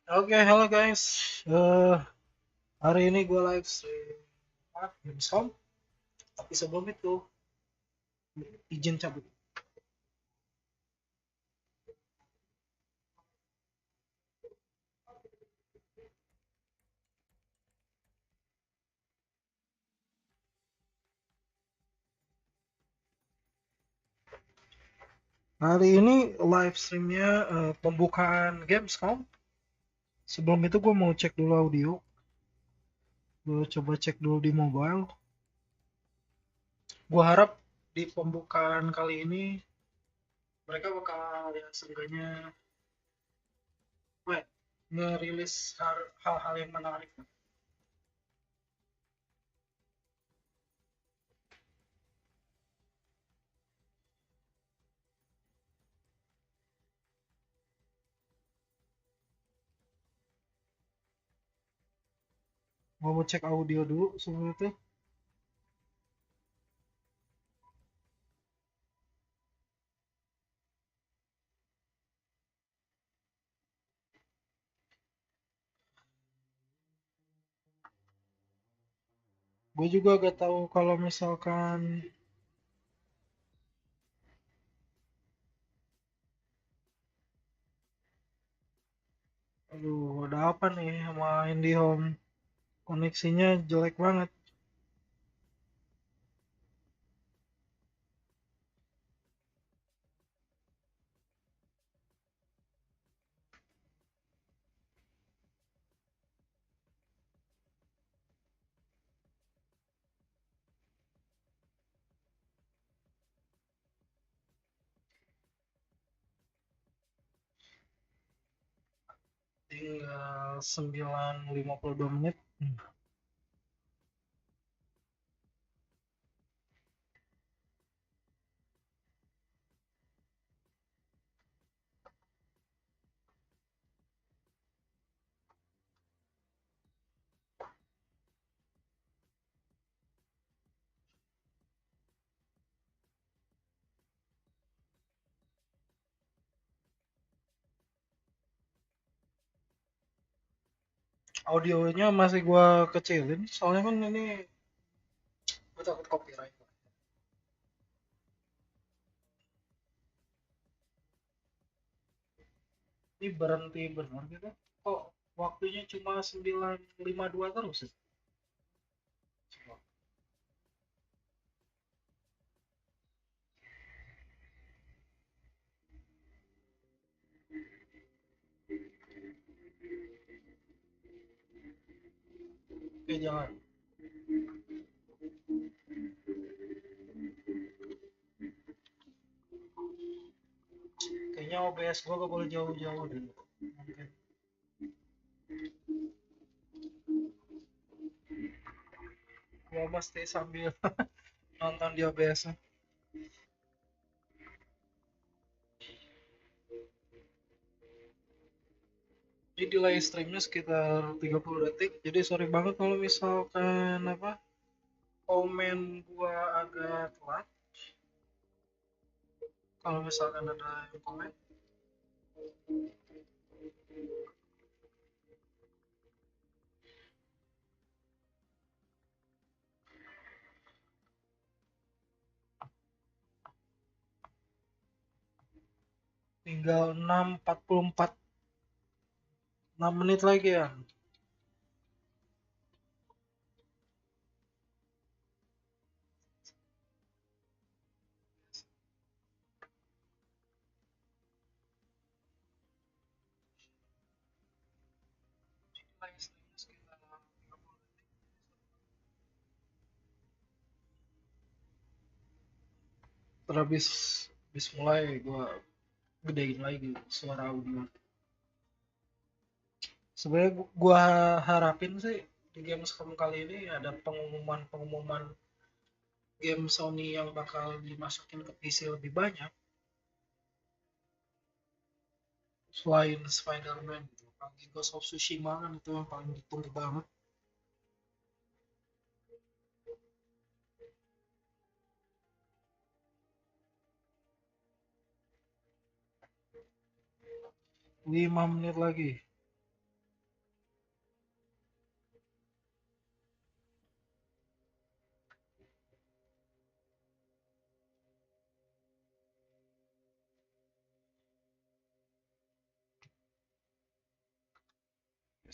Oke, halo guys. Eh Hari ini gue live stream Gamescom. Tapi sebelum itu izin cabut. Hari ini live streamnya pembukaan Gamescom. Sebelum itu gue mau cek dulu audio. Gue coba cek dulu di mobile. Gue harap di pembukaan kali ini mereka bakal ya seenggaknya ngerilis hal-hal yang menarik. Gue mau cek audio dulu sebelum itu. Gue juga gak tahu kalau misalkan aduh ada apa nih sama IndiHome, koneksinya jelek banget. Tinggal 9:52 menit. Audionya masih gua kecilin soalnya kan ini gua takut copyright. Ini berhenti benar gitu. Kok waktunya cuma 9:52 terus ya? Coba. Oke, jangan. Kayaknya OBS gua gak boleh jauh-jauh deh. Mungkin. Gua mesti sambil nonton di OBS. Jadi delay streamnya sekitar 30 detik. Jadi sorry banget kalau misalkan apa komen gua agak telat. Kalau misalkan ada yang komen. tinggal 6.44, 6 menit lagi ya. Terhabis habis mulai gua gedein lagi suara audio. Sebenarnya gua harapin sih di Gamescom kali ini ada pengumuman game Sony yang bakal dimasukin ke PC lebih banyak selain Spider-Man gitu. Apalagi Ghost of Tsushima kan itu yang paling ditunggu banget. Lima menit lagi.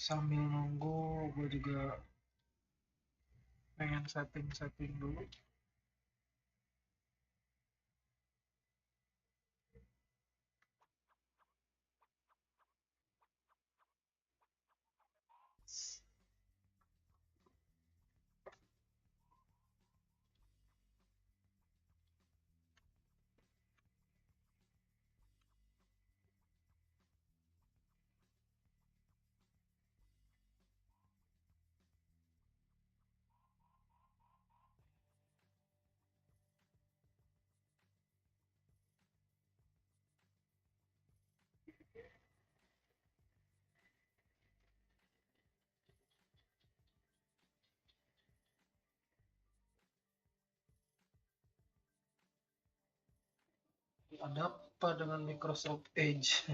Sambil nunggu gue juga pengen setting-setting dulu. Ada apa dengan Microsoft Edge?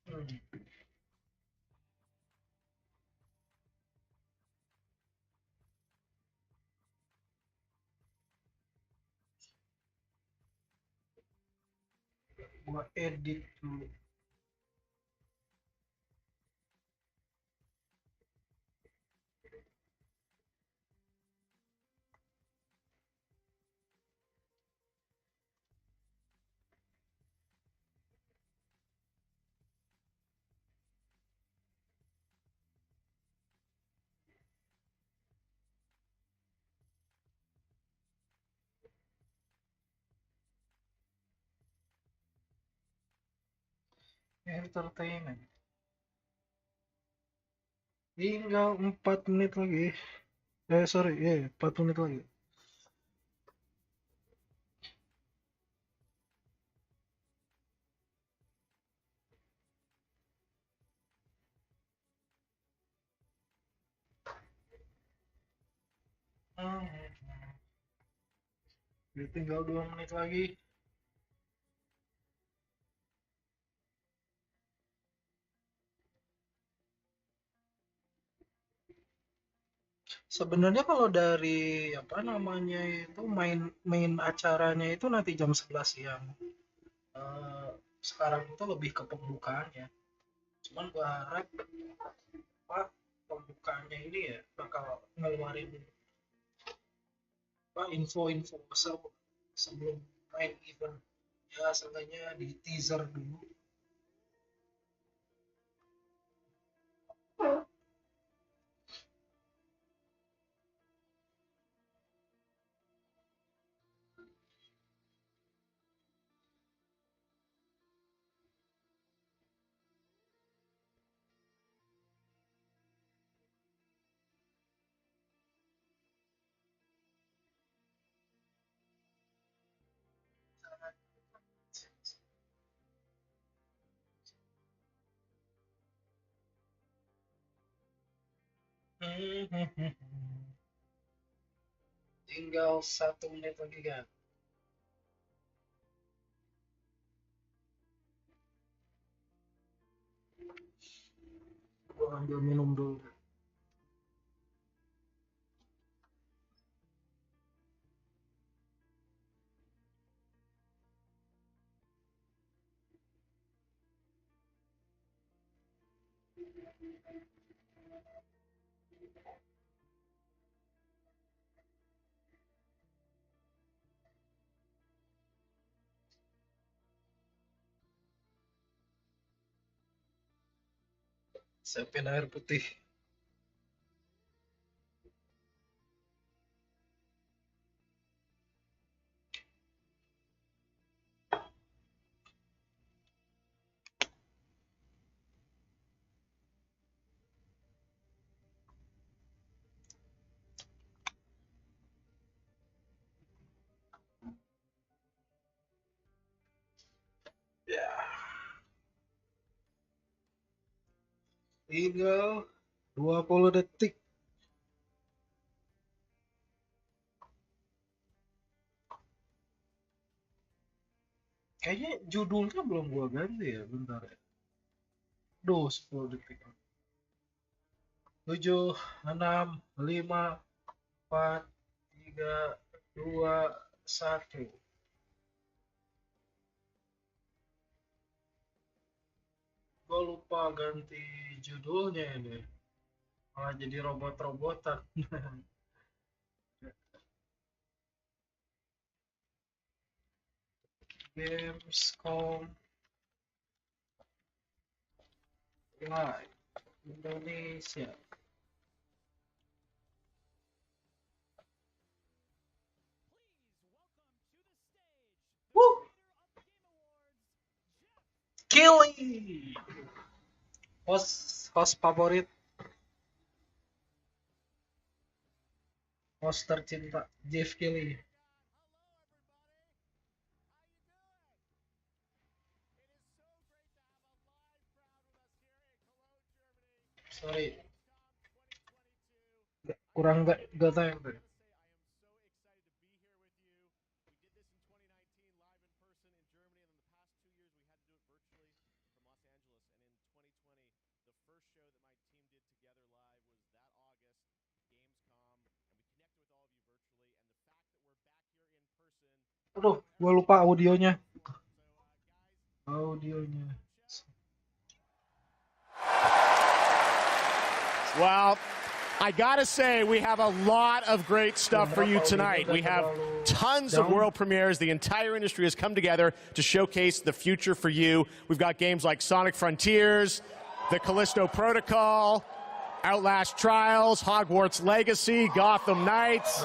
Hmm. Gua edit dulu. Entertainment. Tinggal 4 menit lagi. Sorry, 4 menit lagi. Hmm. Tinggal 2 menit lagi. Sebenarnya kalau dari apa namanya itu main acaranya itu nanti jam 11 siang. Eh, Sekarang itu lebih ke pembukaannya. Cuman gua harap apa pembukaannya ini ya bakal ngeluarin apa info-info sebelum main event. Ya seenggaknya di teaser dulu. Tinggal 1 menit lagi kan. Gua ambil minum dulu. Siapin air putih. Ya, tinggal 20 detik. Kayaknya judulnya belum gua ganti ya, bentar ya. Duh, 10 detik. 7, 6, 5, 4, 3, 2, 1. Gua lupa ganti judulnya ini. Malah jadi robot-robotan. Gamescom Live Indonesia. Woo! Killy. Host favorit. Host tercinta Jeff Kelly. Sorry, kurang gak tayang tuh. Aduh, gua lupa audionya. Well, I gotta say, we have a lot of great stuff for you tonight. We have tons of world premieres. The entire industry has come together to showcase the future for you. We've got games like Sonic Frontiers, the Callisto Protocol, Outlast Trials, Hogwarts Legacy, Gotham Knights,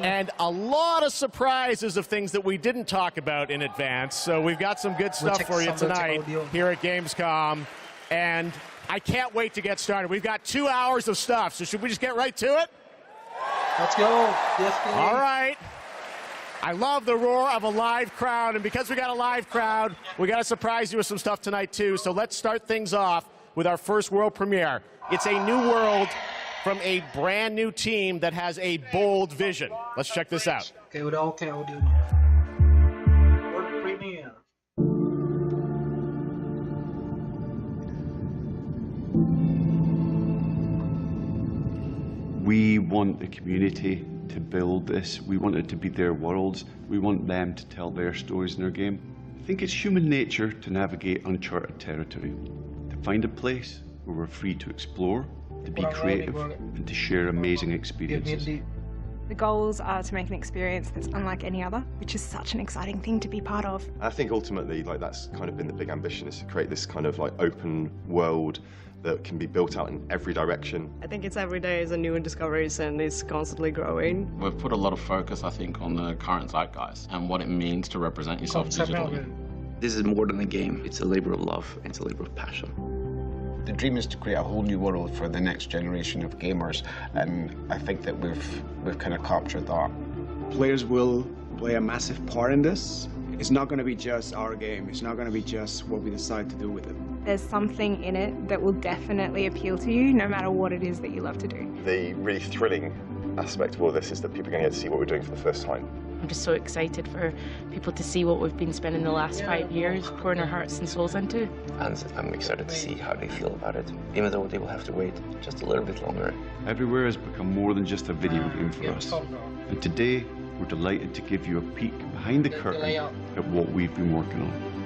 and a lot of surprises of things that we didn't talk about in advance. So we've got some good stuff for you tonight here at Gamescom. And I can't wait to get started. We've got 2 hours of stuff, so should we just get right to it? Let's go. All right. I love the roar of a live crowd, and because we got a live crowd, we got to surprise you with some stuff tonight, too. So let's start things off with our first world premiere. It's a new world from a brand new team that has a bold vision. Let's check this out. Okay, udah oke audionya. World premiere. We want the community to build this. We want it to be their worlds. We want them to tell their stories in their game. I think it's human nature to navigate uncharted territory, to find a place where we're free to explore, to be creative, and to share amazing experiences. The goals are to make an experience that's unlike any other, which is such an exciting thing to be part of. I think ultimately, that's kind of been the big ambition, is to create this kind of open world that can be built out in every direction. I think it's every day is a new discoveries and it's constantly growing. We've put a lot of focus, I think, on the current zeitgeist and what it means to represent yourself digitally. This is more than a game. It's a labor of love. It's a labor of passion. The dream is to create a whole new world for the next generation of gamers, and I think that we've kind of captured that. Players will play a massive part in this. It's not going to be just our game. It's not going to be just what we decide to do with it. there's something in it that will definitely appeal to you, no matter what it is that you love to do. The really thrilling aspect of all this is that people are going to get to see what we're doing for the first time. I'm just so excited for people to see what we've been spending the last 5 years pouring our hearts and souls into. And I'm excited to see how they feel about it, even though they will have to wait just a little bit longer. Everywhere has become more than just a video game for us. And today, we're delighted to give you a peek behind the curtain at what we've been working on.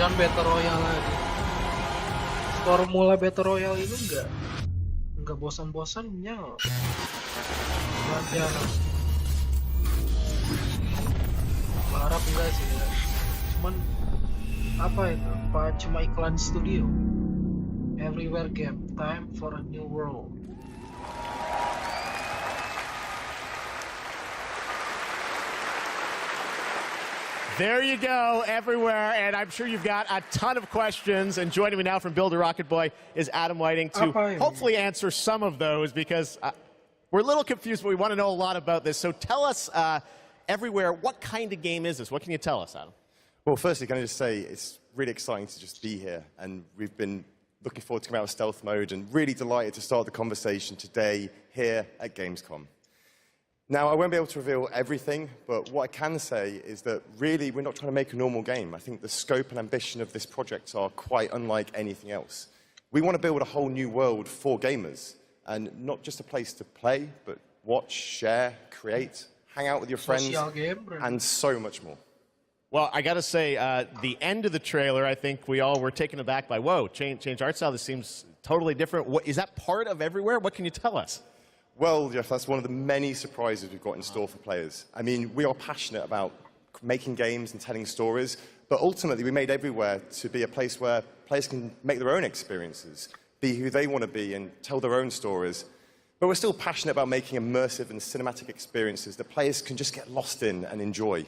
Jangan Battle Royale lagi. Formula Battle Royale itu enggak bosan-bosannya. Jangan. Harap enggak sih ya. Cuman apa itu? Cuma iklan studio. Everywhere game, time for a new world. There you go, everywhere, and I'm sure you've got a ton of questions. And joining me now from Builder Rocket Boy is Adam Whiting to hopefully answer some of those, because we're a little confused, but we want to know a lot about this. So tell us, everywhere, what kind of game is this? What can you tell us, Adam? Well, firstly, can I just say it's really exciting to just be here, and we've been looking forward to coming out of stealth mode and really delighted to start the conversation today here at Gamescom. Now, I won't be able to reveal everything, but what I can say is that really we're not trying to make a normal game. I think the scope and ambition of this project are quite unlike anything else. We want to build a whole new world for gamers, and not just a place to play, but watch, share, create, hang out with your friends, and so much more. Well, I got to say, the end of the trailer, I think we all were taken aback by, whoa, change art style, this seems totally different. Is that part of Everywhere? What can you tell us? Well, Jeff, that's one of the many surprises we've got in store for players. I mean, we are passionate about making games and telling stories, but ultimately we made Everywhere to be a place where players can make their own experiences, be who they want to be and tell their own stories. But we're still passionate about making immersive and cinematic experiences that players can just get lost in and enjoy.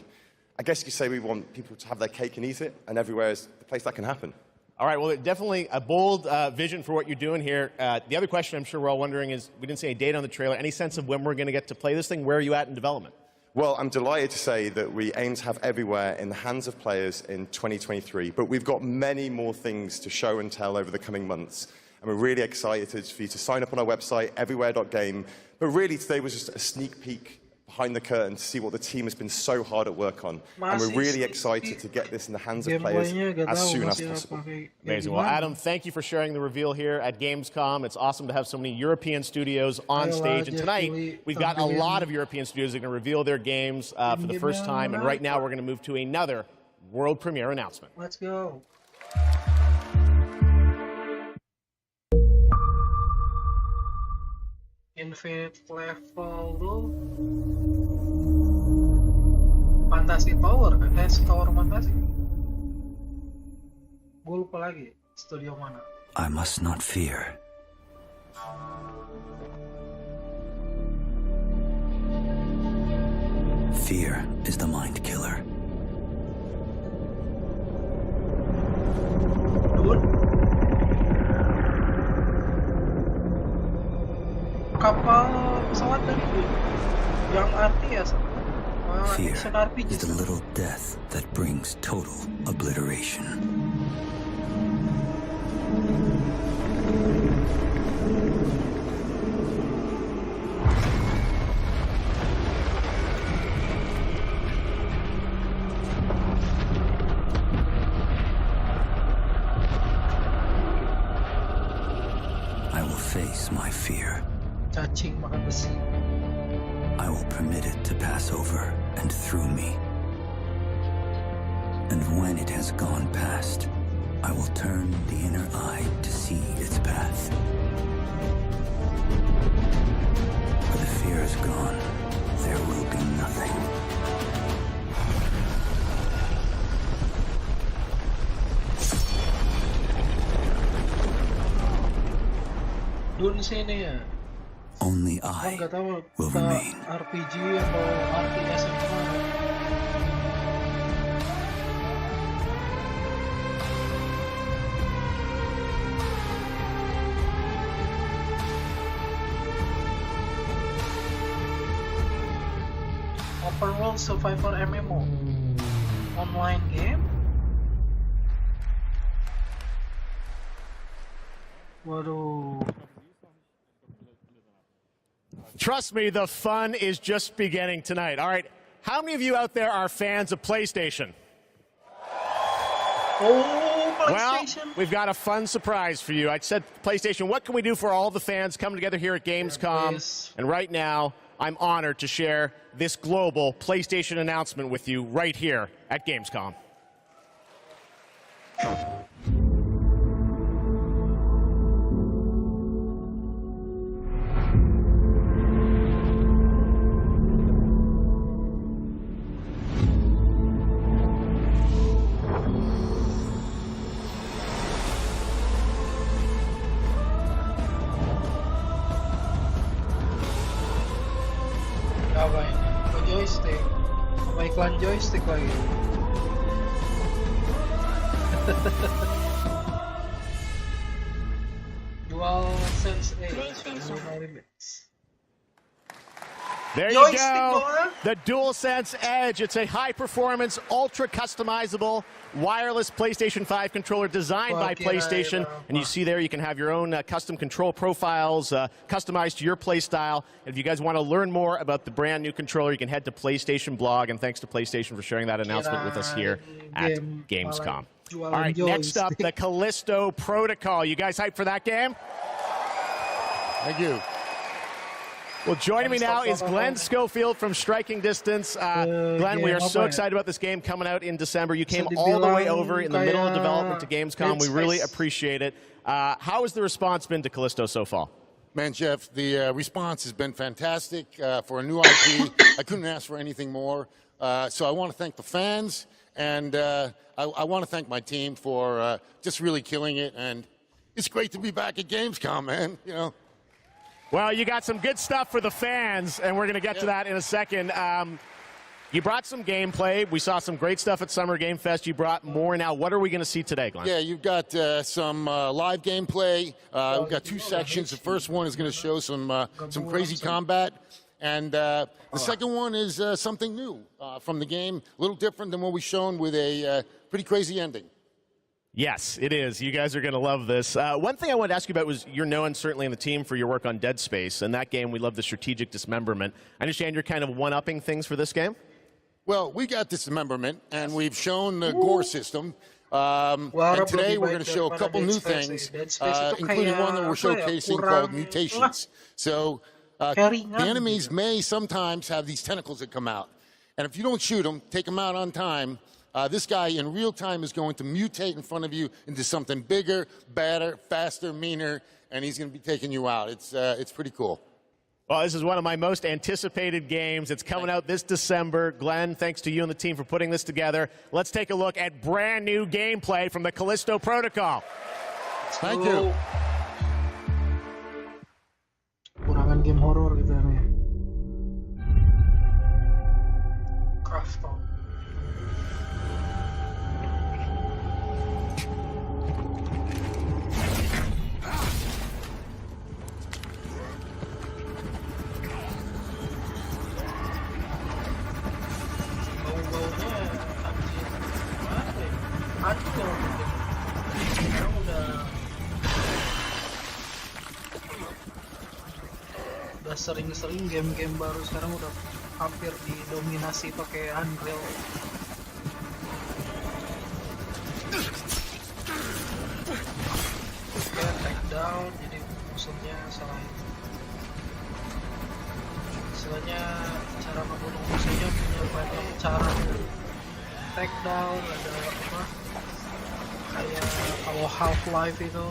I guess you could say we want people to have their cake and eat it, and Everywhere is the place that can happen. All right, well, definitely a bold vision for what you're doing here. The other question I'm sure we're all wondering is, we didn't say a date on the trailer. Any sense of when we're going to get to play this thing? Where are you at in development? Well, I'm delighted to say that we aim to have Everywhere in the hands of players in 2023, but we've got many more things to show and tell over the coming months. And we're really excited for you to sign up on our website, everywhere.game. But really, today was just a sneak peek behind the curtain to see what the team has been so hard at work on. And we're really excited to get this in the hands of players as soon as possible. Amazing. Well, Adam, thank you for sharing the reveal here at Gamescom. It's awesome to have so many European studios on stage. And tonight, we've got a lot of European studios that are going to reveal their games for the first time. And right now, we're going to move to another world premiere announcement. Let's go. Infinite level tuh Fantasy Tower kan? Tower Fantasy. Gue lupa lagi studio mana. I must not fear. Fear is the mind killer. Kapal pesawat dari itu yang RTS Fear is the little death that brings total obliteration. I will face my fear. Cacing makan besi. I will permit it to pass over and through me. And when it has gone past, I will turn the inner eye to see its path. When the fear is gone, there will be nothing. Dun sini ya. Only I Nggak tahu will remain. RPG atau RTS yang mana. Open World Survivor MMO online game. Waduh. Trust me, the fun is just beginning tonight. All right, how many of you out there are fans of PlayStation? Oh, PlayStation. Well, we've got a fun surprise for you. I said, PlayStation, what can we do for all the fans coming together here at Gamescom? Yes. And right now, I'm honored to share this global PlayStation announcement with you right here at Gamescom. Apa ini? Oh, joystick. Apa iklan joystick lagi? DualSense 8. No limits. There you Joystick, go. Laura. The DualSense Edge. It's a high-performance, ultra-customizable wireless PlayStation 5 controller designed by PlayStation. And you see there you can have your own custom control profiles customized to your play style. And if you guys want to learn more about the brand new controller, you can head to PlayStation blog. And thanks to PlayStation for sharing that announcement with us here at Gamescom. All right, next up, the Callisto Protocol. You guys hyped for that game? Thank you. Well, joining me now is Glenn Schofield from Striking Distance. Glenn, we are so excited about this game coming out in December. You came all the way over in the middle of development to Gamescom. We really appreciate it. How has the response been to Callisto so far? Man, Jeff, the response has been fantastic for a new IP. I couldn't ask for anything more. So I want to thank the fans, and I want to thank my team for just really killing it. And it's great to be back at Gamescom, man. You know. Well, you got some good stuff for the fans, and we're going to get to that in a second. You brought some gameplay. We saw some great stuff at Summer Game Fest. You brought more now. What are we going to see today, Glenn? Yeah, you've got some live gameplay. We've got two sections. The first one is going to show some crazy combat. And the second one is something new from the game, a little different than what we've shown with a pretty crazy ending. Yes, it is. You guys are going to love this. One thing I wanted to ask you about was you're known certainly in the team for your work on Dead Space. And that game, we love the strategic dismemberment. I understand you're kind of one-upping things for this game? Well, we got dismemberment, and we've shown the gore system. And today we're going to show a couple new things, including one that we're showcasing called mutations. So the enemies may sometimes have these tentacles that come out. And if you don't shoot them, take them out on time, this guy in real time is going to mutate in front of you into something bigger, badder, faster, meaner, and he's going to be taking you out. It's pretty cool. Well, this is one of my most anticipated games. It's coming out this December. Glenn, thanks to you and the team for putting this together. Let's take a look at brand new gameplay from the Callisto Protocol. Thank you. Kurangan game horor gitu nih. Crafton. Udah sering-sering game-game baru sekarang udah hampir didominasi pakai Unreal. Kayak takedown, jadi musuhnya selain istilahnya cara membunuh musuhnya punya banyak cara. takedown, ada apa? Kayak kalau Half-Life itu.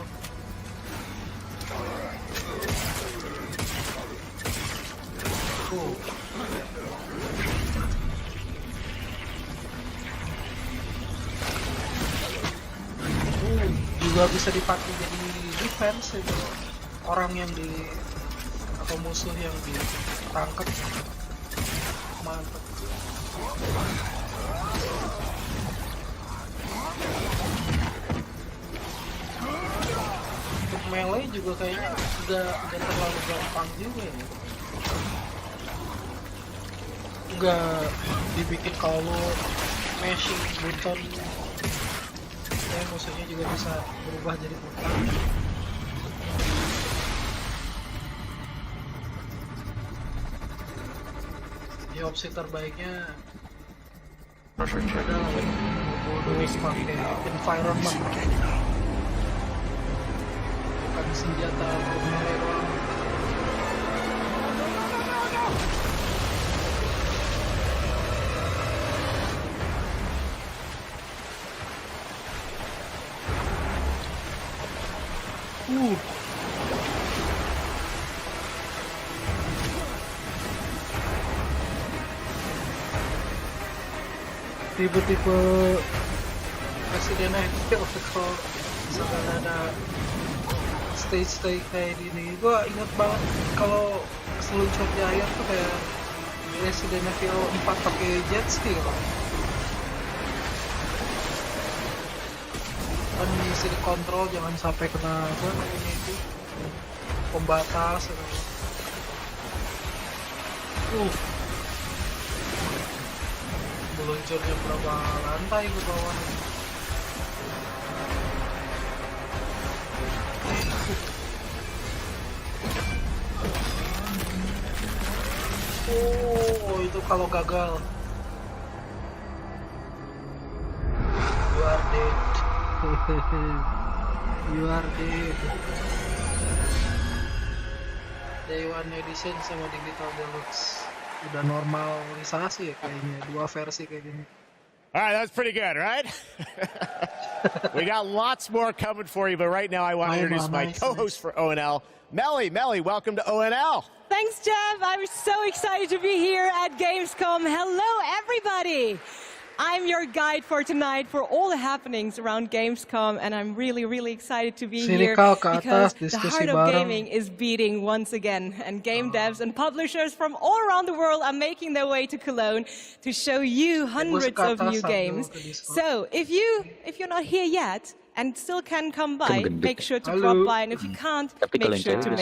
Juga bisa dipakai jadi defense itu, orang yang atau musuh yang ditangkap. Mantap. Untuk melee juga kayaknya udah terlalu gampang juga ya. Nggak dibikin kalau mashing button, ya musuhnya juga bisa berubah jadi button. Ya opsi terbaiknya adalah bonus pakai environment, bukan senjata melee doang. Tipe-tipe Resident Evil kalau misalkan ada stage kayak gini, gua inget banget kalau seluncur di air tuh kayak Resident Evil 4 pakai jet ski loh. Kan bisa dikontrol jangan sampai kena apa namanya itu pembatas gitu. Meluncurnya berapa lantai ke bawah. Itu kalau gagal you are dead. You are dead. Day One Edition sama Digital Deluxe udah normalisasi ya kayaknya, dua versi kayak gini. All right, that's pretty good, right? We got lots more coming for you, but right now I want to introduce my co-host for ONL, Melly. Melly, welcome to ONL. Thanks, Jeff. I'm so excited to be here at Gamescom. Hello, everybody. I'm your guide for tonight for all the happenings around Gamescom, and I'm really, really excited to be here because the heart of gaming is beating once again, and game devs and publishers from all around the world are making their way to Cologne to show you hundreds of new games. So if you're not here yet and still can come by, make sure to drop by, and if you can't, make sure to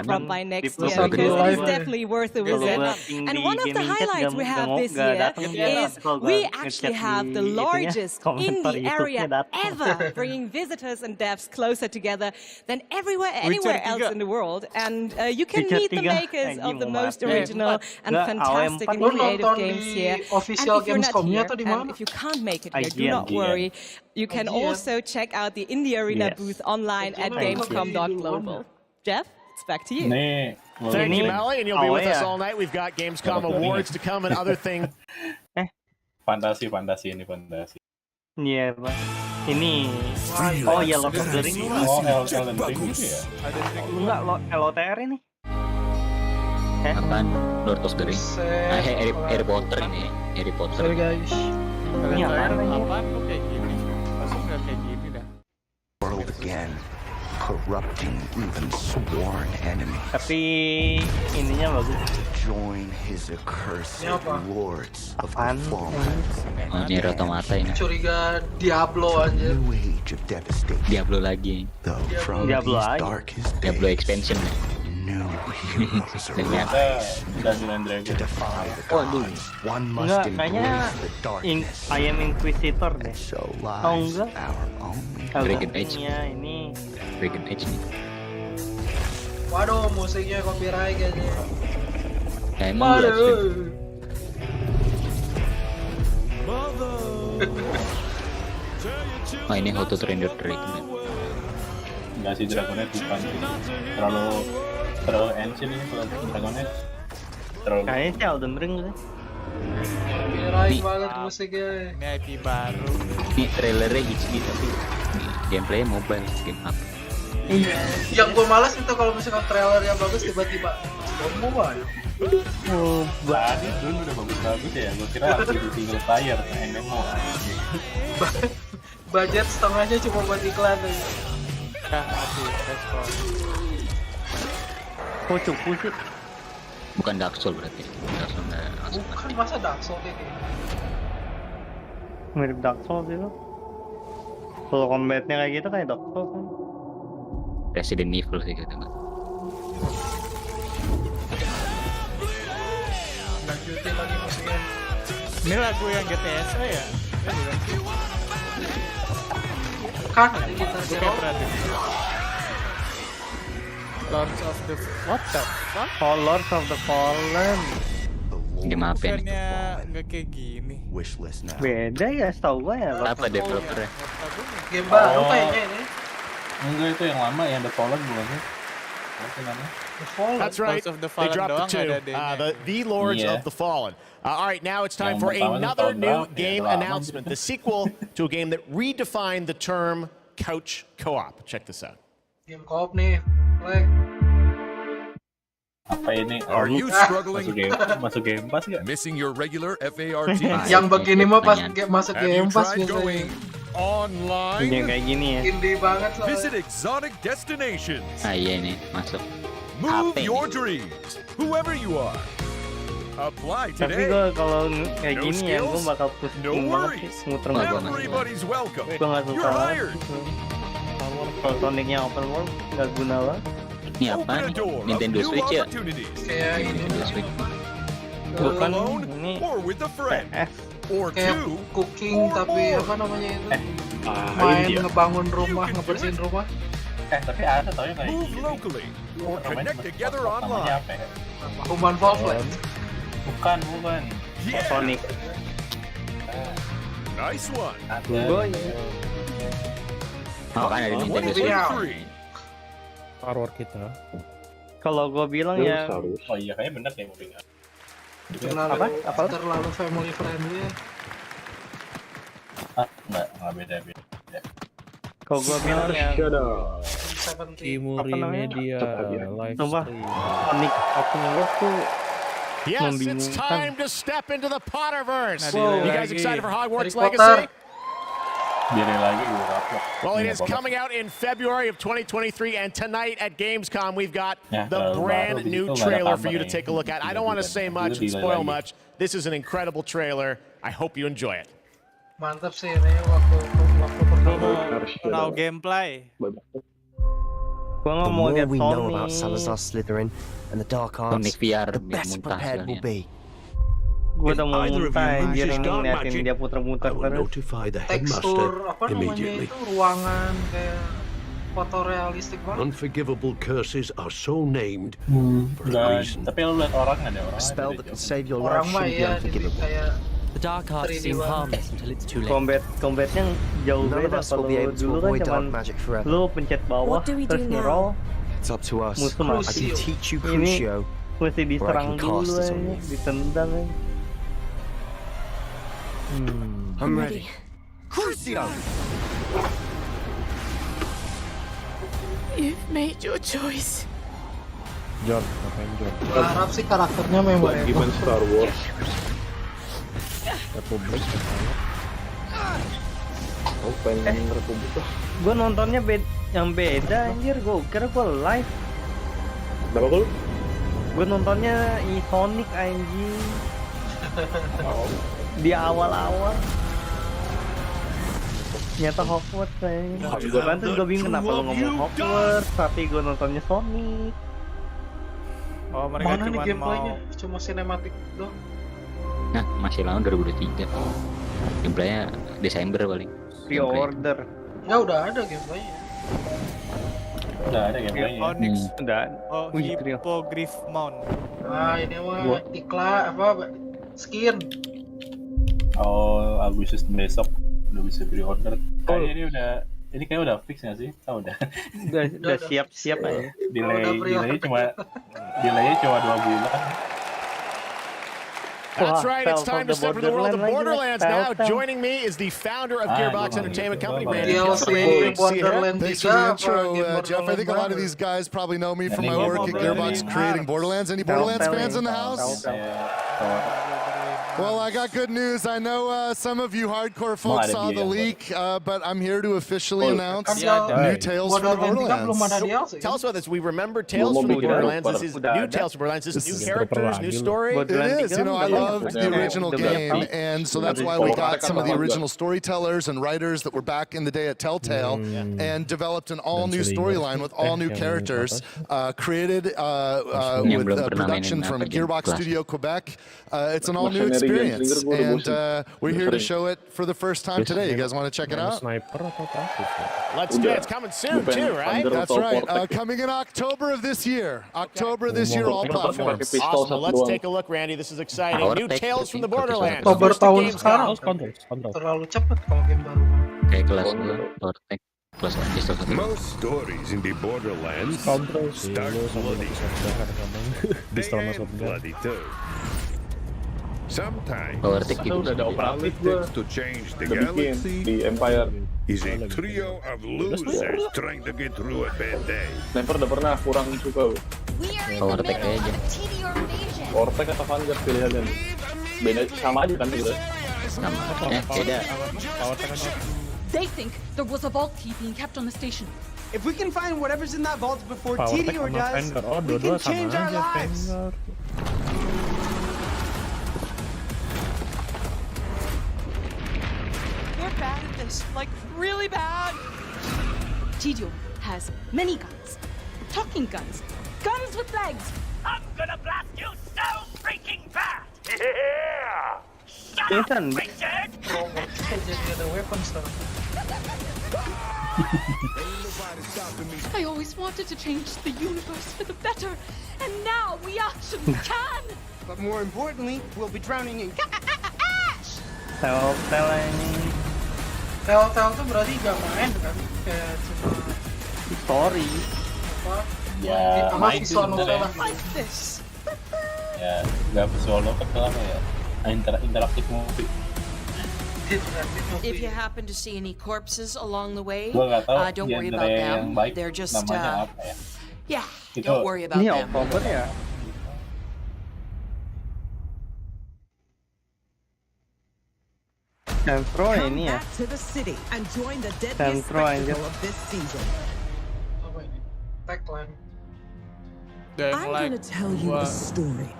drop by next year, because it is definitely worth a visit. And one of the highlights we have this year is we actually have the largest indie area ever, bringing visitors and devs closer together than anywhere else in the world. And you can meet the makers of the most original and fantastic and creative games here. And if you're not here, and if you can't make it here, do not worry. You can also check out the Indie Arena booth online at gamescom.global. Jeff, it's back to you. Thank you, Melly, and you'll be with us all night. We've got Gamescom awards to come and other things. Fantasi ini fantasi. Iya, Pak. Ini ya Lord of the Ring. Elden Ring gitu ya? Enggak, LOTR ini. Apaan? Lord of the Ring? Harry Potter ini, Harry Potter. Sorry guys. Ini apaan kok kayak gini? World again, corrupting even sworn enemies. Tapi ininya bagus. Join his accursed lords of the fallen. Nier Automata ini. Curiga Diablo aja. New age of devastation. Diablo lagi. Though from Diablo these darkest days, Diablo expansion. new heroes arise to defy the gods. One must embrace the darkness. I am Inquisitor deh. So lies our only Dragon Age. Ini. Dragon Age nih. Waduh, musiknya copyright kayaknya. Emang oh ini How to Train Your Dragon. Enggak sih, Dragon Age bukan. Terlalu ancient ini kalau Dragon Age. Kayaknya sih Elden Ring sih. Kirain banget musiknya. Ini IP baru. Ini trailernya HD tapi gameplaynya mobile, game up. Iya. Yang gue malas itu kalau misalkan trailernya bagus tiba-tiba mobile. Bagus dulu udah bagus-bagus ya. Gue kira harus di single player, MMO. Budget setengahnya cuma buat iklan aja. Kok cukup sih? Bukan Dark Souls berarti. Dark Souls nggak langsung. Bukan masa Dark Souls kayak gini. Mirip Dark Souls itu. Kalau combatnya kayak gitu kayak Dark Souls kan. Resident Evil sih gitu kan. Lanjutin lagi musiknya. Ini lagu yang GTS ya? Kan nanti kita Lords of the what the fuck? Oh, Lords of the Fallen. Game apa nih? Bukannya nggak kayak gini. Beda ya, setahu gue ya. Apa developernya? Game baru kayaknya ini. Enggak, itu yang lama yang The Fallen bukan sih? That's right. They dropped the two. The Lords of the Fallen. All right, now it's time for another new game announcement. The sequel to a game that redefined the term couch co-op. Check this out. Game co-op nih. Like. Apa ini? Are you struggling? Masuk game pas nggak? Missing your regular FART? Yang begini mah pas masuk game pas biasanya. Online? Yang kayak gini ya. Indie banget soalnya. Visit exotic destinations. Ah iya nih, masuk. Move your dreams, whoever you are. Apply Tapi today. gue kalau kayak gini ya, gue bakal pusing banget sih, muter-muter. Everybody's welcome. Gue nggak suka You're banget. hired. Kalau Sonicnya open world, nggak guna banget. Ini apa nih? Nintendo Switch ya? Kayak ini. Nintendo Switch. Bukan ini PS. Kayak cooking tapi apa namanya itu? Main ngebangun rumah, ngebersihin rumah. Tapi ada tau ya kayak Move locally or connect together online. Human Fall Bukan. Yeah. Sonic. Nice one. Gue Oh kan ada Nintendo Switch. Star Wars kita. Kalau gue bilang ya. Oh iya kayaknya bener kayak mobil. Terlalu family friendly. Nggak beda. Kalau gue bilang ya kimurimedia live stream. Sonic open world tuh Yes, it's time to step into the Potterverse. Whoa. You guys excited for Hogwarts Harry Legacy? Well, it is coming out in February of 2023, and tonight at Gamescom, we've got the brand new trailer for you to take a look at. I don't want to say much and spoil much. This is an incredible trailer. I hope you enjoy it. Mantap sih ini waktu Tahu gameplay. The more we know about Salazar Slytherin and the dark arts, VR the best prepared we'll be. Gue udah mau muntah anjir ini ngeliatin dia puter-puter terus. tekstur apa namanya itu ruangan kayak fotorealistik banget. Unforgivable curses are so named for a reason. Tapi lu lihat orang ada orang. A spell that can save your life shouldn't be unforgivable. The dark arts seem harmless until it's too late. Combatnya jauh beda. Kalau dulu kan cuman lu pencet bawah terus ngerol. It's up to us. Musuh I can teach you ini Crucio, mesti or I diserang can dulu cast it aja, on you. ditendang aja. I'm ready. Crucio! You've made your choice. John, ngapain John? Gue harap sih karakternya memang Gimana Star Wars? Republik. Oh, pengen Republik lah. Gue nontonnya yang beda anjir, gue kira gue live. Berapa lu? Gue nontonnya Sonic anjing. Di awal-awal. Nyata Hogwarts kayaknya. Gue kan tuh gue bingung kenapa lu ngomong Hogwarts, tapi gue nontonnya Sonic. Oh, mereka mana nih cuma gameplaynya? mau Cuma sinematik doang. Nah, masih lama 2023. Gameplaynya Desember paling. Pre-order. Ya udah ada gameplaynya. Udah ada gameplaynya. Onyx. Udah. Oh, Hippogriff Mount. Ah ini mah iklan apa skin. Oh, Agustus besok udah bisa pre-order. Kayaknya ini kayak udah fix nggak sih? Oh, udah siap-siap aja. Delaynya cuma 2 bulan. That's right, it's time to step into the world of Borderlands now. Joining me is the founder of Gearbox Entertainment Company, Randy. DLC Borderlands Thanks for the intro, Jeff. I think a lot of these guys probably know me from my work at Gearbox creating Borderlands. Any Borderlands fans in the house? Well, I got good news. I know some of you hardcore folks saw the leak, but I'm here to officially announce new Tales from the Borderlands. Tell us about this. We remember Tales from the Borderlands. This is new Tales from Borderlands. This is new characters, new story. It is. You know, I loved the original game, and so that's why we got some of the original storytellers and writers that were back in the day at Telltale and developed an all-new storyline with all new characters, created with production from Gearbox Studio Quebec. It's an all-new experience, and we're here to show it for the first time today. You guys want to check it out? Let's do it. It's coming soon, too, right? That's right. Coming in October of this year. October this year, all platforms. Awesome. Well, let's take a look, Randy. This is exciting. New Tales from the Borderlands. Oktober tahun sekarang. Terlalu cepat kalau game baru. Kayak kelas gua, Vortex. Most stories in the Borderlands start bloody. They end bloody too. Sometimes all it takes to change the galaxy is a trio of losers trying to get through a bad day. Sniper udah pernah kurang suka. Vortex aja. Vortex atau Vanguard pilihan. Beda sama aja kan gitu. Sama. Beda. They think there was a vault key being kept on the station. If we can find whatever's in that vault before Tedior does, we can change our lives. We're bad at this, like really bad. Tedior has many guns, talking guns, guns with legs. I'm gonna blast you so freaking bad. Yeah. Shut up, Richard. I always wanted to change the universe for the better, and now we actually can. But more importantly, we'll be drowning in ash. Telltale ini. Telltale tuh berarti gak main kan? Kayak cuma story. Apa? Ya, main visual novel like this. Ya, nggak visual novel apa ya? Interaktif movie. If you happen to see any corpses along the way, don't worry about them. They're just, yeah, don't worry about them. Ini Oktober ya? Sentro ini ya? Sentro aja. Tagline. I'm gonna tell you a story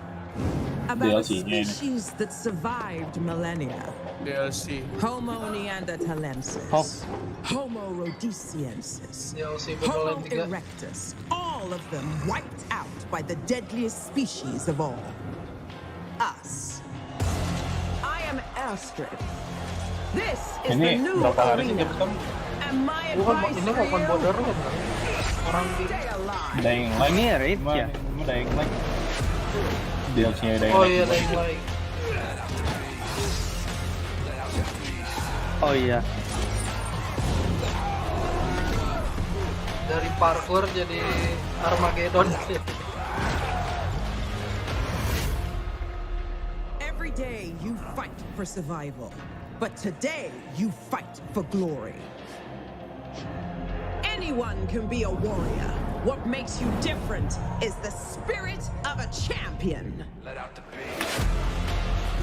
about a species that survived millennia. DLC. Homo neanderthalensis. Homo rhodesiensis. Homo erectus. All of them wiped out by the deadliest species of all. Us. I am Astrid. This is the new arena. And my advice ini bukan Borderlands kan? Orang di Dying Light. Ini Raid ya? Dying Light. DLC-nya Dying Light. Oh iya, Dying Light. Oh iya. Dari parkour jadi Armageddon. Every day you fight for survival, but today you fight for glory. Anyone can be a warrior. What makes you different is the spirit of a champion. Let out the beast.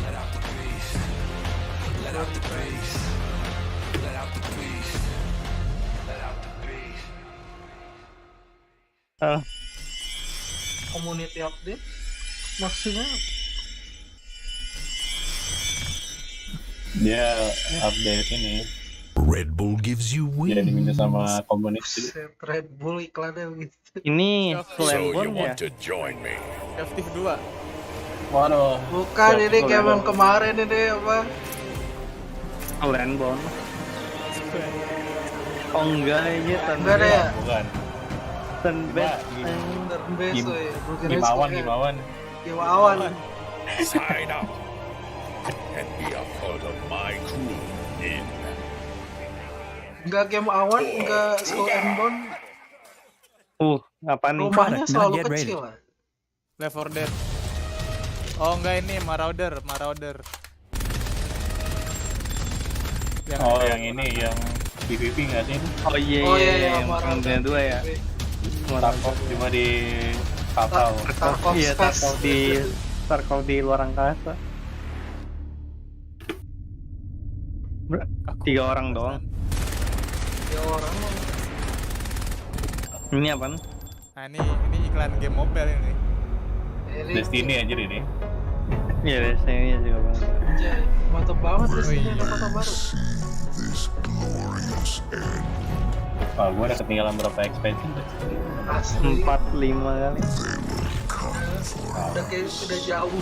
Let out the beast. Let out the beast. Let out the beast. Let out the beast. Community update maksudnya dia update ini. Red Bull gives you wings. Dia diminta sama community. Red Bull iklannya gitu. Ini So you Slamborn ya? want to join me? FT2. Waduh. Bukan ini kayak yang kemarin ini apa? Slamborn. Oh enggak aja Enggak ada ya? Bukan. Gimawan. Sign up and be a part of my crew in. Enggak game awan, enggak Skull and Bone. Apa nih? Rumahnya selalu kecil lah. Left 4 Dead. Oh enggak, ini Marauder. Yang ini yang PVP nggak sih? Oh iya, yang dua ya. Tarkov cuma di kapal. Iya, Tarkov di luar angkasa. 3 orang doang. 3 orang. Ini apaan? Nah ini iklan game mobile ini. Destiny aja ini. Iya, Destiny juga banget. Anjay, mantap banget Destiny ada kota baru. Gue udah ketinggalan berapa expansion? 4-5 kali. Udah jauh.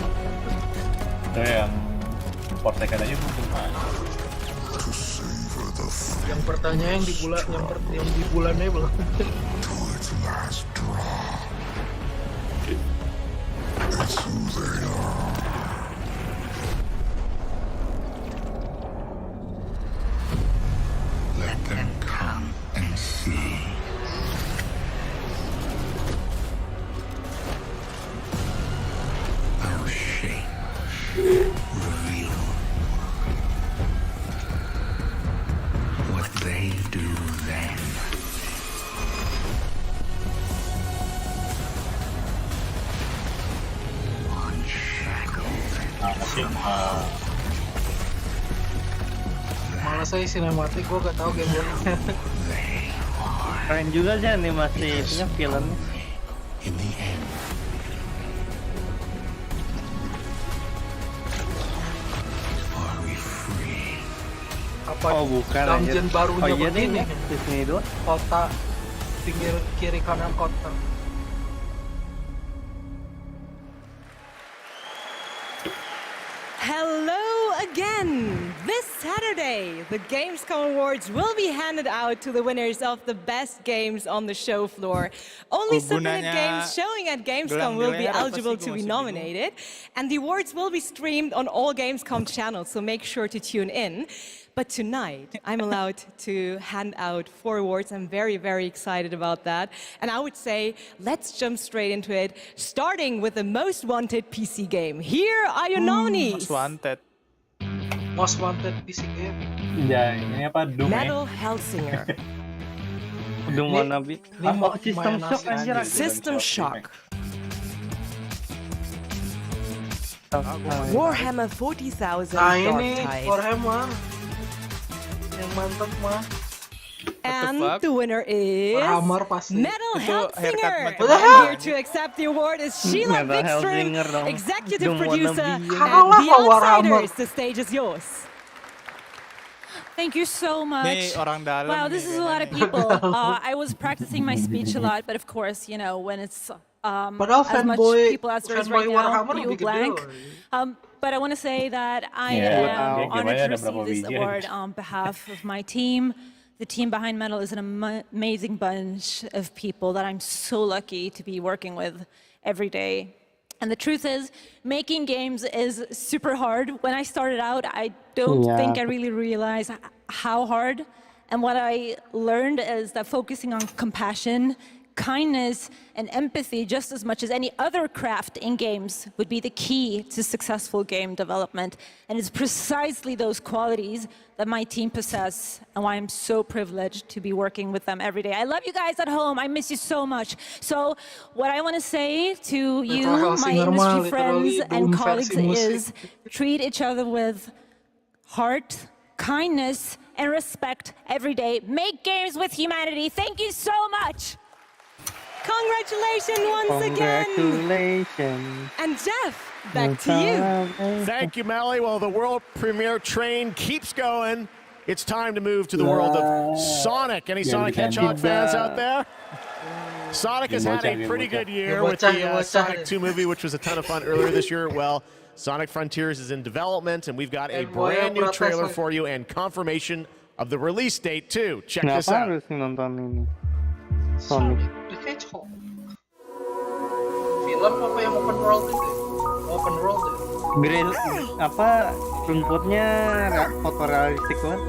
Itu yang Forsaken aja mungkin. Yang pertanyaan yang di bulannya belum. Let them come and see. Our shape reveal what they do then. Malah saya sinematik, gue gak tau gamenya. Keren juga sih animasi itunya, filmnya. Apa bukan dungeon barunya begini. Disney doang. Kota pinggir kiri kanan kota. Hello again! This Saturday, the Gamescom Awards will be handed out to the winners of the best games on the show floor. Only submitted games showing at Gamescom will be eligible to be nominated, and the awards will be streamed on all Gamescom channels, so make sure to tune in. But tonight, I'm allowed to hand out 4 awards. I'm very, very excited about that. And I would say, let's jump straight into it, starting with the most wanted PC game. Here are your nominees. Most wanted PC game. Ya, ini apa? Doom Metal Hellsinger. Doom wannabe. System Shock anjir. System Shock. Warhammer 40,000 Nah Dark ini Tide. Warhammer yang mantap mah. And the winner is Warhammer pasti. Metal Hellsinger. Metal And here to accept the award is Sheila Metal Wikström, Hellsinger dong. executive Doom producer, wannabe. and Kalah The ke Warhammer. Outsiders. The stage is yours. Thank you so much. Nih orang dalam. Wow, this is a lot of people. I was practicing my speech a lot, but of course, you know, when it's Padahal as much fanboy people as there is right now, Warhammer you lebih gede blank. loh. But I want to say that I am honored to receive this award on behalf of my team. The team behind Metal is an amazing bunch of people that I'm so lucky to be working with every day. And the truth is, making games is super hard. When I started out, I don't think I really realized how hard. And what I learned is that focusing on compassion, kindness, and empathy just as much as any other craft in games would be the key to successful game development. And it's precisely those qualities that my team possess and why I'm so privileged to be working with them every day. I love you guys at home. I miss you so much. So what I want to say to you, my industry friends and colleagues, is treat each other with heart, kindness, and respect every day. Make games with humanity. Thank you so much. Congratulations once again. Congratulations. And Jeff, back to you. Thank you, Melly. Well, the world premiere train keeps going. It's time to move to the world of Sonic. Any Sonic Hedgehog fans out there? Sonic has had a pretty good year with the Sonic 2 movie, which was a ton of fun earlier this year. Well, Sonic Frontiers is in development, and we've got a brand new trailer for you and confirmation of the release date, too. Check this out. Sonic the Hedgehog. Film apa yang open world itu? Open world itu. Green apa rumputnya fotorealistik banget.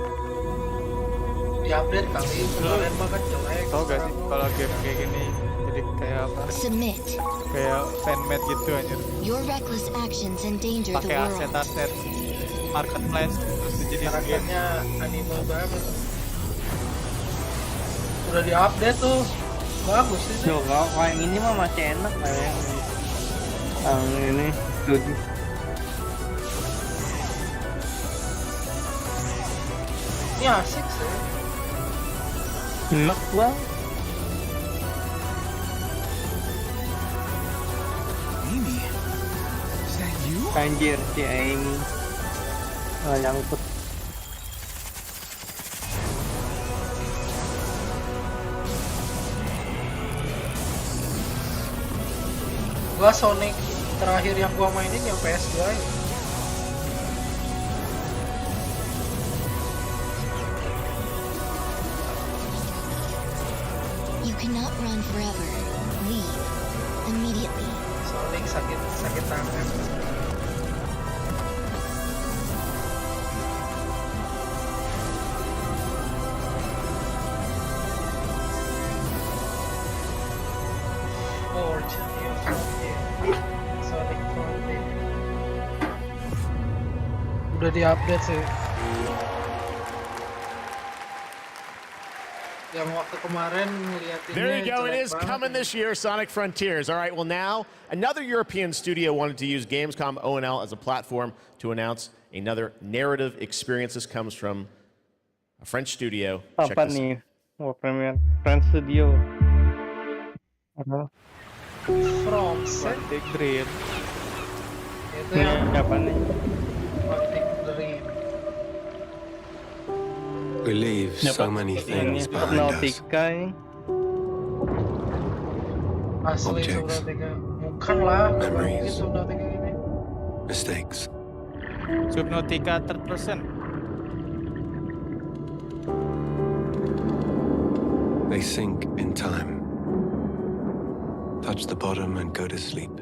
Di-update kali kemarin mah kan jelek. Tau gak sih kalau game kayak gini jadi kayak apa? Submit. kayak fanmade gitu anjir. Your reckless actions endanger the Pakai world. aset-aset marketplace terus dijadiin game. Karakternya anime banget. Udah di-update tuh. Bagus sih. Tuh, kalau yang ini mah masih enak kayak yang ini studi. Ini asik sih. Enak banget. Amy, is that you? Anjir si Amy. Nyangkut. Gua Sonic terakhir yang gua mainin yang PS2 ya. You cannot run forever. Leave immediately. Sonic sakit tangan. Sonic Frontier. Udah di-update sih. Yang waktu kemarin ngeliatinnya. There you go. It jelek is banget. coming this year, Sonic Frontiers. All right, well now, another European studio wanted to use Gamescom ONL as a platform to announce another narrative experience. This comes from a French studio. Check Apa this nih? Mau premier French Studio. Apa? France. Quantic Dream. Itu Ini yang apa nih? Quantic Dream. We leave so many Ini things behind us. Subnautica ini. Asli Objects. Subnautica. Bukan lah, bukan Memories. mungkin Subnautica ini. Mistakes. Subnautica third person. They sink in time. Touch the bottom and go to sleep.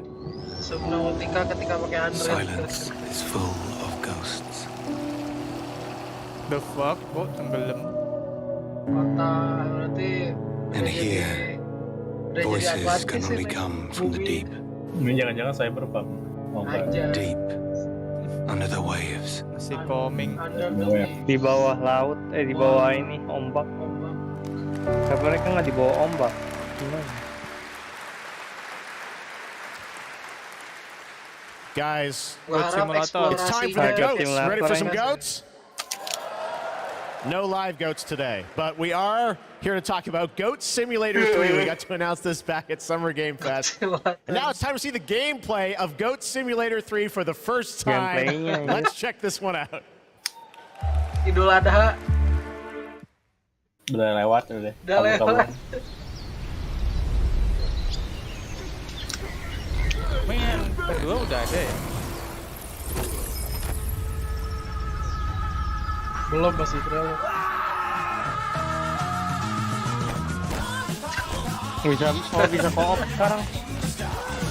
Subnautica ketika pakai Android. Silence is full of ghosts. The fuck? Kok tenggelam? Kota berarti And here, udah jadi voices Atlantis can only ini. come from the deep. Ini jangan-jangan cyberpunk. Aja. Deep under the waves. Masih coming. Under the wave. Di bawah laut, di bawah ini ombak. Tapi mereka nggak di bawah ombak. Gimana? Guys, Gua harap it's time for the eksplorasinya- goats. Ready for some Simulator. goats? No live goats today, but we are here to talk about Goat Simulator 3. We got to announce this back at Summer Game Fest. And now it's time to see the gameplay of Goat Simulator 3 for the first time. Gameplaynya, ya. Let's check this one out. Idul Adha Udah lewat udah. udah lewat. Men, kedua udah ada ya? Belum masih trailer. Bisa co-op sekarang.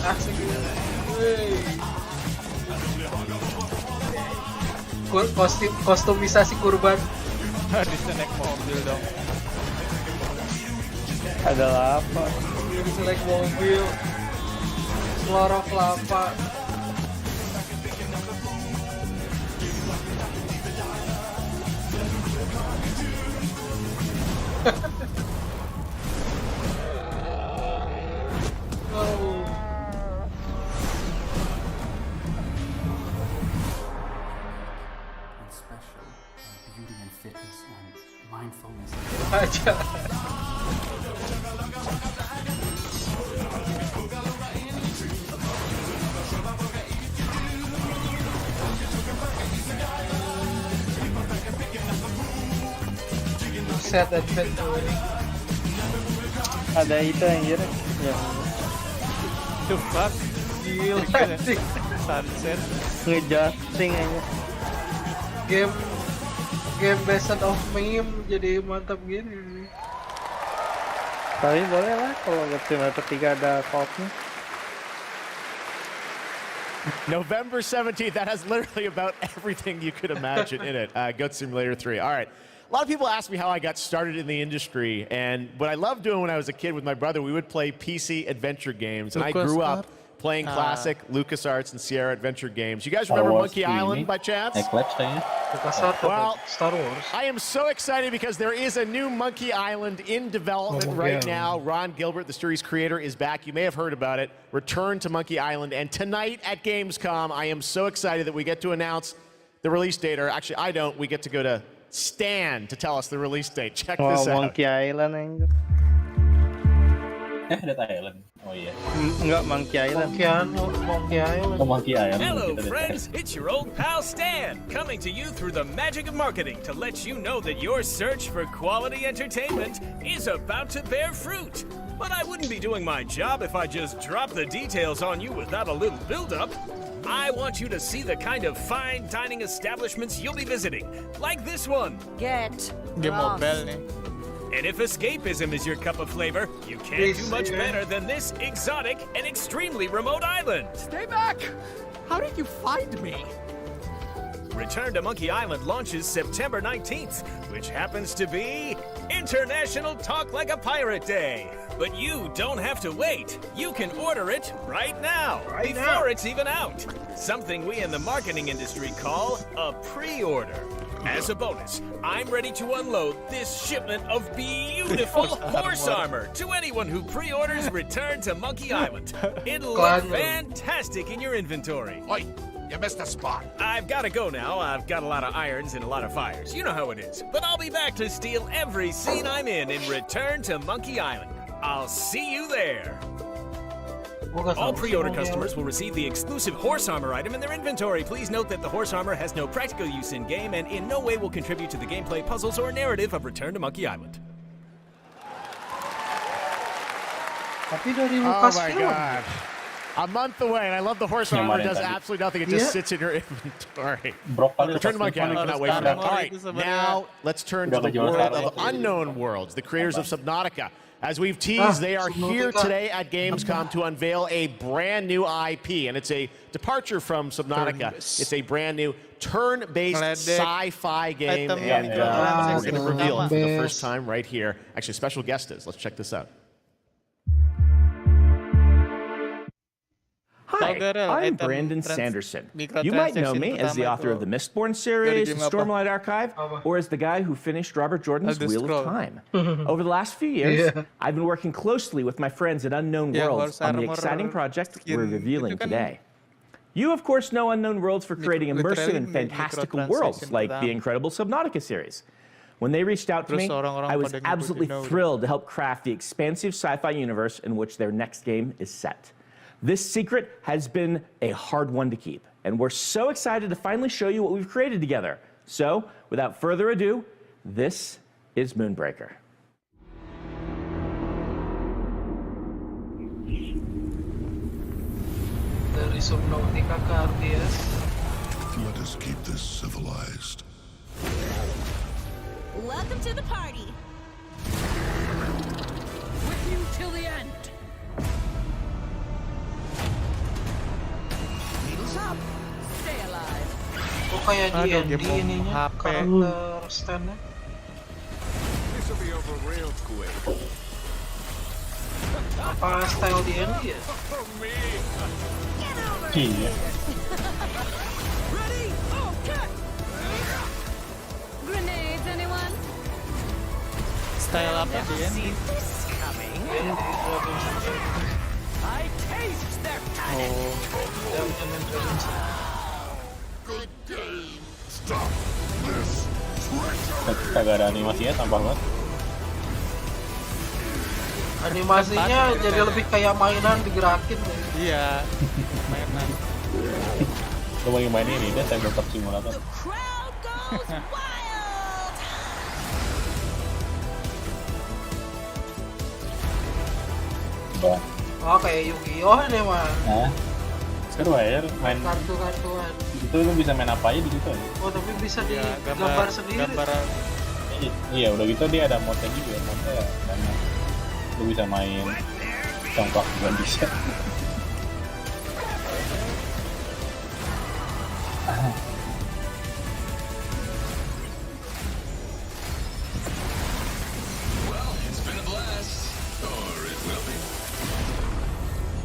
Asik. Kostumisasi kurban. Bisa naik mobil dong. Ada apa? Bisa naik mobil. Suara kelapa. Special beauty and fitness and mindfulness. Aja. Set adventure. Ada itu anjir. Ya. The fuck? Gila sih. Sunset. Ngejusting aja. Game based of meme jadi mantap gini. Tapi boleh lah kalau Simulator 3 ada co-opnya. November 17th, that has literally about everything you could imagine in it. Goat Simulator 3. All right, A lot of people ask me how I got started in the industry, and what I loved doing when I was a kid with my brother, we would play PC adventure games, and I grew up playing classic LucasArts and Sierra adventure games. You guys remember Monkey Island by chance? Well, Star Wars. I am so excited because there is a new Monkey Island in development right now. Ron Gilbert, the series creator, is back. You may have heard about it. Return to Monkey Island. And tonight at Gamescom, I am so excited that we get to announce the release date. Or actually, I don't. We get to go to Stan to tell us the release date. Check this out. Monkey Island. Ada Thailand. Oh iya. Enggak, Monkey Island. Monkey Island. Oh, Monkey Island. Hello, friends. It's your old pal Stan, coming to you through the magic of marketing to let you know that your search for quality entertainment is about to bear fruit. But I wouldn't be doing my job if I just dropped the details on you without a little build-up. I want you to see the kind of fine dining establishments you'll be visiting, like this one. Get lost. And if escapism is your cup of flavor, you can't do much better than this exotic and extremely remote island. Stay back! How did you find me? Return to Monkey Island launches September 19th, which happens to be International Talk Like a Pirate Day. But you don't have to wait. You can order it right now, before it's even out. Something we in the marketing industry call a pre-order. As a bonus, I'm ready to unload this shipment of beautiful horse armor to anyone who pre-orders Return to Monkey Island. It'll look fantastic in your inventory. Oi, you missed a spot. I've got to go now. I've got a lot of irons and a lot of fires. You know how it is. But I'll be back to steal every scene I'm in Return to Monkey Island. I'll see you there. All pre-order customers will receive the exclusive horse armor item in their inventory. Please note that the horse armor has no practical use in-game and in no way will contribute to the gameplay, puzzles, or narrative of Return to Monkey Island. Oh my God. A month away, and I love the horse armor. It does absolutely nothing. It just sits in your inventory. Return to Monkey Island. I cannot wait for that. All right, now let's turn to the world of Unknown Worlds, the creators of Subnautica. As we've teased, they are here today at Gamescom to unveil a brand new IP, and it's a departure from Subnautica. It's a brand new turn-based sci-fi game, and we're going to reveal it for the first time right here. Actually, special guest is. Let's check this out. Hi, I'm Brandon Sanderson. You might know me as the author of the Mistborn series, Stormlight Archive, or as the guy who finished Robert Jordan's Wheel of Time. Over the last few years, I've been working closely with my friends at Unknown Worlds on the exciting project we're revealing today. You, of course, know Unknown Worlds for creating immersive and fantastical worlds like the incredible Subnautica series. When they reached out to me, I was absolutely thrilled to help craft the expansive sci-fi universe in which their next game is set. This secret has been a hard one to keep, and we're so excited to finally show you what we've created together. So, without further ado, this is Moonbreaker. Dari Subnautica ke RTS. Let us keep this civilized. Welcome to the party. With you till the end. Up. Stay alive. Oh, kayak D&D ininya, karakter stand-nya. This'll be over real quick. Apa style D&D ya? Iya. Ready? Okay. Grenades, anyone? Style apa D&D? I taste their panic. Good game. Stop this. Kagak ada animasinya, tampak banget. Animasinya jadi lebih kayak mainan digerakin. Iya, mainan. Coba yang main ini, dia tabletop simulator. Oh, kayak Yu-Gi-Oh nih mah. Nah, seru ya main kartu-kartuan. Itu lu bisa main apa aja di situ aja. Oh, tapi bisa digambar sendiri. Iya, udah gitu dia ada mode juga, mode karena lu bisa main contoh juga bisa.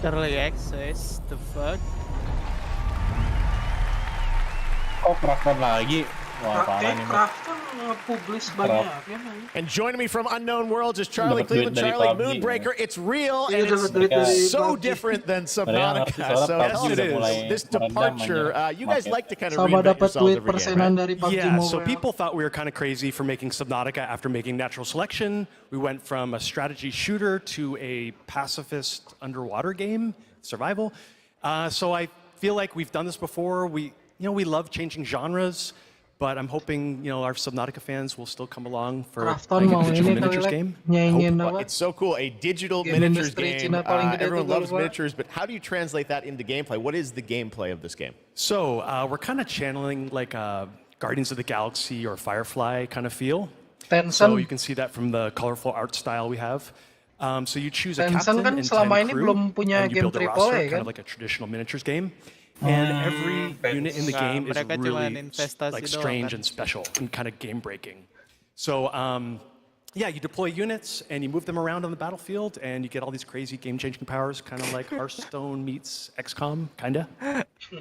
Early access, the fuck? Oh, Crafton lagi. Wah, parah nih. Publish banyak ya. And joining me from Unknown Worlds is Charlie Cleveland. Charlie, Moonbreaker, it's real and it's so different than Subnautica. So yes, it is. This departure, you guys like to kind of reinvent yourselves every game, right? Yeah, so people thought we were kind of crazy for making Subnautica after making Natural Selection. We went from a strategy shooter to a pacifist underwater game, survival. So I feel like we've done this before. We love changing genres. But I'm hoping, our Subnautica fans will still come along for a digital miniatures game. It's so cool, a digital miniatures game. Everyone loves miniatures, but how do you translate that into gameplay? What is the gameplay of this game? So we're kind of channeling like a Guardians of the Galaxy or Firefly kind of feel. So you can see that from the colorful art style we have. So you choose a captain and 10 crew, and you build a roster, kind of like a traditional miniatures game. And every unit in the game is really like strange and special and kind of game-breaking. So you deploy units and you move them around on the battlefield and you get all these crazy game-changing powers, kind of like Hearthstone meets XCOM, kind of.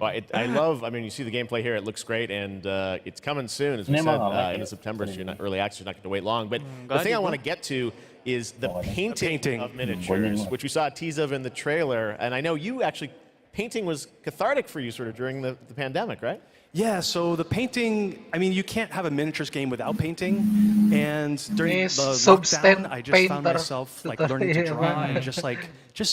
Well, you see the gameplay here, it looks great, and it's coming soon, as we said, in September, so you're not early access, you're not going to wait long. But the thing I want to get to is the painting of miniatures, which we saw a tease of in the trailer, and I know you actually... Painting was cathartic for you sort of during the pandemic, right? Yeah, so the painting, you can't have a miniatures game without painting. And during the lockdown, I just found myself like learning to draw and just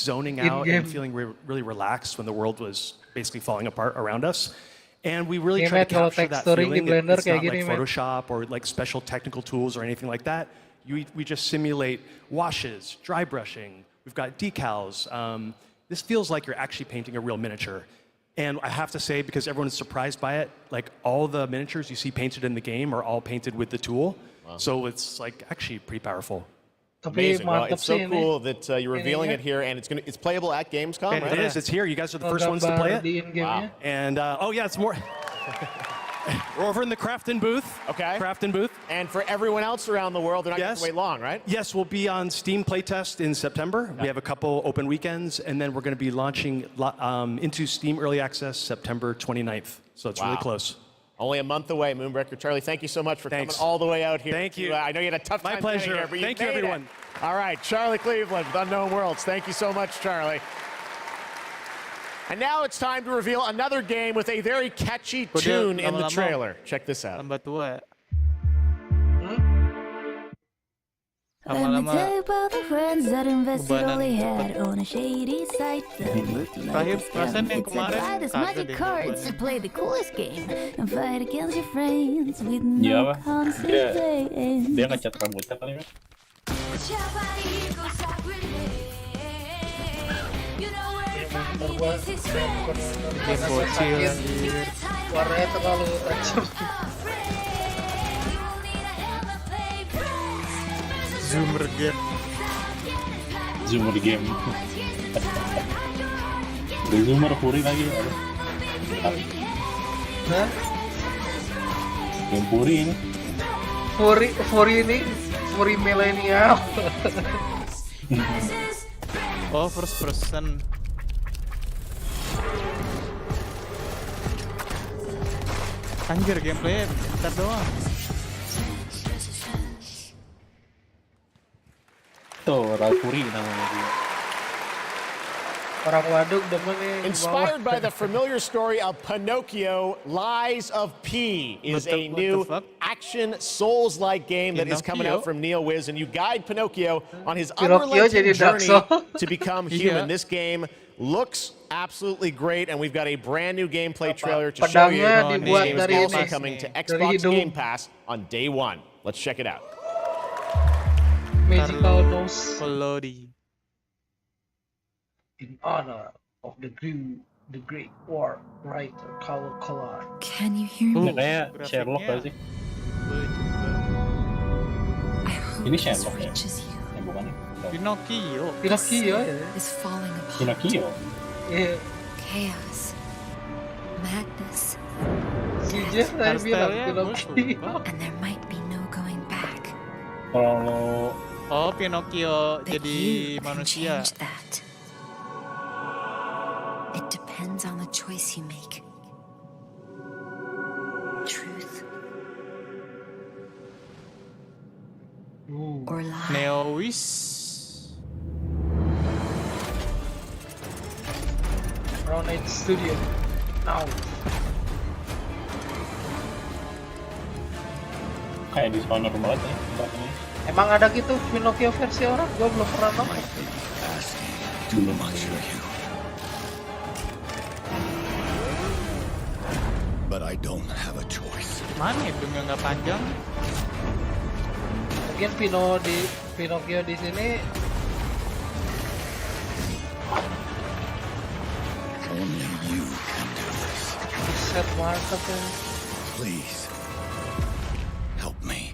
zoning out and feeling really relaxed when the world was basically falling apart around us. And we really try to capture that feeling. It's not like Photoshop or like special technical tools or anything like that. We just simulate washes, dry brushing. We've got decals. This feels like you're actually painting a real miniature. And I have to say, because everyone is surprised by it, like all the miniatures you see painted in the game are all painted with the tool. Wow. So it's like actually pretty powerful. Amazing. Well, it's so cool that you're revealing it here, and it's playable at Gamescom, right? It is. It's here. You guys are the first ones to play it. Wow. And it's more... We're over in the Crafton booth. Okay. Crafton booth. And for everyone else around the world, they're not going to wait long, right? Yes, we'll be on Steam Playtest in September. We have a couple open weekends, and then we're going to be launching into Steam Early Access September 29th. So it's really close. Only a month away, Moonbreaker. Charlie, thank you so much for coming all the way out here. Thank you. I know you had a tough time. My pleasure. Here, but thank you, everyone. All right, Charlie Cleveland with Unknown Worlds. Thank you so much, Charlie. And now it's time to reveal another game with a very catchy tune in the trailer. Check this out. Let me tell you about the friends that invested all they had on a shady site that looked like a scam. It's a buy this magic cards to play the coolest game and fight against your friends with no consequence. Dia ngecat rambutnya kali ya. Warnanya terlalu tajam. Zoomer game. Udah zoomer Puri lagi. Hah? Game Puri ini. Puri milenial. Oh, first person. Anjir, gameplay bentar doang. Tuh, Puri namanya dia. Orang waduk demen nih. Inspired by the familiar story of Pinocchio, Lies of P is a new action Souls-like game that is coming out from NeoWiz, and you guide Pinocchio on his unrelenting journey to become human. This game looks absolutely great, and we've got a brand new gameplay trailer to show you. This game is also coming to Xbox Game Pass on day one. Let's check it out. Magical nose. In honor of the great war writer Kalian. Can you hear me? Kayak Sherlock gak sih? Ini Sherlock ya? Bukan ya? Pinocchio ya? Is falling apart. Pinocchio? Iya. Chaos. Madness. Jujur saya bilang Pinocchio. And there might be no going back. Oh, Pinocchio jadi manusia. choice you make. Truth or lie. Neowis. Round 8 Studio. Now. Kayak Dishonored banget ya tempat ini. Emang ada gitu Pinocchio versi orang? Gua belum pernah nonton. But I don't have a choice. Mana hidungnya nggak panjang? Mungkin Pinocchio di sini. Only you can do this. Set market ya. Please, help me.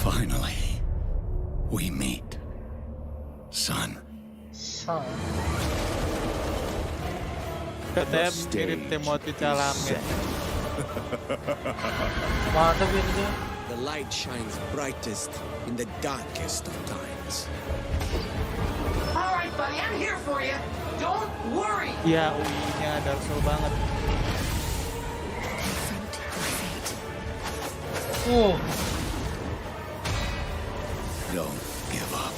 Finally, we meet, son. Katanya mirip Timothy Chalamet. Mantap ini dia. The light shines brightest in the darkest of times. All right, buddy, I'm here for you. Don't worry. Iya, UI-nya Dark Souls banget. Don't give up.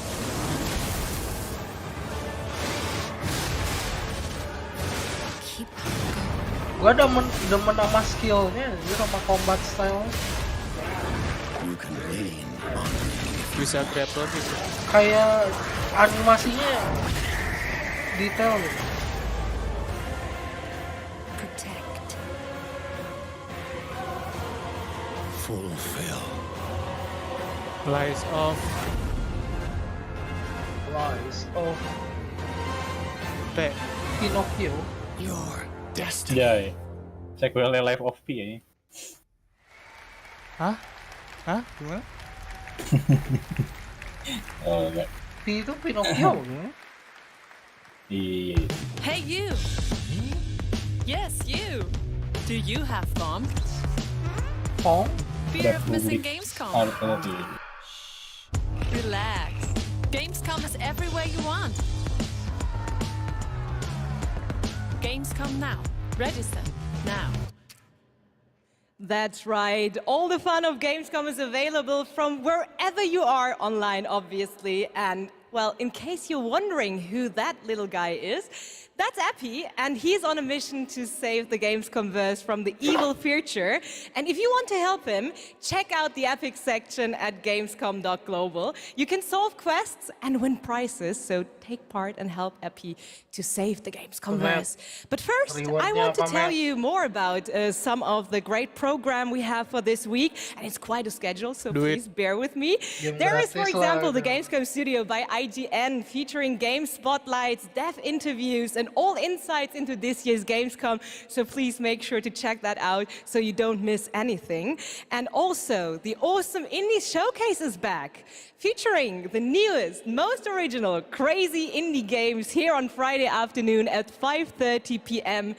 Gua demen sama skillnya, sama combat style. You can lean on me. Bisa grapple gitu. Kayak animasinya detail gitu. protect. Fulfill. Lies of Pinocchio. Your destiny. Jai. Sequelnya Life of Pi ya. Hah? Gimana? Oh, enggak. Pi itu Pinocchio. Iya. Hey, you. Yes, you. Do you have FOM? Fear of missing Gamescom? Relax. Gamescom is everywhere you want. Gamescom now. Register now. That's right. All the fun of Gamescom is available from wherever you are online, obviously. And, well, in case you're wondering who that little guy is, that's Epi, and he's on a mission to save the Gamescomverse from the evil future. And if you want to help him, check out the Epic section at gamescom.global. You can solve quests and win prizes, so take part and help Epi to save the Gamescomverse. But first, I want to tell you more about some of the great program we have for this week, and it's quite a schedule, so please bear with me. There is, for example, the Gamescom Studio by IGN, featuring game spotlights, dev interviews, and all insights into this year's Gamescom, so please make sure to check that out so you don't miss anything. And also, the awesome Indie Showcase is back, featuring the newest, most original, crazy indie games here on Friday afternoon at 5:30 p.m.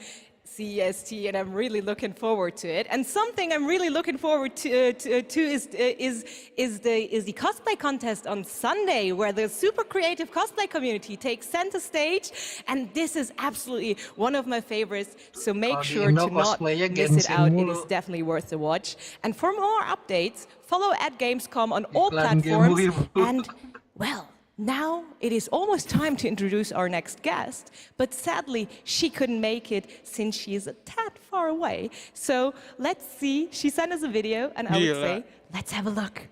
CEST, and I'm really looking forward to it. And something I'm really looking forward to is the cosplay contest on Sunday, where the super creative cosplay community takes center stage. And this is absolutely one of my favorites, so make sure to not miss it out. It is definitely worth the watch. And for more updates, follow at Gamescom on all platforms. And, well, now it is almost time to introduce our next guest, but sadly she couldn't make it since she is a tad far away. So let's see, she sent us a video, and I would say, let's have a look.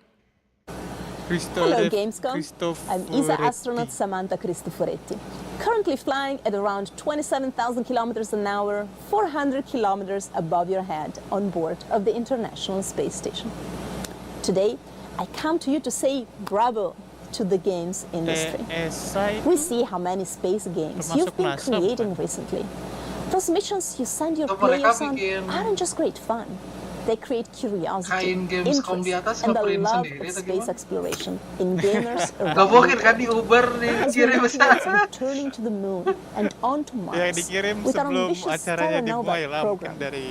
Hello Gamescom, I'm ESA astronaut Samantha Cristoforetti, currently flying at around 27,000 kilometers an hour, 400 kilometers above your head on board of the International Space Station. Today, I come to you to say bravo to the games industry. We see how many space games you've been creating recently. Those missions you send your players on aren't just great fun. They create curiosity, Kain Gamescom di atas interest, and the nge-print love sendiri of atau space gimana? exploration in gamers around Gak mungkin the kan world. di Uber As we dikirim look towards returning to the moon and onto Yang Mars dikirim with our sebelum ambitious acaranya Terra Nova dimulai lah, mungkin program, dari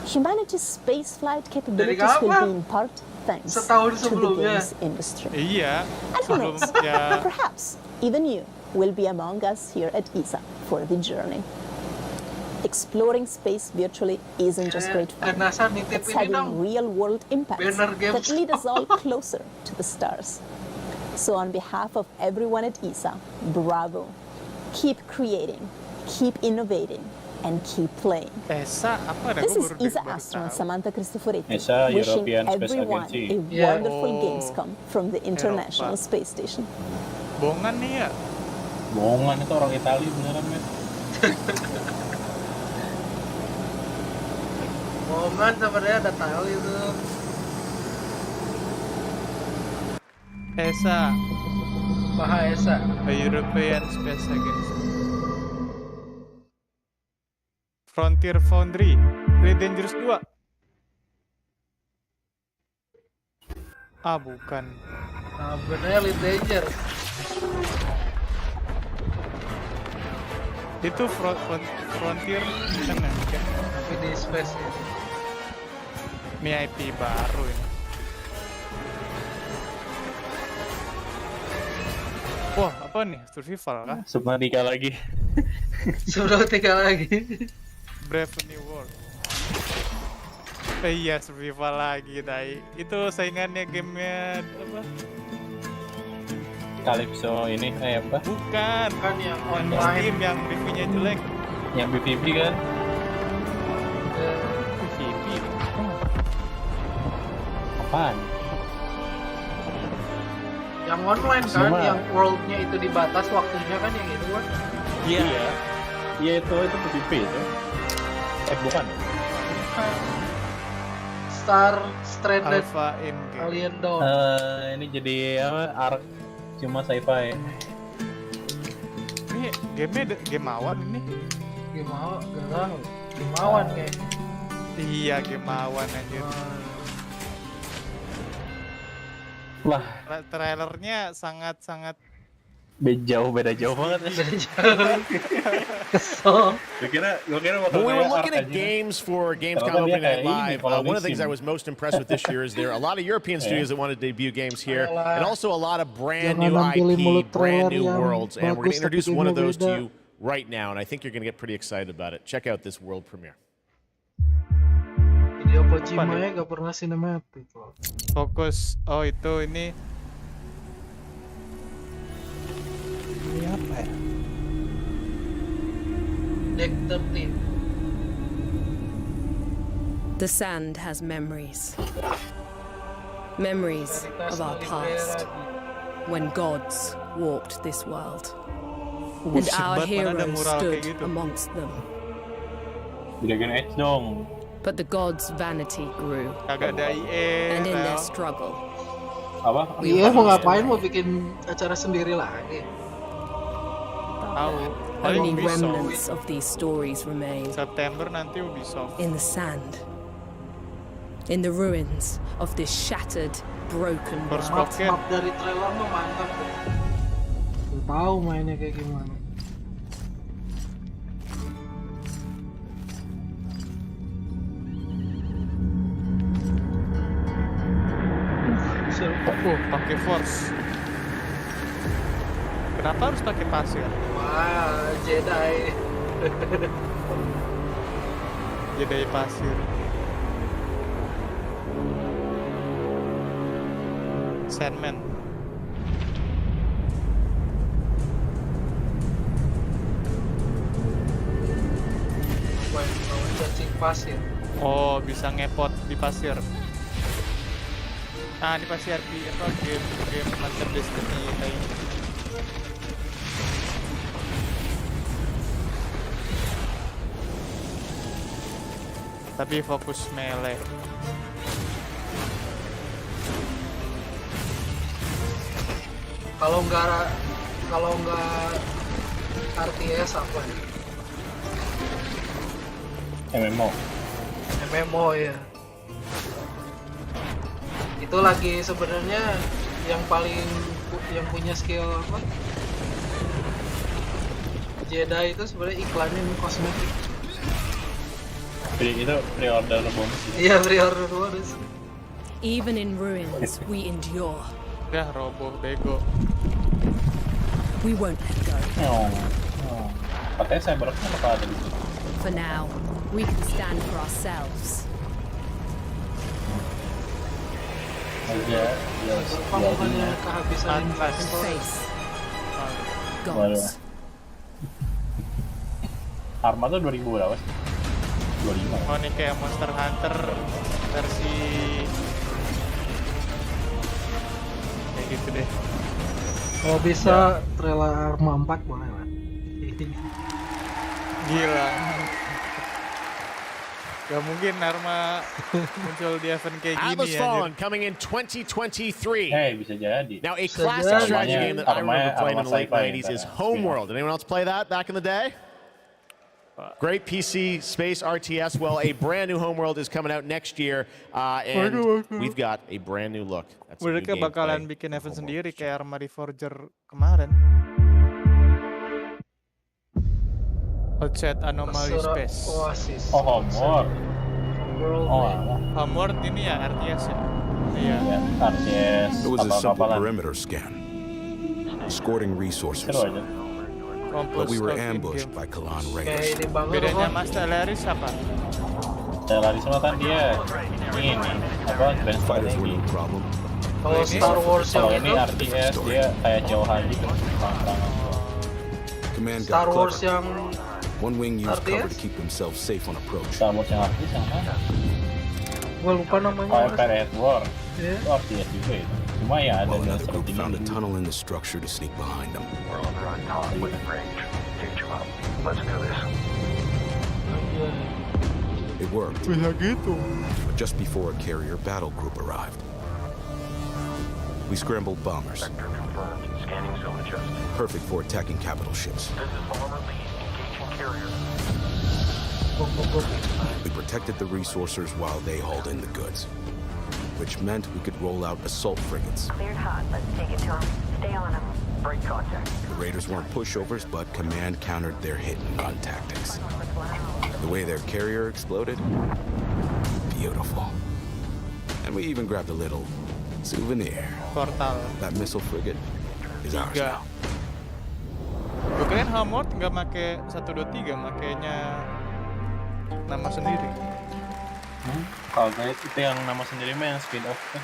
humanity's spaceflight capabilities kapan? will be in part thanks Setahun to the sebelumnya. games industry. Iya, And who knows, sebelumnya perhaps even you will be among us here at ESA for the journey. Exploring space virtually isn't just great fun. NASA It's nitip ini having dong. real-world impacts Banner that Gamescom. lead us all closer to the stars. So on behalf of everyone at ESA, bravo. Keep creating, keep innovating, and keep playing. ESA apa? This is ESA astronaut Samantha Cristoforetti ESA, wishing European Space everyone Agency. a wonderful Gamescom from the International Eropa. Space Station. Bohongan nih ya. Bohongan itu orang Italia beneran, men. Bohongan sebenarnya ada tahu itu. ESA, Bahasa. the European Space Agency. Frontier Foundry, Elite Dangerous 2. Ah, bukan. Nah, benernya Elite Danger. Itu Frontier sana. Tapi di space ya. Ini IP baru ini. Wah, apa nih? Survival kah? Subnautica lagi. Sudah 3 lagi. Brave New World. Iya, survival lagi, Dai. Itu saingannya gamenya apa? Calypso ini, apa? Bukan. Kan yang Yang online. Steam yang reviewnya jelek. Yang BTV kan? BTV. Apaan? Yang online kan, Cuma- yang world-nya itu dibatas waktunya kan yang itu kan. Iya. Iya itu BTV itu. Bukan. Star Stranded Alpha in-game. Alien Dawn. Ini jadi apa? Ark cuma sci-fi. Ini gamenya game awan ini. Gimana? Gak tahu. Gimawan kayak. Iya, game awan anjir. Lah, Trailernya sangat-sangat beda jauh banget. Gue kira bakal When we were kayak looking Ark at aja. games for Gamescom Ternyata dia Opening Night kayak ini, Live, kalau one of the things I musim. was most impressed with this year is there are a lot of European studios that want to debut games here, and also a lot of brand new Jangan nampilin mulut IP, brand new trailer yang worlds, and we're going bagus to introduce tapi one of gamenya those to beda. you right now, and I think you're going to get pretty excited about it. Check out this world premiere. Video Kojima ya gak pernah sinematik loh. fokus. Oh, itu ini apa ya? Deck 13. The sand has memories. Memories of our past, when gods walked this world. And our heroes stood amongst them. Dragon Age dong. But the gods' vanity grew. Kagak ada IE. And in their struggle, Apa? Iya mau ngapain, mau bikin acara sendiri lagi. Tahu. only Ubisoft. remnants of these stories remain. September nanti Ubisoft. In the sand. In the ruins of this shattered, broken world. Map dari trailer mah mantap tuh. Udah tahu mainnya kayak gimana. Pakai force. Kenapa harus pakai pasir? Wah, Jedi. Jedi pasir. Sandman. Cacing pasir. Oh, bisa ngepot di pasir. Nah, ini pasti RP apa game macam Destiny kayak. Tapi fokus melee. Kalau nggak RTS apa? MMO. MMO ya. Itu lagi sebenarnya yang punya skill apa? Jedi itu sebenarnya iklannya kosmetik. Itu pre-order bonus. Iya, pre-order bonus. Even in ruins, we endure. Udah roboh bego. We won't let go. Katanya cyberpunk bakal ada di sini. For now, we can stand for ourselves. Bukannya kehabisan face. Gods. Arma tuh 2000 berapa sih? 25. Oh nih kayak Monster Hunter versi kayak gitu deh. Kalau bisa trailer Arma 4 boleh lah. Gila. Gak mungkin Arma muncul di event kayak gini Atlas ya. Fallen coming in 2023. Bisa jadi. Now a classic strategy game that I remember playing in the late 90s is Homeworld. Anyone else play that back in the day? Great PC space RTS. Well, a brand new Homeworld is coming out next year, and we've got a brand new look. Mereka bakalan bikin event sendiri kayak Arma Reforger kemarin. Outset Anomaly Space. Oh, Homeworld. Homeworld ini ya RTS ya. Iya. RTS. It was a simple perimeter scan, escorting resources. But we were ambushed by Kalan raiders. Bedanya Mas Teleris apa? Teleris mah kan dia ini apa? Fighters were no problem. Kalau Star Wars yang ini RTS dia kayak jauhan gitu. Command Star got Wars clever. yang One wing used cover RTS? to keep himself safe on approach. Star Wars yang RTS yang mana? Gua lupa namanya. Oh, Empire at War. Itu RTS juga itu. Cuma ya ada While another group found a tunnel in the structure to sneak behind them. We're on the right top within range. Engage them up. Let's do this. It worked. But just before a carrier battle group arrived, we scrambled bombers. Sector confirmed. Scanning zone adjusted. Perfect for attacking capital ships. This is Bomber Lead. Engaging carrier. We protected the resourcers while they hauled in the goods, which meant we could roll out assault frigates. Cleared hot. Let's take it to them. Stay on them. Break contact. The raiders weren't pushovers, but command countered their hit-and-run tactics. The way their carrier exploded, beautiful. And we even grabbed a little souvenir. Portal. That missile frigate is ours now. Gue kirain Homeworld nggak make 123, makanya nama sendiri. Kalau itu yang nama sendiri mah yang spin-off kan.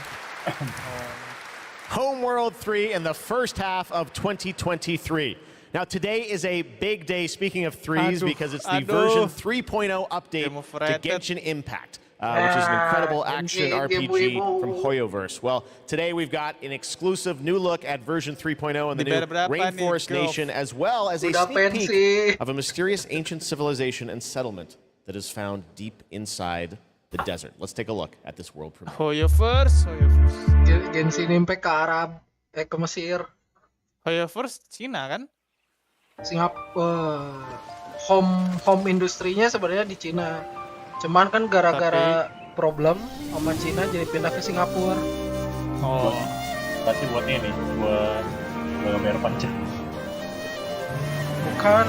Homeworld 3 in the first half of 2023. Now today is a big day, speaking of threes, because it's the version 3.0 update to Genshin Impact, which is an incredible action RPG from Hoyoverse. Well, today we've got an exclusive new look at version 3.0 in the new Rainforest Nation, as well as a sneak peek of a mysterious ancient civilization and settlement that is found deep inside the desert. Let's take a look at this world premiere. Hoyoverse. Genshin Impact ke Arab, ke Mesir. Hoyoverse Cina kan? Singapura. Home industrinya sebenarnya di Cina. Cuman kan gara-gara problem sama Cina jadi pindah ke Singapura. Oh, pasti buat ini, buat bayar pajak. Bukan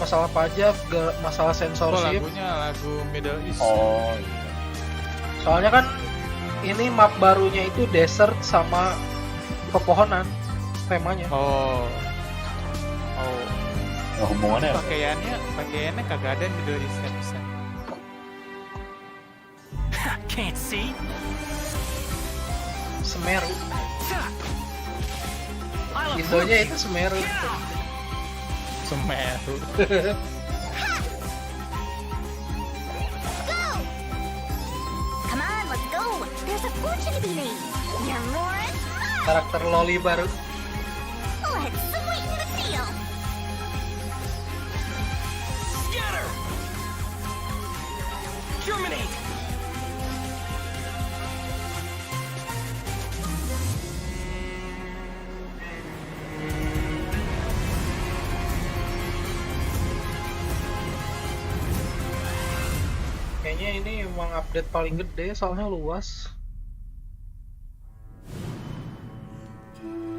masalah pajak, masalah censorship. Lagunya lagu Middle East. Oh. Soalnya kan ini map barunya itu desert sama pepohonan temanya. Oh, hubungannya. Pakaiannya kagak ada Middle East bisa. Can't see. Semeru. Indonya itu Semeru. Semeru. Come on, let's go. There's a fortune to be made. You're more. Karakter loli baru. Let's swing the field. Scatter. Germinate. Kayaknya ini emang update paling gede soalnya luas.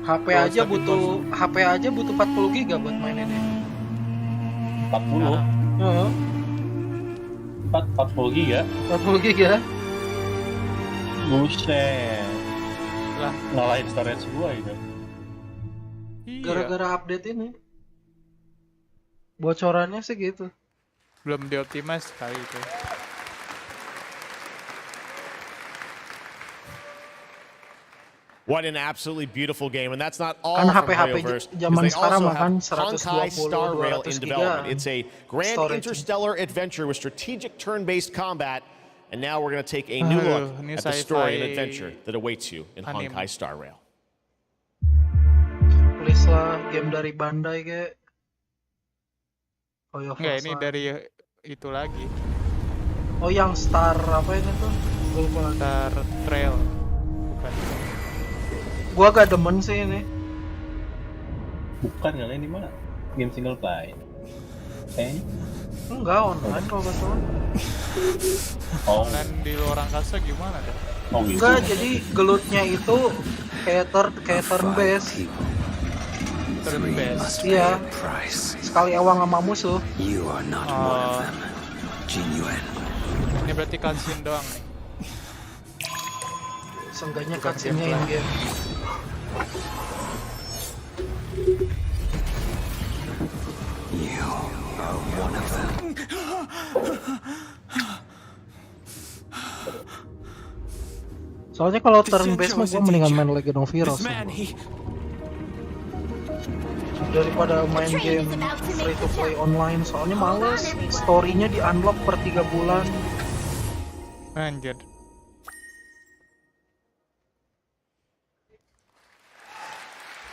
HP aja butuh 40 giga buat main ini. 40? 40 giga? 40 giga? Buset. Lah, ngalahin storage gua itu. Gara-gara update ini. Bocorannya sih gitu. Belum dioptimize kali itu. What an absolutely beautiful game, and that's not all kan from HP Hoyoverse, zaman they sekarang also makan have Honkai 120 Star Rail 200 in giga development. It's a grand storage. interstellar adventure with strategic turn-based combat, and now we're going to take a new look at the story and adventure that awaits you in Honkai Star Rail. Please lah, game dari Bandai kayak. Enggak, ini dari itu lagi. Oh, yang Star apa itu tuh? Star Trail. Bukan. Gua gak demen sih ini. Bukan kali ini mah game single play. Enggak online kalau gak salah. Online di luar angkasa gimana deh? Oh, gitu. Enggak, jadi gelutnya itu kayak turn based. Turn based. Iya. Sekali awang sama musuh. Ini berarti cutscene doang nih. Seenggaknya cutscene-nya in game. Soalnya kalau turn based mah gue mendingan main Legend of Heroes daripada main game free to play online. Soalnya males, story-nya di unlock per 3 bulan. Anjir.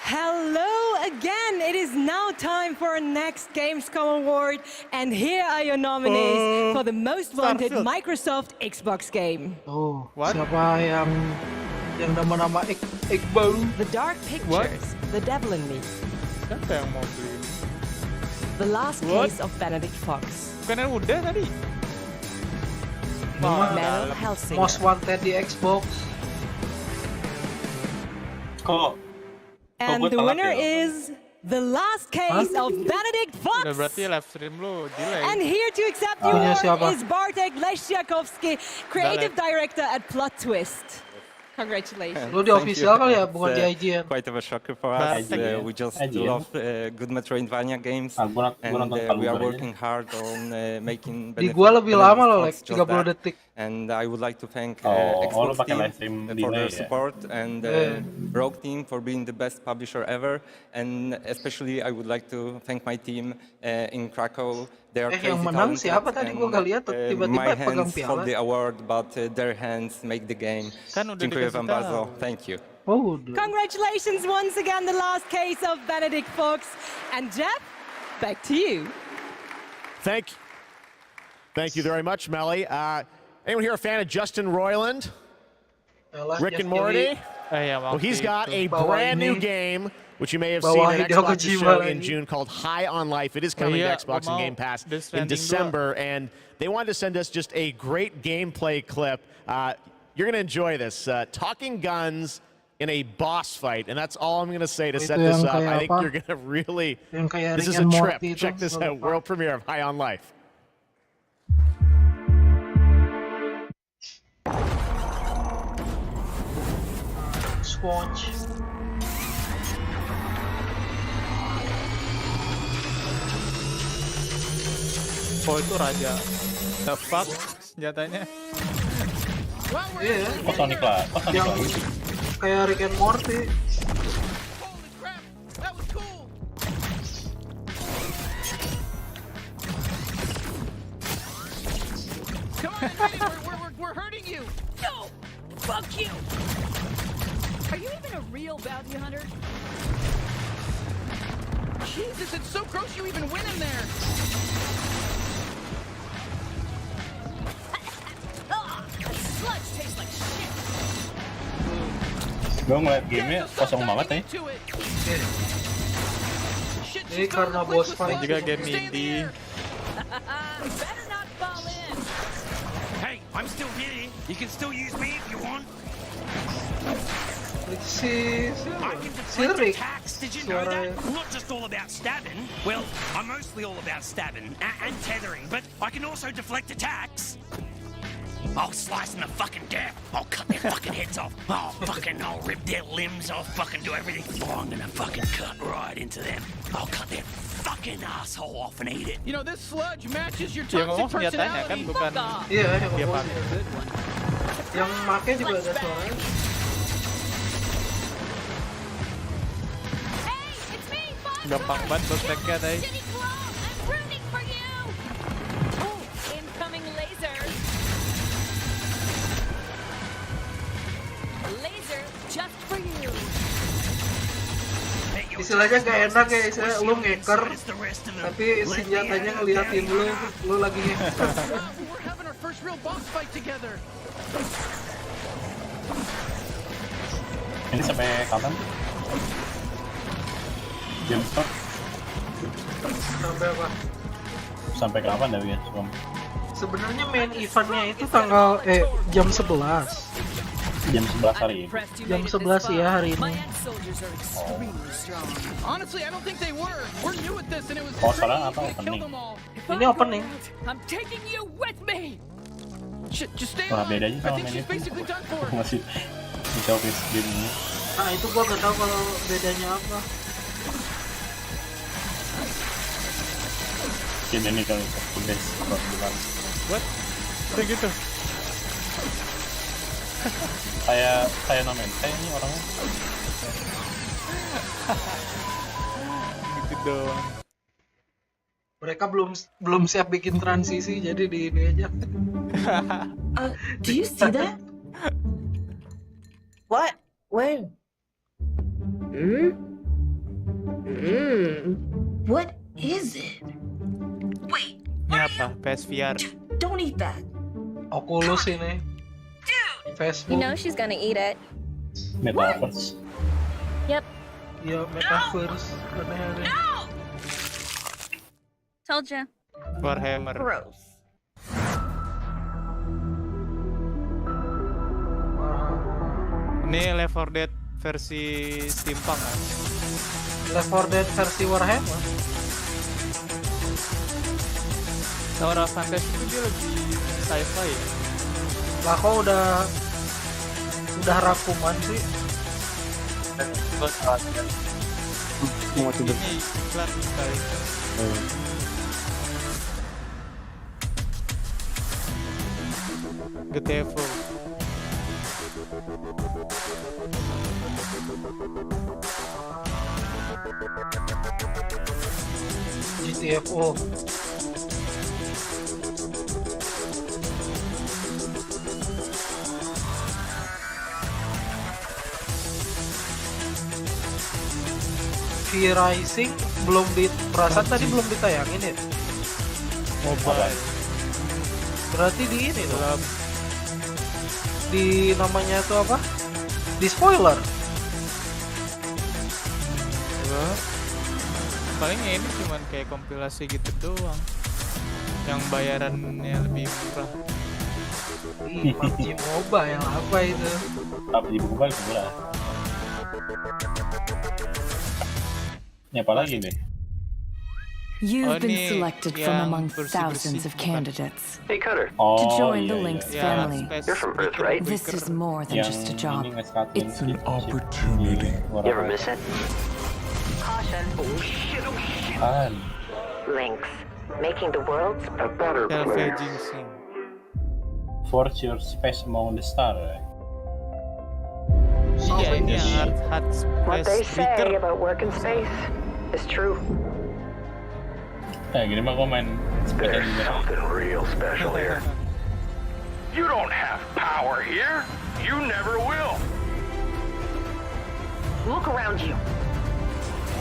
Hello again! It is now time for our next Gamescom award, and here are your nominees for the most wanted Microsoft Xbox game. Oh, siapa yang nama Iqbal? The Dark Pictures, The Devil in Me. Siapa yang mau beli? The Last Case of Benedict Fox. Bukan yang udah tadi? Metal Hellsinger. Most wanted di Xbox. Kok? And the winner is The Last Case of Benedict Fox. Udah berarti live stream lu delay. And here to accept the award is Bartek Leszczakowski, Creative Director at Plot Twist. Congratulations. Lu di official kali ya, bukan di IGN. Quite of a shocker for us. We just love good Metroidvania games, and we are working hard on making. Di gua lebih lama loh, like 30 detik. And I would like to thank Xbox team for their support and Rogue team for being the best publisher ever. And especially I would like to thank my team in Krakow. They are crazy Yang menang talented, siapa tadi gua gak lihat tiba-tiba my pegang hands hold piala. the award, but their hands make the game. Dziękuję wam bardzo. Thank you. Oh, Congratulations once again, The Last Case of Benedict Fox. And Jeff, back to you. Thank you very much, Melly. Anyone here a fan of Justin Roiland? Rick and Morty? Well, he's got a brand new game, which you may have seen at Xbox's show in June, called High on Life. It is coming to Xbox and Game Pass in December, and they wanted to send us just a great gameplay clip. You're going to enjoy this. Talking guns in a boss fight, and that's all I'm going to say to set this up. I think you're going to really... This is a trip. Check this out. World premiere of High on Life. Swatch. Oh, itu raja. The fuck senjatanya. Iya. Oh, Sonic lah. Oh, Sonic lah. Kayak Rick and Morty. Come on, we're hurting you. No, fuck you. Are you even a real bounty hunter? Jesus, it's so gross you even went in there. That sludge tastes like shit. Gue ngeliat gamenya kosong banget Ini karena boss fight juga game indie. Better not fall in. Hey, I'm still here. You can still use me if you want. Si Rick suaranya. I'm not just all about stabbing. Well, I'm mostly all about stabbing and tethering, but I can also deflect attacks. I'll slice them to fucking death. I'll cut their fucking heads off. I'll rip their limbs. I'll fucking do everything. Oh, I'm gonna fucking cut right into them. I'll cut their fucking asshole off and eat it. You know, this sludge matches your Dia ngomong toxic senjatanya kan personality. bukan Iya, dia pakai. yang make juga ada suaranya. Gampang banget prospeknya tadi. Incoming laser. Laser just for you. Istilahnya gak enak ya, istilah lu ngeker tapi senjatanya ngeliatin lu lagi ngeker. We're having our first real boss fight together. Ini sampai kapan? Jam stop? Sampai apa? Sampai kapan ya Gamescom? Sebenarnya main eventnya itu tanggal jam 11. Jam 11 hari ini. Jam 11 ya hari ini. Honestly, I don't think they were. We're new at this and it was Oh, sekarang apa opening? Ini opening. I'm taking you with me. Just stay Wah, on. bedanya I sama think main she's itu. basically done for. Masih showcase game ini. Nah itu gua gak tahu kalau bedanya apa. Game ini kalau guys, What? Kayak gitu. Saya nomen. Saya ini orangnya. Gitu doang. Mereka belum siap bikin transisi jadi di ini aja. Do you see that? What? Where? What is it? Wait. Ini apa? PSVR. Don't eat that. Oculus ini. Facebook. You know she's gonna eat it. Metaverse. Yep. Ya Metaverse. No! Told ya. Warhammer. Gross. Ini Left 4 Dead versi steampunk kan? Left 4 Dead versi Warhammer. Tower of Fantasy itu dia lebih sci-fi ya? Lah kok udah rakuman sih. Ini iklan sekali. GTFO. GTFO. V-Rising perasaan tadi belum ditayangin ya? Mobile. Berarti di ini dong. Di namanya tuh apa? Di spoiler. Paling ini cuman kayak kompilasi gitu doang. Yang bayarannya lebih murah. PUBG Mobile apa itu? PUBG Mobile murah. Ini apa lagi nih? You've been selected from among thousands of candidates. Hey, Cutter. To join the Lynx family. You're from Earth, right? This is more than just a job. It's an opportunity. You ever miss it? Caution. Oh shit, oh shit. Lynx, making the world a better place. Forge your space among the stars. Iya, ini yang hard What they space say breaker. about work in space is true. Gini mah komen. There's something real special here. You don't have power here. You never will. Look around you.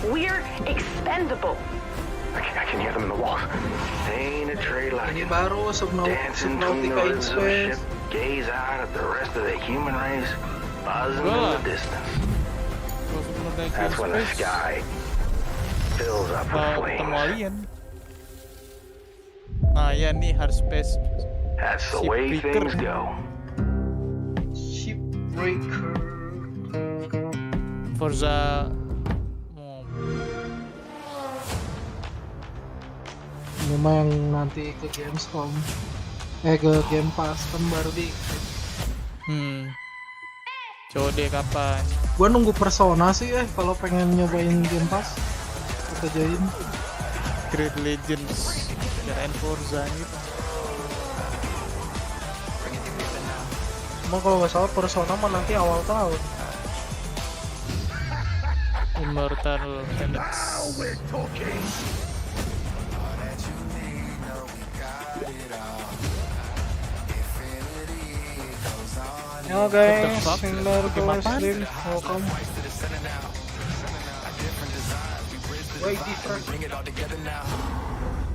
We're expendable. I can hear them in the walls. Ain't a trade like Ini baru dancing between the Subnautica in rhythms of the Space. ship, gaze out at the rest of the human race, buzzing in the distance. That's when the sky fills up with Ketemu flames. alien. Nah ya nih hard space. That's the way things go. Shipbreaker. Forza. Ini mah yang nanti ke Gamescom. Ke Game Pass kan baru di. COD kapan? Gua nunggu Persona sih kalau pengen nyobain Game Pass. Kita join. Creed Legends, kirain Forza gitu. Cuma kalau nggak salah Persona mah nanti awal tahun. Immortal Phoenix. Yo guys, similar to Muslim, welcome. Way different.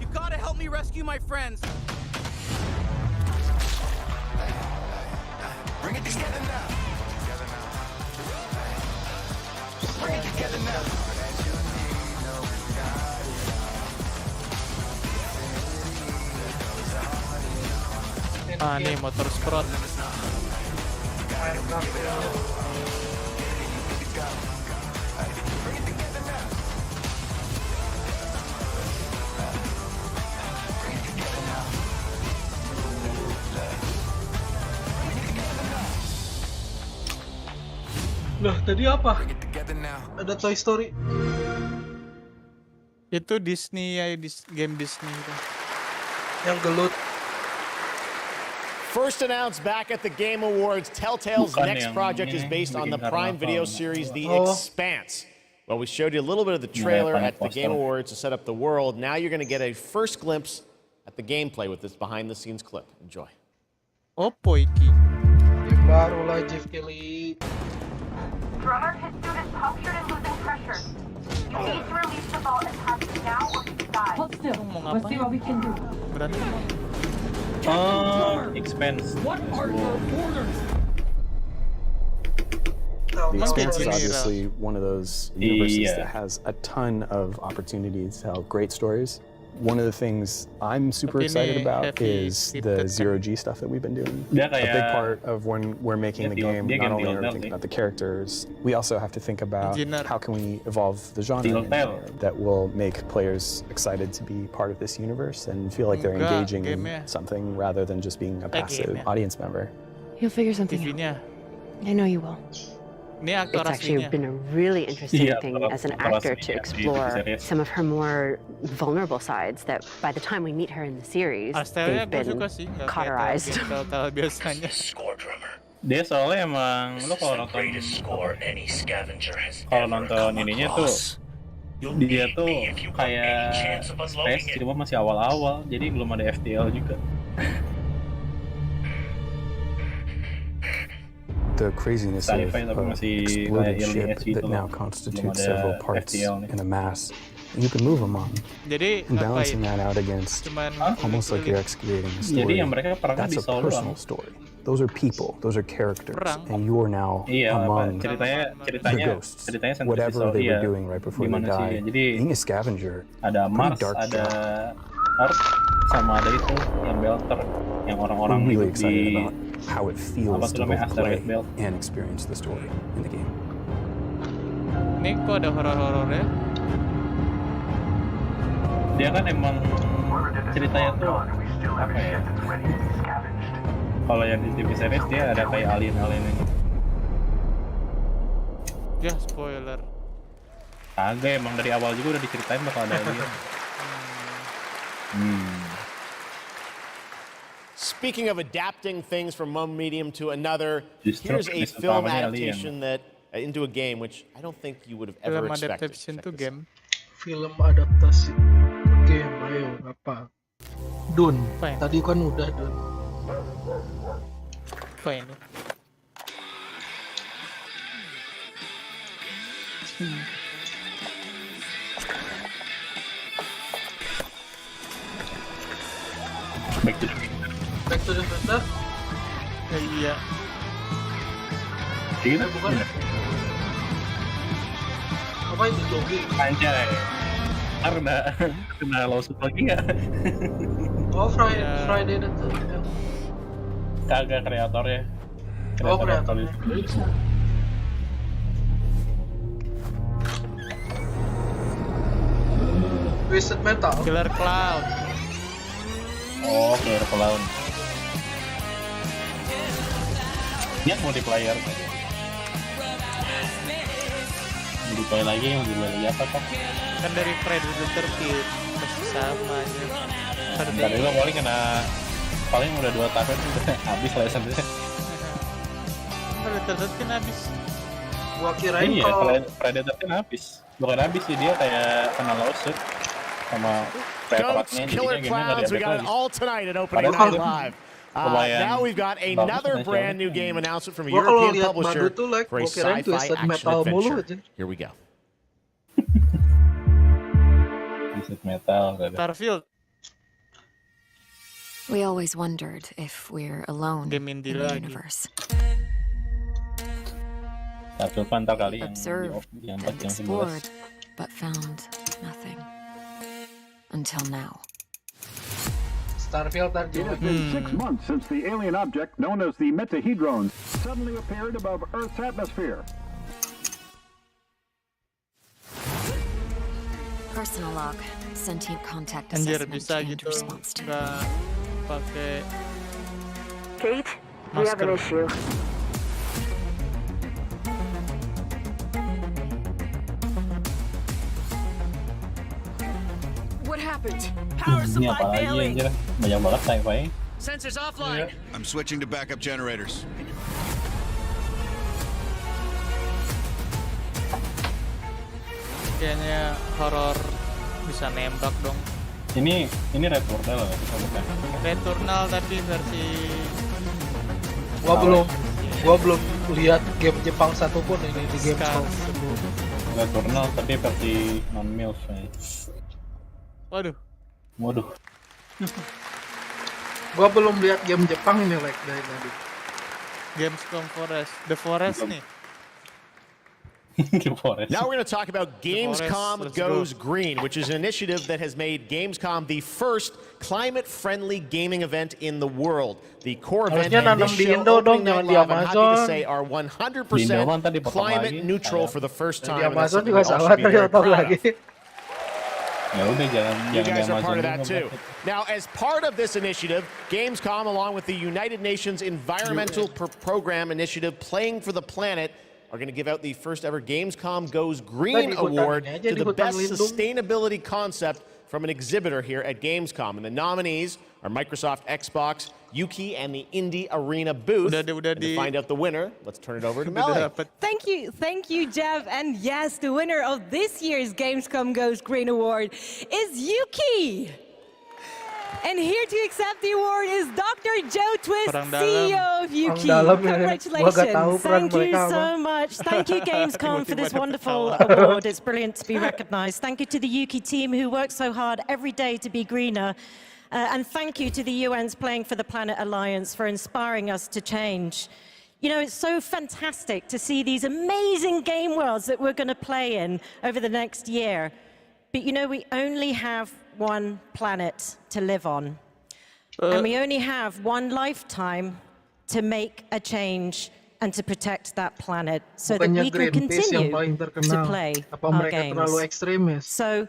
You gotta help me rescue my friends. Bring it together now. Bring it together now. Nih motor sprot. Loh, tadi apa? Ada Toy Story. Itu Disney ya, game Disney itu. Yang gelut. First announced back at the Game Awards, Telltale's next project is based on the Prime Video series The Expanse. Well, we showed you a little bit of the trailer at the Game Awards to set up the world. Now you're going to get a first glimpse at the gameplay with this behind-the-scenes clip. Enjoy. Opo iki? Game baru lah, Jeff Kelly. Drummer, his suit is punctured and losing pressure. You need to release the vault and pass it now or he dies. Hold still. Let's see what we can do. Expense. What are your orders? The Expanse is obviously one of those universes that has a ton of opportunities to tell great stories. One of the things I'm super excited about is the zero-G stuff that we've been doing. A big part of when we're making the game, not only are we thinking about the characters, we also have to think about how can we evolve the genre that will make players excited to be part of this universe and feel like they're engaging in something rather than just being a passive audience member. You'll figure something out. I know you will. It's actually been a really interesting thing as an actor to explore some of her more vulnerable sides that by the time we meet her in the series, they've been cauterized. Dia soalnya emang lo kalau nonton ininya tuh dia tuh kayak cuma masih awal-awal jadi belum ada FTL juga. The craziness of exploded ship that now constitutes several parts in a mass. You can move them on. And balancing that out against almost like you're excavating a story. That's a personal story. Those are people, those are characters, and you are now among the ghosts. Whatever they were doing right before they died. Being a scavenger, pretty dark job. Sama ada itu yang belter yang orang-orang really excited about how it feels to both play and experience the story in the game. Ini kok ada horor-horornya? Dia kan emang ceritanya tuh apa ya? Kalau yang di TV series dia ada kayak alien-alien ini. Ya spoiler. Kagak, emang dari awal juga udah diceritain bakal ada alien. Speaking of adapting things from one medium to another, here's a film adaptation that into a game, which I don't think you would have ever expected. Film adaptasi ke game, ayo apa? Dun. Tadi kan udah Dun. Apa ini? Back to the Future? Iya. Ini bukan? Apa itu jogging? Anjay. Karena kena lawsuit lagi ya. Oh Friday the 13th. Kagak kreatornya. Oh kreatornya. Twisted Metal. Killer Clown. Oh, Killer Clown. Dia multiplayer. Multiplayer lagi yang multiplayer apa kok? Kan dari Predator 13 masih sama aja. Tadi lo paling udah 2 tahun udah habis license-nya. Predator 13 habis. Gua kirain kalau Predator kan habis. Bukan habis sih, dia kayak kena lawsuit sama Goats, Killer Clowns, we got it all tonight at Opening Night Live. Now we've got another brand new game announcement from a European publisher for a sci-fi action adventure. Here we go. Twisted Metal. Starfield. We always wondered if we're alone in the universe. Observed and explored, but found nothing. Until now. Starfield It has been 6 months since the alien object known as the Metahedron suddenly appeared above Earth's atmosphere. Personal log, sentient contact Anjir, assessment bisa and gitu. response to. Nggak pakai. Kate, we have an issue. What happened? Power Ini supply apa lagi failing. anjir? Banyak banget sci-fi. Sensors offline. I'm switching to backup generators. Kayaknya horor bisa nembak dong. Ini Returnal ya, bukan? Returnal tapi versi. Gua belum lihat game Jepang satupun ini di Gamescom. Returnal tapi versi non-MILF ya. Waduh. Gua belum lihat game Jepang ini dari tadi. Gamescom Forest, The Forest nih. Now we're going to talk about Gamescom Goes Green, which is an initiative that has made Gamescom the first climate-friendly gaming event in the world. The core event and this show, Opening Night Live, I'm happy to say, are 100% climate neutral for the first time. And that's something we all should be very proud of. You guys are part of that too. Now, as part of this initiative, Gamescom, along with the United Nations Environmental Program Initiative, Playing for the Planet, are going to give out the first ever Gamescom Goes Green Award to the best sustainability concept from an exhibitor here at Gamescom. And the nominees are Microsoft Xbox, Yuki, and the Indie Arena booth. And to find out the winner, let's turn it over to Melly. Thank you, Jeff. And yes, the winner of this year's Gamescom Goes Green Award is Yuki. And here to accept the award is Dr. Joe Twist, CEO of Yuki. Congratulations. Thank you so much. Thank you, Gamescom, for this wonderful award. It's brilliant to be recognized. Thank you to the Yuki team who works so hard every day to be greener. And thank you to the UN's Playing for the Planet Alliance for inspiring us to change. You know, it's so fantastic to see these amazing game worlds that we're going to play in over the next year. But you know, we only have one planet to live on. And we only have one lifetime to make a change and to protect that planet so that we can continue to play our games. So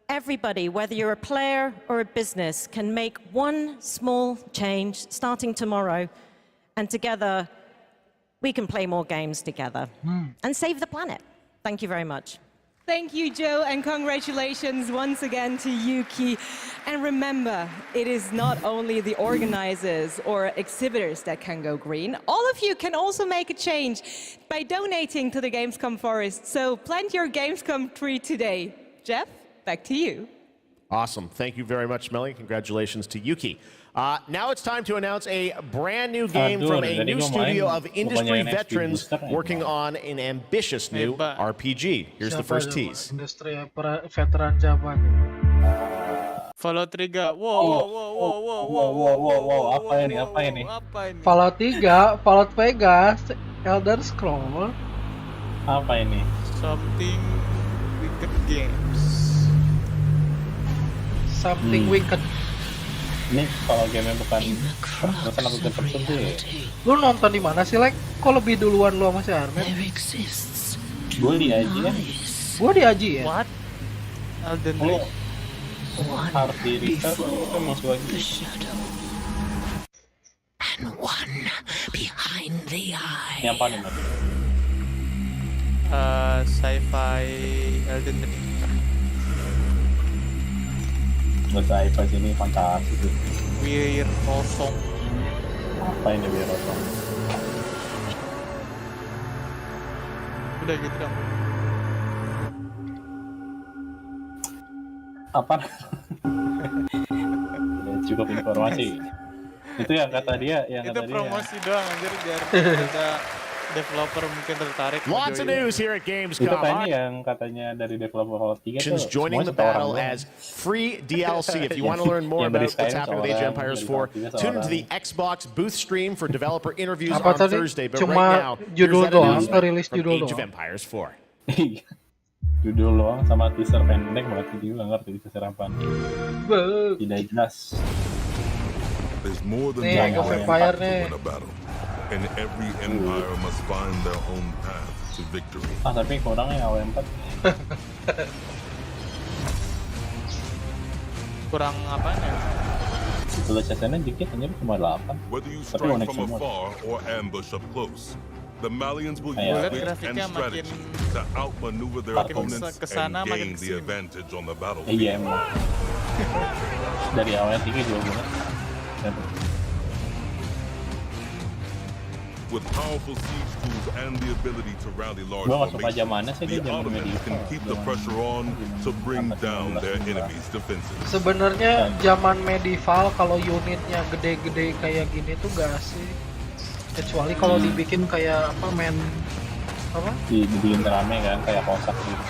everybody, whether you're a player or a business, can make one small change starting tomorrow, and together we can play more games together and save the planet. Thank you very much. Thank you, Joe, and congratulations once again to Yuki. And remember, it is not only the organizers or exhibitors that can go green. All of you can also make a change by donating to the Gamescom Forest. So plant your Gamescom tree today. Jeff, back to you. Awesome. Thank you very much, Melly. Congratulations to Yuki. Now it's time to announce a brand new game from a new studio of industry veterans working on an ambitious new RPG. Here's the first tease. Industri veteran siapa? Fallout 3. Wow. Apa ini? Fallout 3, Fallout Vegas, Elder Scroll. Apa ini? Something Wicked Games. Something Wicked. Ini kalau game bukan aku tertentu ya. Lu nonton di mana sih, Lek? Kok lebih duluan lu sama si Arnet? Gue di Aji kan. Gue di Aji ya? What? Elden Ring. harus di restart itu masuk lagi. And one behind the eye. Ini apa nih, Mas? Sci-fi Elden Ring. Nggak sci-fi sini, fantasi tuh. Wir kosong. Apa ini Wir kosong? Udah gitu dong. Apa? Cukup informasi. Itu yang kata dia, yang itu kata promosi dia. doang anjir biar ada developer mungkin tertarik. Lots of news here at Gamescom. Itu kayaknya yang katanya dari developer Fallout 3 tuh joining the battle as free DLC. If you want to learn more about what's happening with Age of Empires 4, tune into the Xbox booth stream for developer interviews on Thursday. But right now, judul doang, rilis judul Age of doang. Empires 4. Judul doang sama teaser pendek banget sih, juga nggak ngerti teaser apaan. Tidak jelas. There's more than Nih, Age of Empire to win a battle, and every empire must find their own path to victory. Tapi kurangnya AW4. Kurang apanya? Kalau CSN dikit hanya cuma 8. Whether you Tapi strike unik from semua. afar or ambush up close, the Malians will Iya. use wit and strategy to outmaneuver their opponents and gain the advantage on the battlefield. Iya emang. Dari awal 3 juga banget. With powerful siege tools and the ability to rally large Gua nggak suka formations, zamannya sih, the dia zaman Ottomans medieval. can keep the pressure on to bring down their enemies' defenses. Sebenarnya zaman medieval kalau unitnya gede-gede kayak gini tuh gak asik. Kecuali kalau dibikin kayak apa apa? Dibikin rame kan kayak kosak gitu.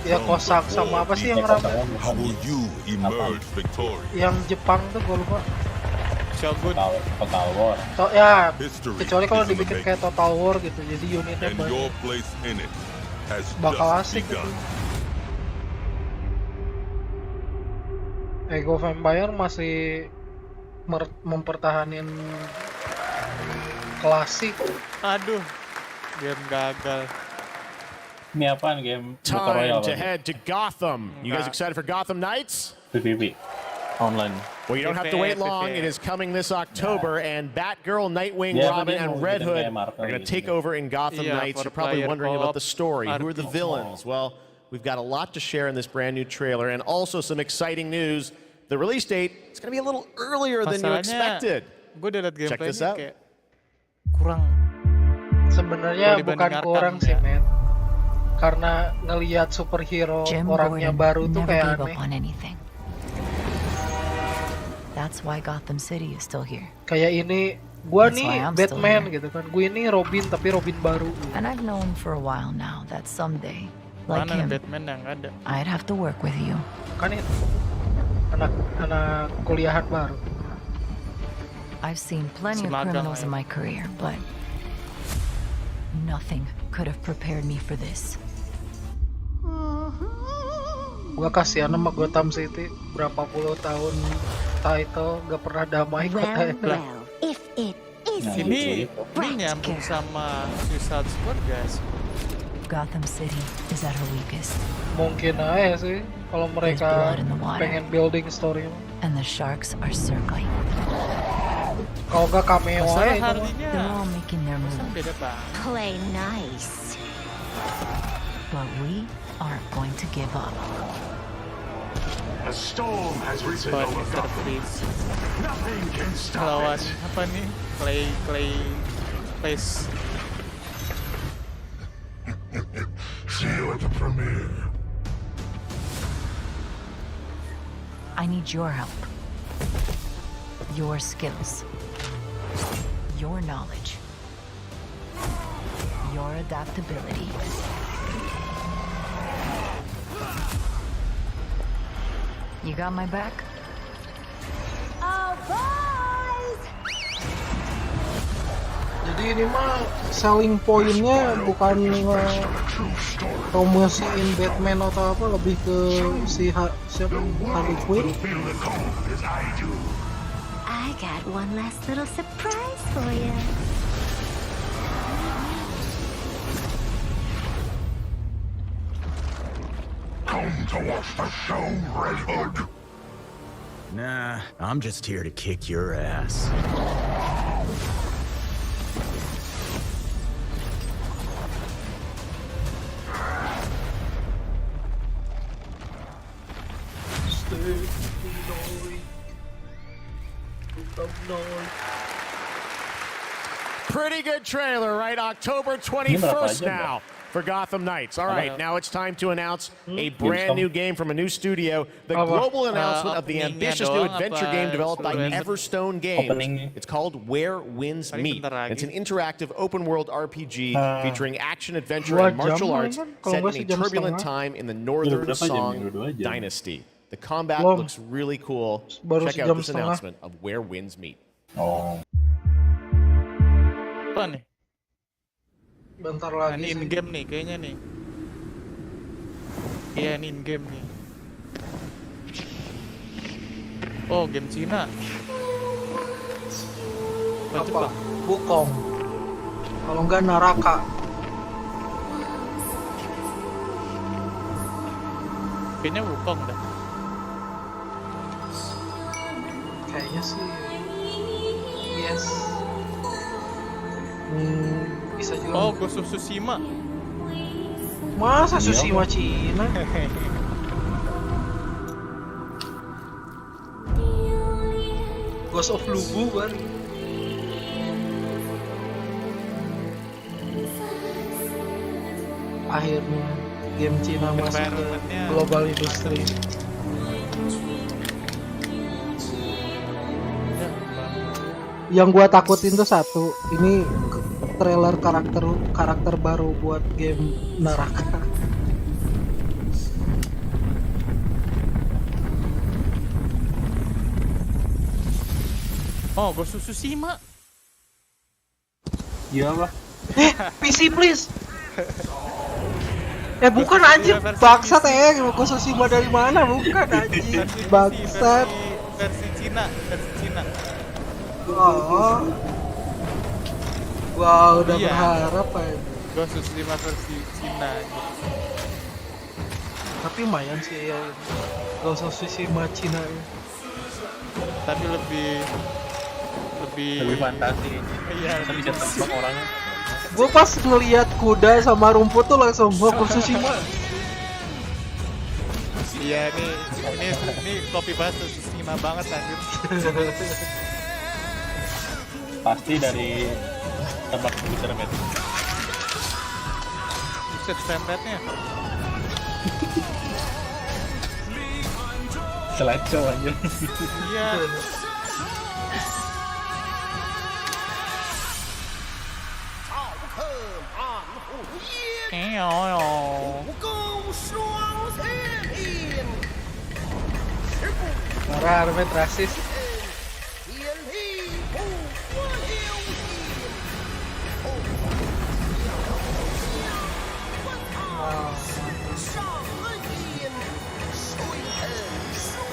Ya kosak sama apa sih yang rame? How will you emerge victorious? Yang Jepang tuh gue lupa. Shogun. Total War. Ya, kecuali kalau dibikin kayak Total War gitu, jadi unitnya And your place in it has bakal just asik begun. gitu. Age of Empire masih mempertahanin klasik. Aduh, game gagal. Ini apaan game? Time to head to Gotham. You guys excited for Gotham Knights? PvP. Online. Well, you don't have to wait long. It is coming this October, and Batgirl, Nightwing, Robin, and Red Hood are going to take over in Gotham Knights. You're probably wondering about the story. Who are the villains? Well, we've got a lot to share in this brand new trailer, and also some exciting news. The release date is going to be a little earlier than you expected. Check this out. Kurang. Sebenarnya bukan kurang sih, men. Karena ngelihat superhero orangnya baru tuh kayak aneh. That's why Gotham City is still here. Kayak ini, gua nih Batman gitu kan. Gue ini Robin tapi Robin baru. And I've known for a while now that someday, like him, I'd have to work with you. Kan itu anak kuliahan baru. I've seen plenty of criminals in my career, but nothing could have prepared me for this. Gua kasihan sama Gotham City, berapa puluh tahun title gak pernah damai kotanya. Ini nyambung sama Suicide Squad, guys. Gotham City is at her weakest. Mungkin aja sih kalau mereka pengen building story. And the sharks are circling. Kalau gak cameo aja itu. They're all making their move. Play nice. But we aren't going to give up. A storm has risen over Gotham. Nothing can stop it. Apa nih? Place. See you at the premiere. I need your help. Your skills. Your knowledge. Your adaptability. You got my back? Oh, boys! Jadi ini mah selling point-nya bukan promosiin Batman atau apa, lebih ke si Harley Quinn. I got one last little surprise for you. Come to watch the show, Red Hood. Nah, I'm just here to kick your ass. Pretty good trailer, right? October 21st now for Gotham Knights. All right, now it's time to announce a brand new game from a new studio. The global announcement of the ambitious new adventure game developed by Everstone Games. It's called Where Winds Meet. It's an interactive open-world RPG featuring action, adventure, and martial arts set in a turbulent time in the Northern Song Dynasty. The combat looks really cool. Check out this announcement of Where Winds Meet. Apa nih? Bentar lagi. Ini in game nih kayaknya nih. Iya, ini in game nih. Oh, game Cina. Apa? Wukong. Kalau enggak Naraka. Kayaknya Wukong dah. Kayaknya sih. Yes. Bisa juga. Oh, Ghost of Tsushima. Masa Tsushima Cina? Ghost of Lubu kan? Akhirnya game Cina masuk ke global industry. Yang gua takutin tuh satu, ini trailer karakter baru buat game Naraka. Oh, Ghost of Tsushima. Iya apa? PC please. Bukan anjir, bangsat Ghost of Tsushima dari mana? Bukan anjir, bangsat. Versi Cina. Oh. Wow, udah berharap aja. Ghost of Tsushima versi Cina. Tapi lumayan sih ya. Ghost of Tsushima Cina. Tapi lebih fantasi. Iya, bisa tebak orangnya. Gue pas ngeliat kuda sama rumput tuh langsung Ghost of Tsushima. Iya, ini copy paste Tsushima banget anjir. Pasti dari tebak komputer met. Buset tempetnya. Slideshow anjir. Iya. Marah Armet rasis.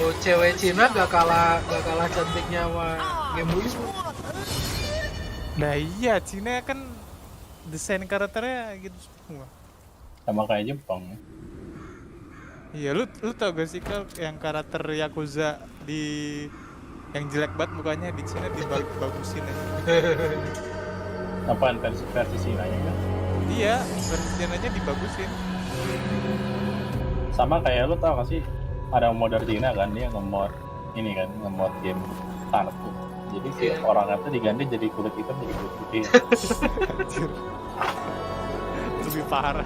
Tuh cewek Cina gak kalah cantiknya sama game Wismu. Nah iya, Cina kan desain karakternya gitu semua. Sama kayak Jepang. Iya, lu tau gak sih Kal, yang karakter Yakuza di yang jelek banget mukanya di Cina dibagusin aja. Apaan versi Cina-nya kan? Iya, versi Cina-nya dibagusin. Sama kayak lu tau gak sih? Ada modder Cina kan, dia nge-mod ini kan, nge-mod game kartu. Jadi si orang itu diganti jadi kulit hitam jadi kulit putih. Lebih parah.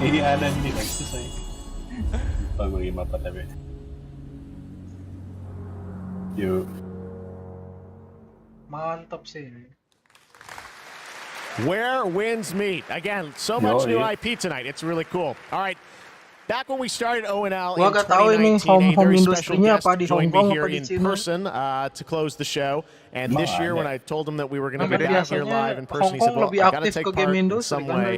Ini ada di Nexus saya. Lupa gue gimana tapi. Yuk. Mantap sih. Where Winds Meet. Again, so much new IP tonight. It's really cool. All right. Back when we started ONL in 2019, a very special guest joined me here in person to close the show. And this year, when I told him that we were going to be back here live in person, he said, well, I got to take part in some way.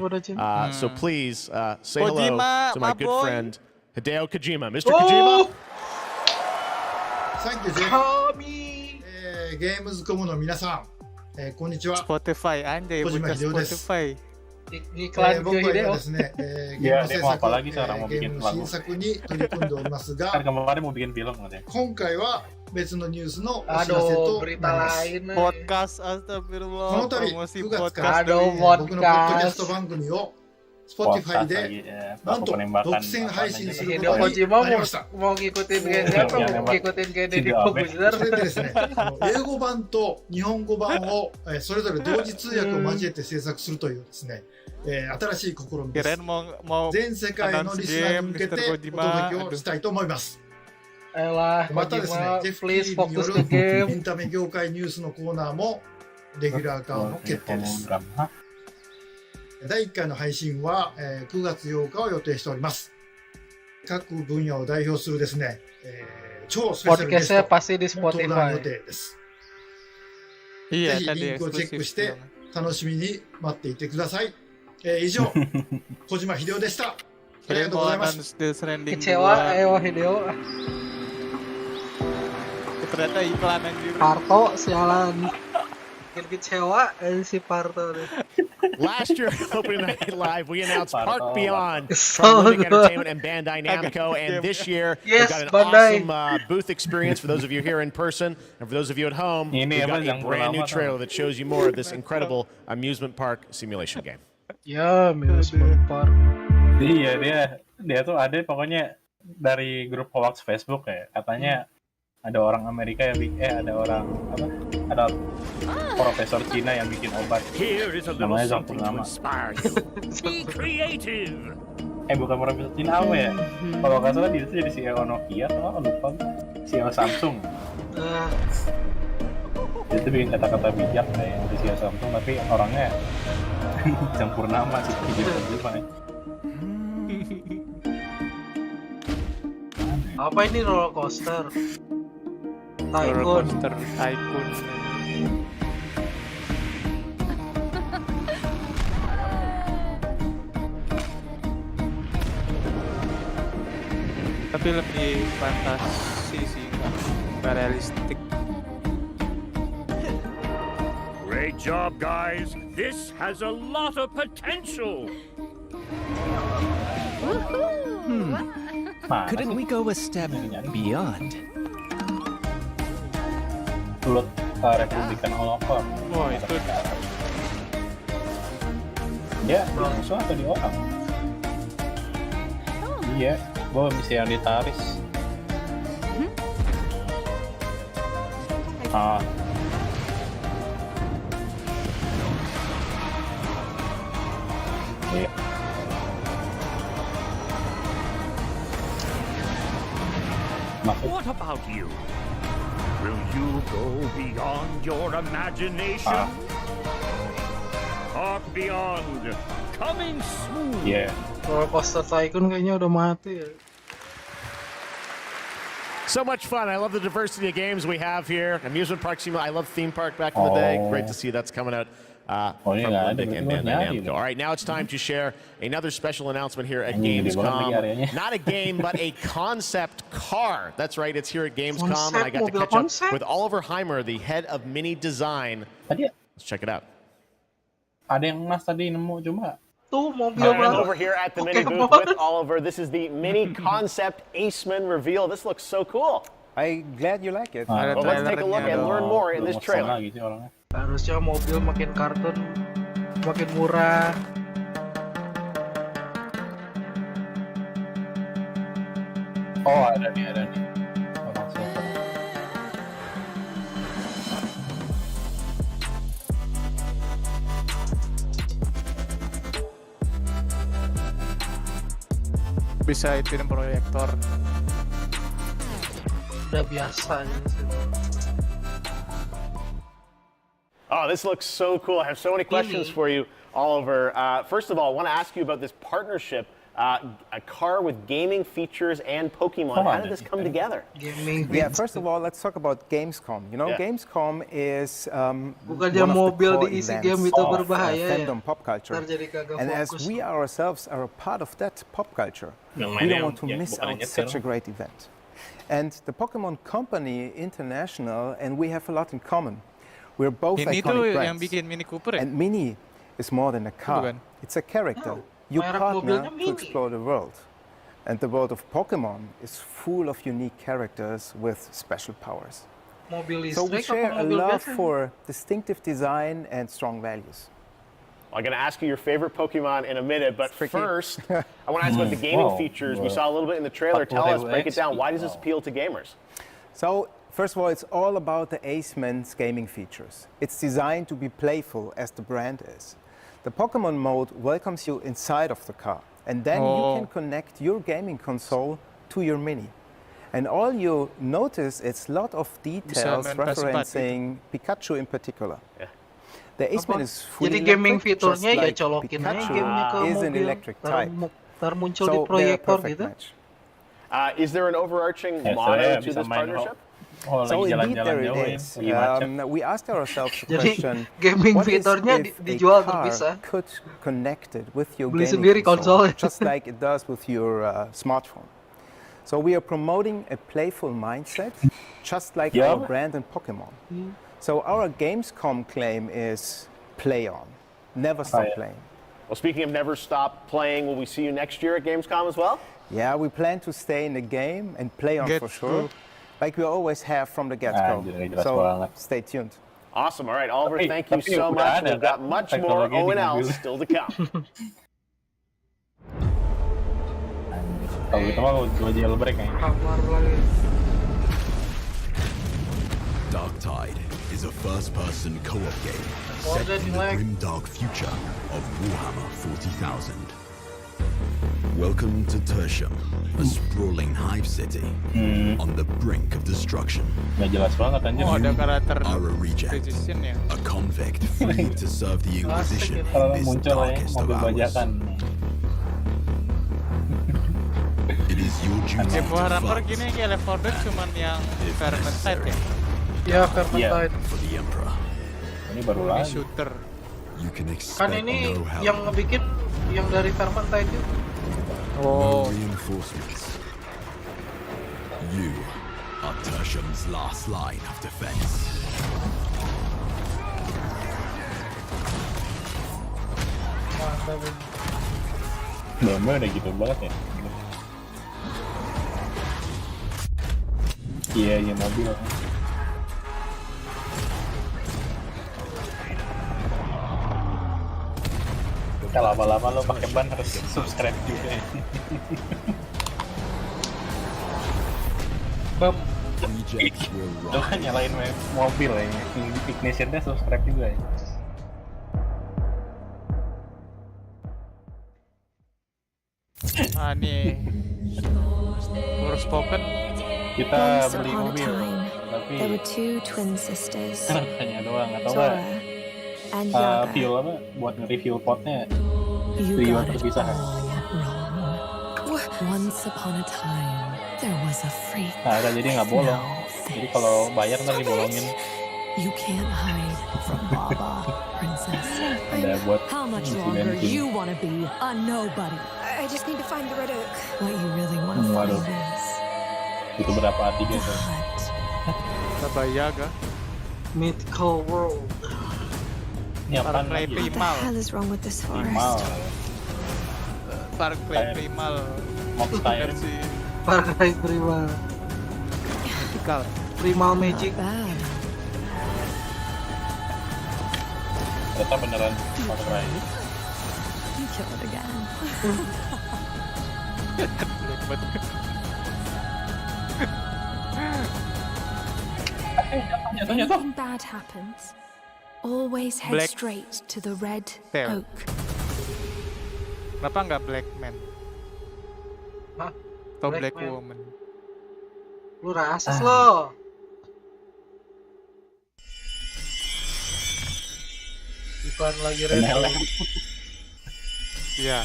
So please say hello to my good friend, Hideo Kojima. Mr. Kojima? Thank you, Jay. Gamescom の皆さん、こんにちは。Spotify, anjay, buka Spotify. iklan 僕 ke は今 Hideo. ですね、ゲーム制作、ゲームの新作に取り組んでおりますが、 kemarin mau bikin film katanya. 今回は別のニュースのお知らせ Aduh, となり berita ます。 lain. Podcast こ astagfirullah の度 promosi 9月から podcast 僕のポッドキャスト番組を Spotify で lagi, なんと penembakan 独占配信するこ Hideo とに Kojima なりました。 mau ngikutin kayak siapa? Mau ngikutin kayak Deddy Corbuzier. それでですね、英語版と日本語版をそれぞれ同時通訳を交えて制作するというですね、新しい試みです。 kirain mau 全世界のリスナーに向けてお届けをしたいと思います。 Elah, またですね、 Kojima, ジェフ・キ please リーによ fokus る ke game. エンタメ業界ニュースのコーナーもレギュラー化の決定です。第1回の配信は9月8日を予定しております。各分野を代表するですね、超スペシャルゲス Podcastnya ト pasti di も登壇予 Spotify. 定です。 iya ぜひ tadi リンクをチェック eksklusif して楽しみに待っていてください。以上、小島秀夫でした。ありが kirain とうご mau ざいます。 announce Death Stranding 2 Kecewa, Hideo. ternyata iklan anjir Parto, sialan. Bikin kecewa si Parto nih. Last year, opening night live, we announced Park Beyond So from Living good. Entertainment and Bandai Namco. And this year, Yes, we've got an Bandai. awesome booth experience for those of you here in person. And for those of you at home, we've got a brand new trailer that shows you more of this incredible amusement park simulation game. Ya, amusement park. Iya, dia tuh ada pokoknya dari grup hoax Facebook ya, katanya ada orang Amerika yang bikin, ada orang apa? Ada profesor Cina yang bikin obat. Namanya Zong nama. Be creative. Bukan profesor Cina apa ya? Kalau nggak salah dia tuh jadi CEO Nokia atau lupa. CEO Samsung. Dia tuh bikin kata-kata bijak kayak di CEO Samsung, tapi orangnya campur nama sih gitu. Apa ini roller coaster? roller coaster tycoon tapi lebih fantasi sih, nggak realistik. Great job, guys. This has a lot of potential. Couldn't we go a step beyond? Sulut Republikan Holocaust. Oh itu dia langsung atau di orang? Iya, gua misi yang ditaris. Iya. What about you? Will you go beyond your imagination? Park Beyond, coming soon. Yeah. Roller coaster tycoon kayaknya udah mati ya. So much fun. I love the diversity of games we have here. Amusement park simulator. I love theme park back in the day. Great to see that's coming out from Olympic and Bandai Namco. All right, now it's time to share another special announcement here at Gamescom. Not a game, but a concept car. That's right, it's here at Gamescom. And I got to catch up with Oliver Heimer, the head of Mini Design. Let's check it out. Ada yang Mas tadi nemu cuma. Tuh mobil I'm over here at the Mini booth with Oliver. This is the Mini Concept Aceman reveal. This looks so cool. I'm glad you like it. Well, let's take a look and learn more in this trailer. Harusnya mobil makin kartun, makin murah. Oh, ada nih. bisa ituin proyektor. Udah biasa aja sih. Oh, this looks so cool. I have so many questions for you, Oliver. First of all, I want to ask you about this partnership, a car with gaming features and Pokemon. How did this come together? Yeah, first of all, let's talk about Gamescom. You know, Gamescom is Bukannya mobil diisi game itu berbahaya fandom pop culture. And as we ourselves are a part of that pop culture, we don't want to miss out such a great event. And the Pokemon Company International and we have a lot in common. We're both Ini iconic tuh brands. yang bikin Mini Cooper ya? And Mini is more than a car. It's a character. You partner to explore the world. And the world of Pokemon is full of unique characters with special powers. So we share a love for distinctive design and strong values. I'm going to ask you your favorite Pokemon in a minute, but first, I want to ask about the gaming features. We saw a little bit in the trailer. Tell us, break it down. Why does this appeal to gamers? So, first of all, it's all about the Aceman's gaming features. It's designed to be playful, as the brand is. The Pokemon mode welcomes you inside of the car, and then you can connect your gaming console to your Mini. And all you notice is a lot of details referencing Pikachu in particular. Yeah. The Aceman is fully Jadi gaming electric, fiturnya just ya like colokin aja Pikachu gamenya ke is an mobil, electric type. ntar muncul di So they're a proyektor perfect gitu. match. Is there an overarching motto to this partnership? So indeed there it is. We asked ourselves the Jadi question, gaming what is fiturnya if dijual a car terpisah? could connect it with your Beli gaming sendiri console, konsolnya. just like it does with your smartphone. So we are promoting a playful mindset, just like our brand in Pokemon. So our Gamescom claim is play on, never stop playing. Well, speaking of never stop playing, will we see you next year at Gamescom as well? Yeah, we plan to stay in the game and play on for sure, like we always have from the get-go. So stay tuned. Awesome. All right, Oliver, thank you so much. We've got much more O&L still to come. Kalau gitu mah gue jailbreak ya. Darktide is a first-person co-op game set in the grim-dark future of Warhammer 40,000. Welcome to Tertium, a sprawling hive city on the brink of destruction. Nggak jelas banget anjir. Oh, ada karakter are a reject, a convict fleeing to serve the Inquisition in this darkest of hours. It is your duty Game to Warhammer fight gini kayak Left 4 Dead cuman yang Vermintide ya? Ya, Vermintide. for the Emperor. Ini baru lagi. Shooter. You can Kan expect ini no help, yang ngebikin yang dari Vermintide itu. no reinforcements. You are Tertium's last line of defense. Mantap. Gamenya udah gitu banget ya. Iya, mobil. Kita lama-lama lo pakai ban harus subscribe juga ya. Lo kan nyalain mobil ya, ignitionnya subscribe juga ya. Ah nih, Forspoken. Kita beli mobil, tapi There were two twin sisters, hanya doang atau Tora enggak and Yaga. fuel apa buat nge-review potnya You tujuan got it perpisahan. Once upon a time, there was a freak. Nah, jadi nggak bolong. Jadi kalau bayar ntar dibolongin. You can't hide from Baba, princess. Ada buat How much isi longer bensin. you want to be a nobody? I just need to find the red oak. What you really want to Waduh. find is Itu berapa hati gitu. Baba Yaga. Mythical World. Ini apaan Far Cry lagi? What Primal. the hell is wrong with this Primal. forest? Far Cry Primal. Mob Style. Versi Far Cry Primal. vertikal. Primal Magic. Bad. Ternyata beneran Far Cry. You killed it again. If anything bad happens, always head Black straight to the red Tail. oak. Kenapa nggak Black Man? Hah? Atau Black Black Man. Woman? Lu rasis lo. Iklan lagi Red Bull. Iya.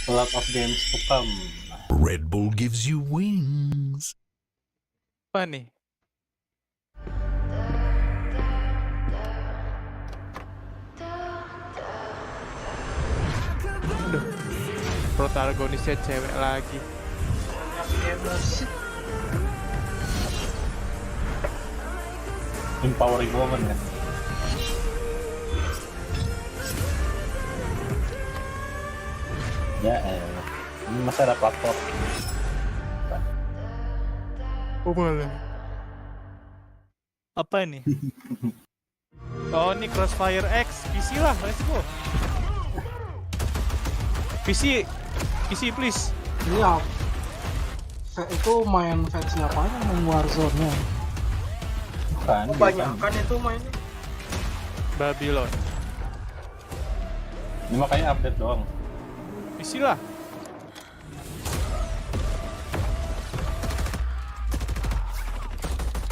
A lot of games to come. Red Bull gives you wings. Apa nih? Aduh. Protagonisnya cewek lagi. Empowering woman kan. Ya, ini masa ada platform. Oh malah. Apa ini? Oh ini Crossfire X, PC lah, let's go. PC please. Iya. Itu main versi apanya? Main Warzone-nya? Bukan. Kebanyakan itu mainnya. Babylon. Ini makanya update doang. PC lah.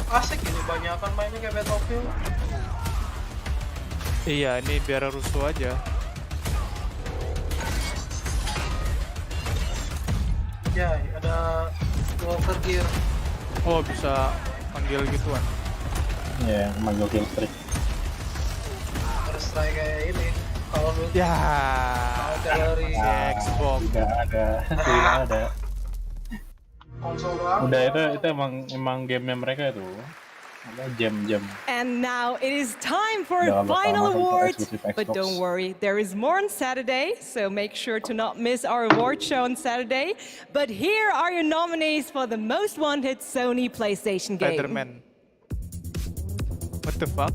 Asik ini, banyakan mainnya kayak Battlefield. Iya, ini biar rusuh aja. Ya, ada Walker Gear. Oh, bisa panggil gituan. Ya, manggil kill streak. Terus kayak ini. Kalau lu ya dari Xbox tidak ada. Konsol doang. Udah itu emang gamenya mereka itu. Jam. And now it is time for a final award. But don't worry, there is more on Saturday, so make sure to not miss our award show on Saturday. But here are your nominees for the most wanted Sony PlayStation game. Spider-Man. What the fuck?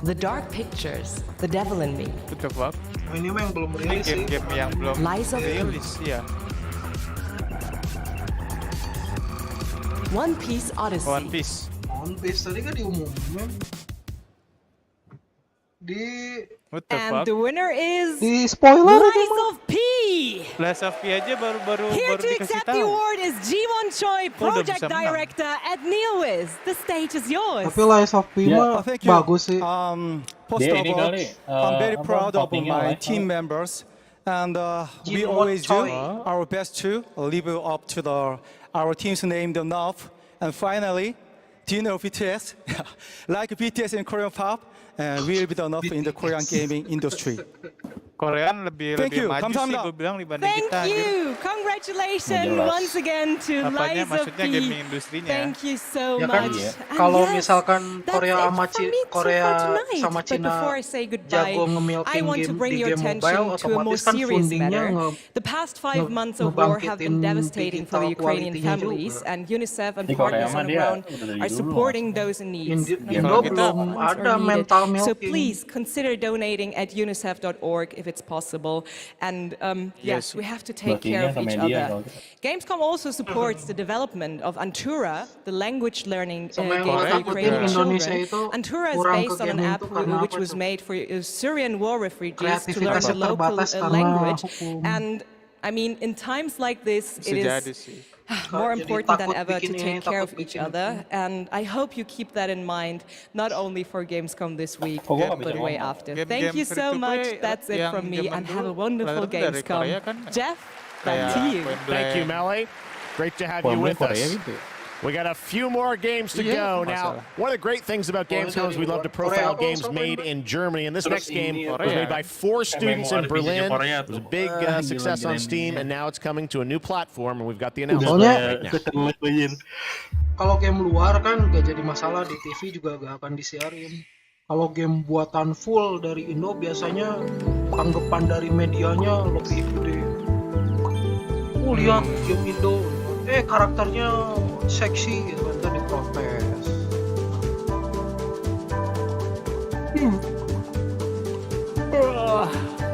The Dark Pictures, The Devil in Me. What the fuck? Ini memang belum rilis sih. Game yang belum rilis ya. One Piece Odyssey. One Piece tadi kan diumumin. What the and fuck? The winner is di spoiler Lies of P. Lies of P aja baru Here to dikasih accept tahu. the award is Jiwon Choi, Project Director at Neowiz. The stage is yours. Tapi Lies of P mah bagus sih. First of all, I'm very proud of my team members, and we always do our best to live up to our team's name enough. And finally, do you know BTS? Like BTS in Korean pop, will be enough in the Korean gaming industry. Korean lebih maju sih gue bilang dibanding kita. Thank you. Congratulations once again to Lies of P. Thank you so much. Kalau misalkan Korea sama Cina jago nge-milking game di game mobile, otomatis kan fundingnya The past 5 months of war have been devastating for the Ukrainian families, and UNICEF and partners on the ground are supporting those in need. Indo belum ada mental milking. So please consider donating at unicef.org if it's possible. And yes, we have to take care of each other. Gamescom also supports the development of Antura, the language learning game for Ukrainian children. Antura is based on an app which was made for Syrian war refugees to learn the local language. And I mean, in times like this, it is more important than ever to take care of each other, and I hope you keep that in mind, not only for Gamescom this week, but way after. Thank you so much. That's it from me, and have a wonderful Gamescom. Jeff, back to you. Thank you, Melly. Great to have you with us. We got a few more games to go. Now, one of the great things about Gamescom is we love to profile games made in Germany. And this next game was made by 4 students in Berlin. It was a big success on Steam, and now it's coming to a new platform, and we've got the announcement right now. Kalau game luar kan gak jadi masalah, di TV juga gak akan disiarin. Kalau game buatan full dari Indo biasanya tanggapan dari medianya lebih gede. Lihat game Indo, karakternya seksi gitu kan, tadi protes.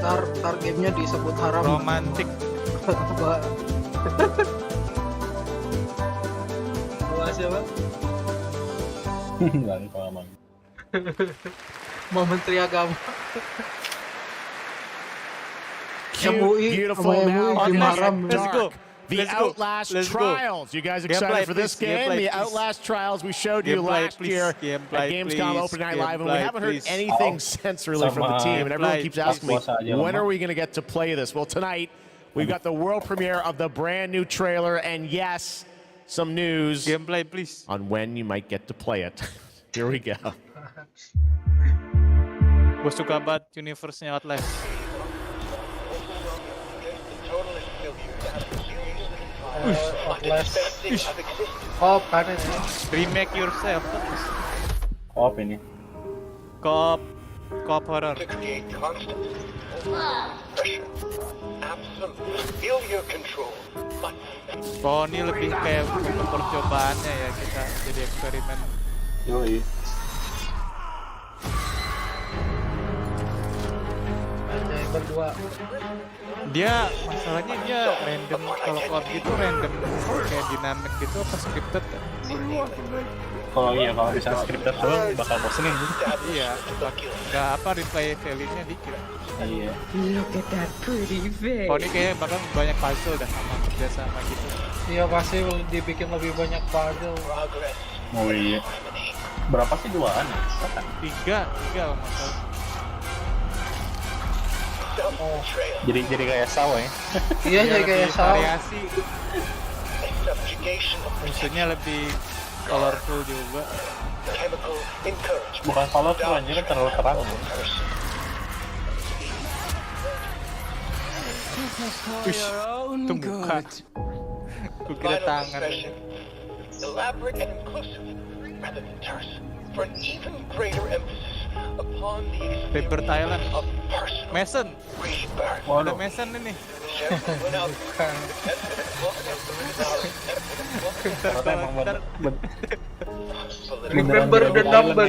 Ntar gamenya disebut haram. Romantik. Buat siapa? Lari pengalaman. Mau Menteri Agama. Beautiful now. Let's go. The Outlast Trials. You guys excited for this game? The Outlast Trials we showed you last year at Gamescom Open Night Live, and we haven't heard anything since really from the team. And everyone keeps asking me, when are we going to get to play this? Well, tonight we've got the world premiere of the brand new trailer, and yes, some news on when you might get to play it. Here we go. Gue suka banget universe-nya Outlast. Kop kan ini. Remake yourself. Kop ini. Kop horror. Feel your control. Oh, ini lebih kayak untuk percobaannya ya, kita jadi eksperimen. Yoi. Berdua. Dia masalahnya dia random, kalau cloud gitu random kayak dinamik gitu apa scripted kan? Kalau bisa scripted doang bakal bosenin gitu. Iya, nggak apa replay value-nya dikit. Iya. Look at that pretty face. Oh, ini kayaknya bakal banyak puzzle dah sama kerjasama gitu. Iya, pasti dibikin lebih banyak puzzle. Oh iya. Berapa sih 2-an? 3 kalau nggak salah. Jadi kayak saw ya. Iya, jadi kayak saw. Variasi. Musuhnya lebih colorful juga. Bukan colorful aja kan terlalu terang. Ush, itu muka. Kukira tangan. Elaborate and inclusive rather than terse, for an even greater emphasis upon the Paper Thailand. of personal Mason. rebirth. Ada Mason ini. Remember the number.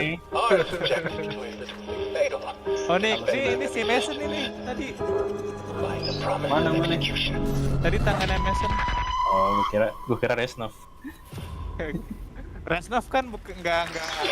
Oh nih, ini si Mason ini tadi. Mana? Tadi tangannya Mason. Oh, gue kira Resnov. Resnov kan nggak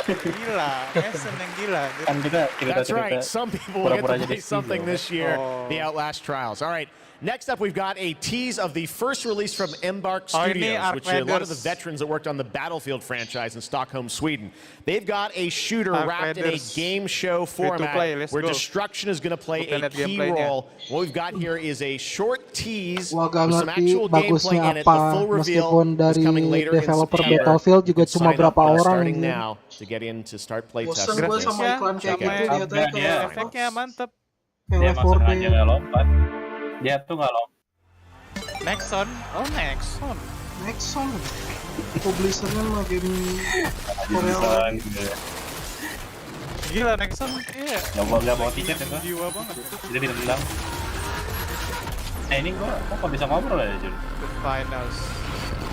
gila, Mason yang gila. Kan kita That's right. Some people will get to play something this year, the Outlast Trials. All right. Next up, we've got a tease of the first release from Embark Studios, which are a lot of the veterans that worked on the Battlefield franchise in Stockholm, Sweden. They've got a shooter wrapped in a game show format where destruction is going to play a key role. What we've got here is a short tease with some actual gameplay in it. The full reveal is coming later in September. Battlefield juga cuma berapa orang starting now to get in to start play testing. Bosan gue sama iklan kayak gitu, dia kayak efeknya mantep. Dia masuk aja nggak lompat. Dia tuh nggak lompat. Nexon, oh Nexon. Publishernya mah game Korea. Gila Nexon, iya. Nggak bawa tiket ya, jiwa banget. Jadi bilang. Ini kok bisa ngobrol ya jadi. The Finals.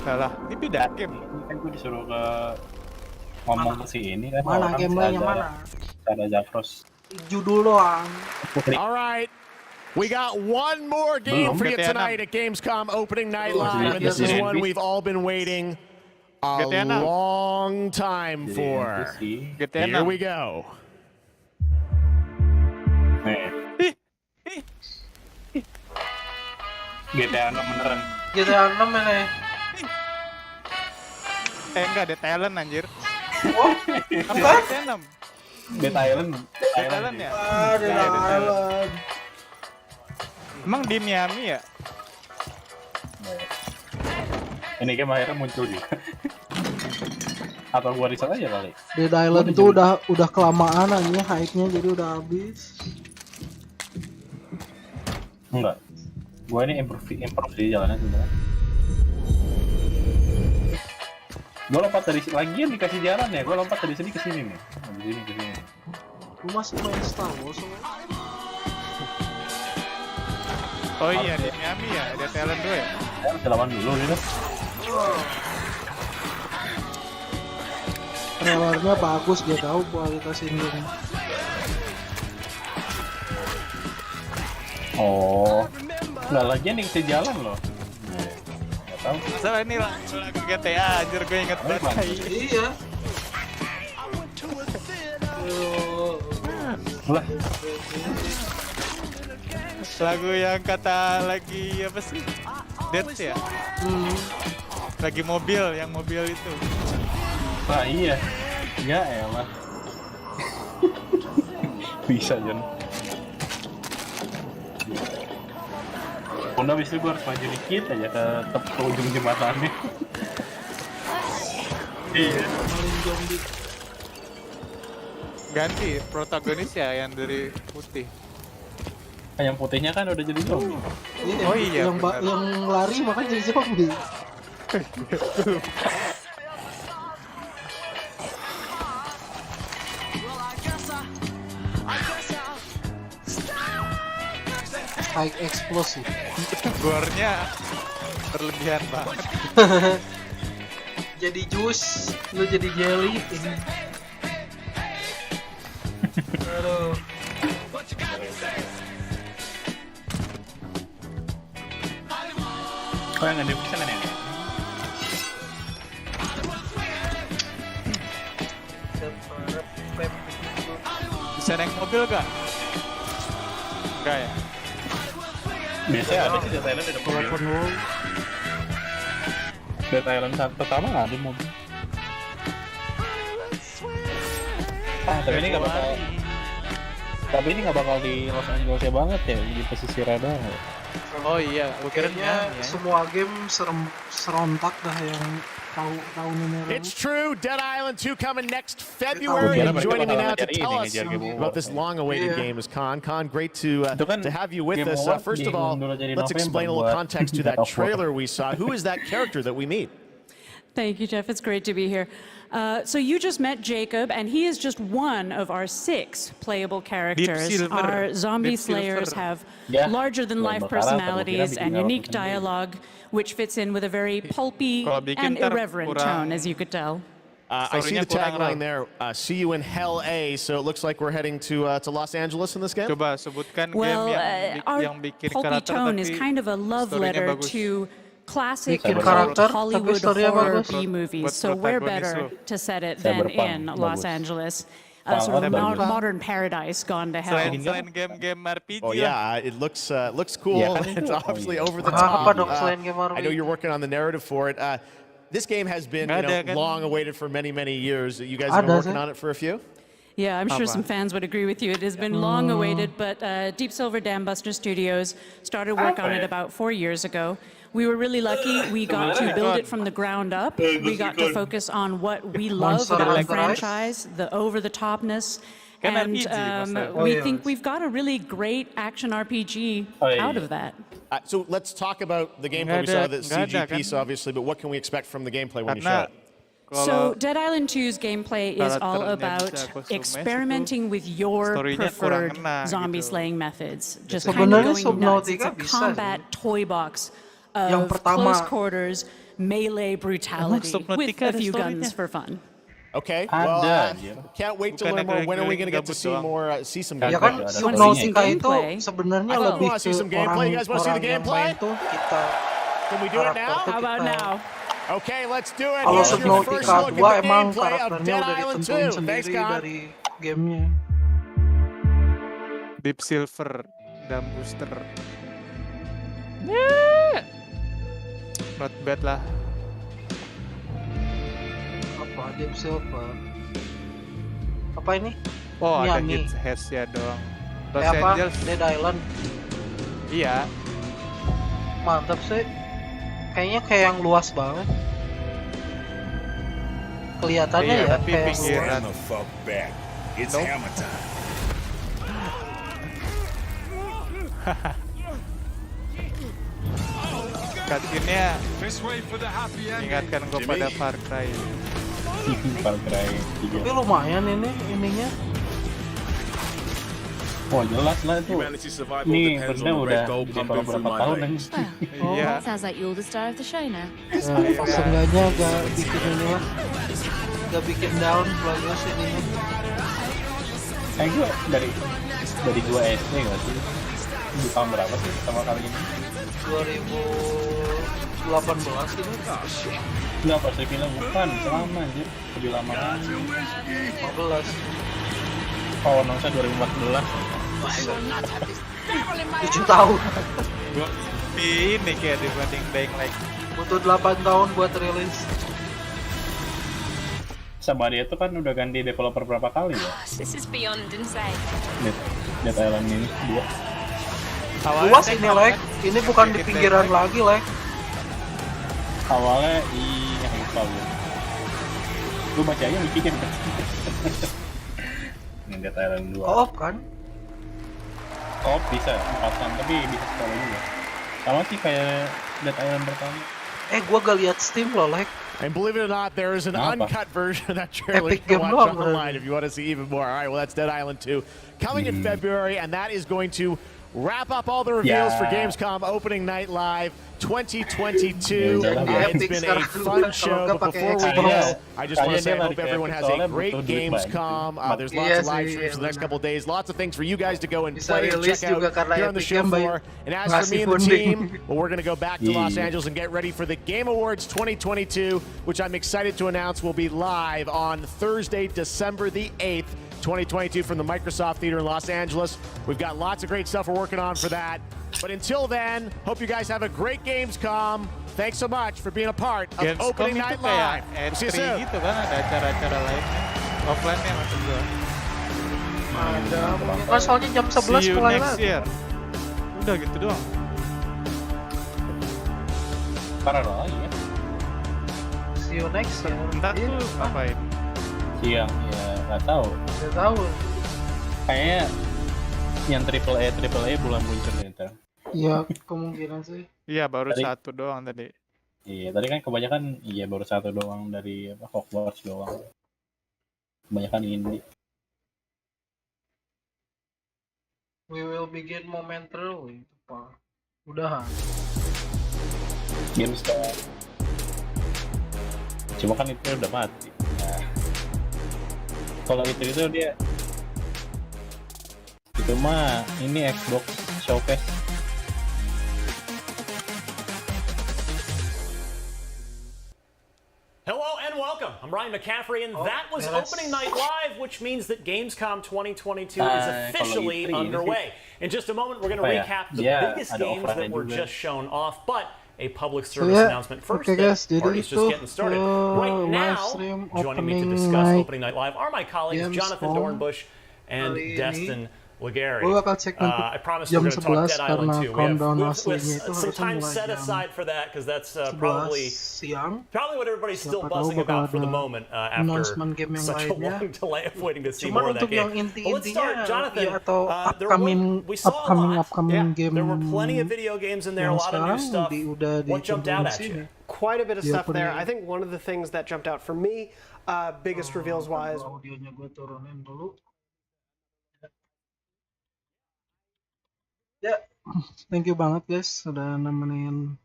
Salah, ini beda game. Ini kan gue disuruh ke ngomong ke si ini kan. Mana gamenya mana? Ada Zafros. Judul doang. All right. We got one more game for you tonight at Gamescom opening night live, and this is one we've all been waiting a long time for. Here we go. GTA 6 beneran. GTA 6 ini. Enggak, ada Thailand anjir. Oh, apa? GTA 6. Thailand ya? Ada Thailand. Emang di Miami ya? Ini game akhirnya muncul juga. Atau gua riset aja kali. Dead Island itu udah kelamaan aja hype-nya, jadi udah habis. Enggak. Gua ini improve di jalannya sebenarnya. Gua lompat dari lagian dikasih jalan ya. Gua lompat dari sini ke sini nih. Dari sini ke sini. Lu masih main Star Wars Oh iya, di Miami ya, ada Thailand dulu ya? Kita lawan dulu gitu. Trailernya bagus, dia tahu kualitas ini. Oh, nggak lagi nih kita jalan loh. Nggak tahu. Soalnya ini lagu GTA, anjir gue inget banget. Iya. Lah. Lagu yang kata lagi apa sih? Dance ya? Lagi mobil, yang mobil itu. Nah iya. Ya elah. Bisa Jon. Bunda abis itu gue harus maju dikit aja ke ujung jembatannya. Iya. Ganti protagonis ya yang dari putih. Yang putihnya kan udah jadi zombie. Oh iya. Yang lari makanya jadi zombie. high explosive. Gore-nya berlebihan banget. Jadi jus, lu jadi jelly. Aduh. Kok yang ada bisa nih? Bisa naik mobil gak? Enggak ya? Biasanya ada sih Dead Island ada mobil. Dead Island pertama nggak ada mobil. Tapi ini nggak bakal. Tapi ini nggak bakal di Los Angeles banget ya, di pesisir doang. Oh iya, kayaknya semua game serontak dah yang tahun ini. It's true, Dead Island 2 coming next February. And joining me now to tell us about this long-awaited game is Khan. Khan, great to have you with us. First of all, let's explain a little context to that trailer we saw. Who is that character that we meet? Thank you, Jeff. It's great to be here. So you just met Jacob, and he is just one of our 6 playable characters. Our zombie slayers have larger-than-life personalities and unique dialogue, which fits in with a very pulpy and irreverent tone, as you could tell. I see the tagline there, see you in Hell A, so it looks like we're heading to Los Angeles in this game? Coba sebutkan well, game yang bikin pulpy karakter tone tapi is kind of a love letter to classic karakter, Hollywood horror B-movies, so where better to set it than in Los Angeles? Sort of a modern paradise gone to hell. Selain game-game RPG. Oh yeah, it looks cool. It's obviously over the top. I know you're working on the narrative for it. This game has been long awaited for many years. You guys have been working on it for a few? Yeah, I'm sure some fans would agree with you. It has been long awaited, but Deep Silver Dambuster Studios started work on it about 4 years ago. We were really lucky. We got to build it from the ground up. We got to focus on what we love about the franchise, the over-the-topness, and we think we've got a really great action RPG out of that. So let's talk about the gameplay. We saw the CG piece, obviously, but what can we expect from the gameplay when you show it? So Dead Island 2's gameplay is all about experimenting with your preferred zombie-slaying methods. Just kind of going nuts. It's a combat toy box of close quarters, melee brutality with a few guns for fun. Okay, well, can't wait to learn more. When are we going to get to see more? See some gameplay? Ya kan, Subnautica itu sebenarnya lebih ke You guys want to see the gameplay? Can we do it now? How about now? Okay, let's do it. Kalau Subnautica 2 emang karakternya udah ditentuin sendiri dari gamenya. Deep Silver Dambuster. Not bad lah. Apa Deep Silver? Apa ini? Oh, ada Miami. hits ya doang. Los apa? Angeles. Dead Island. Iya. Mantap sih. Kayaknya kayak yang luas banget. Kelihatannya iya, ya tapi kayak pinggiran. It's hammer time. Cutscene-nya ingatkan gue pada Far Cry. Far Cry 3. Tapi lumayan ininya. Oh jelas lah itu. Ini bener udah develop berapa tahun nih. Iya. Sounds like you're the star of the show now. Seenggaknya agak bikin ini lah. Agak bikin down bagus ininya. Gue dari gua SD nggak sih? Di tahun berapa sih sama kali ini? 2018 ini. Nggak pas saya bilang bukan, lama anjir, lebih lama lagi. 15. Oh, nonton 2014. 7 tahun. Ini kayak dibanding Dying Light. Butuh 8 tahun buat rilis. Sama dia tuh kan udah ganti developer berapa kali ya? This is beyond insane. Dead Island ini 2. Luas ini, Lek. Ini bukan di pinggiran lagi, Lek. Awalnya iya lupa gue. Lu baca aja bikin. Ini Dead Island 2. Oh, kan? Oh, bisa 4-an, tapi bisa sekali juga. Sama sih kayak Dead Island pertama. Gua gak lihat Steam loh, Lek. And believe it or not, there is an uncut version of that trailer you Epic can watch online if you want to see even more. All right, well, that's Dead Island 2 coming in February, and that is going to wrap up all the reveals for Gamescom opening night live 2022. It's been a fun show, but before we go, I just want to say I hope everyone has a great Gamescom. There's lots of live streams for the next couple of days, lots of things for you guys to go and play and check out here on the show floor. And as for me and the team, well, we're going to go back to Los Angeles and get ready for the Game Awards 2022, which I'm excited to announce will be live on Thursday, December the 8th. 2022 from the Microsoft Theater in Los Angeles. We've got lots of great stuff we're working on for that. But until then, hope you guys have a great Gamescom. Thanks so much for being a part of Gamescom Opening Night Live. See you soon. gitu kan, ada acara-acara lainnya. Offline-nya maksud gua. Ada, kan soalnya jam 11 mulai lagi. See you next year. Udah gitu doang. Parah lagi ya. See you next year. Ntar tuh ngapain? Siang, ya nggak tahu. Nggak tahu. Kayaknya yang triple A bulan muncul gitu. Iya, kemungkinan sih. Iya, baru Tadi- satu doang tadi. Iya, tadi kan kebanyakan baru satu doang dari Hogwarts doang. Kebanyakan indie. We will begin momentarily. Pak. Udahan. Gamescom. Cuma kan itu udah mati. Nah, kalau itu dia itu mah ini Xbox Showcase. Hello and welcome. I'm Ryan McCaffrey, and that was Opening Night Live, which means that Gamescom 2022 is officially underway. In just a moment, we're going to recap the biggest games that were just shown off, but a public service announcement first. Okay guys, The jadi party's just getting started. Right now, joining me to discuss Opening Night Live are my colleagues Jonathan Dornbush and Destin Legary. I promise we're going to talk Dead Island 2. We have some time set aside for that because that's probably what everybody's still buzzing about for the moment after such a long delay of waiting to see more of that game. Well, let's start, Jonathan. We saw a lot. There were plenty of video games in there, a lot of new stuff. What jumped out at you? Quite a bit of stuff there. I think one of the things that jumped out for me, biggest reveals wise. Ya, thank you banget guys sudah nemenin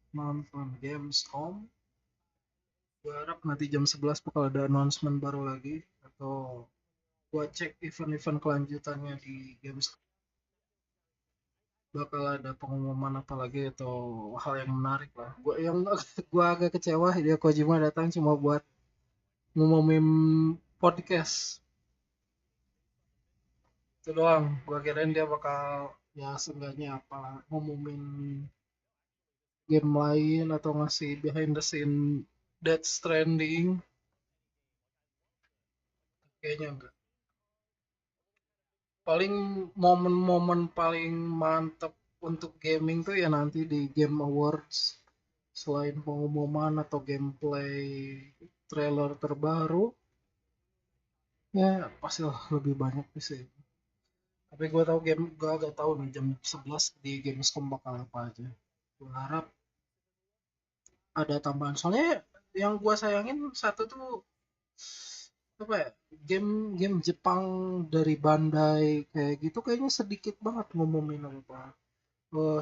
nonton Gamescom. Gue harap nanti jam 11 bakal ada announcement baru lagi atau gue cek event-event kelanjutannya di Gamescom. Bakal ada pengumuman apa lagi atau hal yang menarik lah. Gue agak kecewa dia Kojima datang cuma buat ngumumin podcast. Itu doang. Gue kirain dia bakal ya seenggaknya apa ngumumin game lain atau ngasih behind the scene Death Stranding. Kayaknya enggak. Paling momen-momen paling mantep untuk gaming tuh ya nanti di Game Awards, selain pengumuman atau gameplay trailer terbaru ya pasti lebih banyak sih. Tapi gue agak tahu nih jam 11 di Gamescom bakal apa aja. Gue harap ada tambahan. Soalnya yang gue sayangin satu tuh apa ya, game Jepang dari Bandai kayak gitu kayaknya sedikit banget ngumumin apa.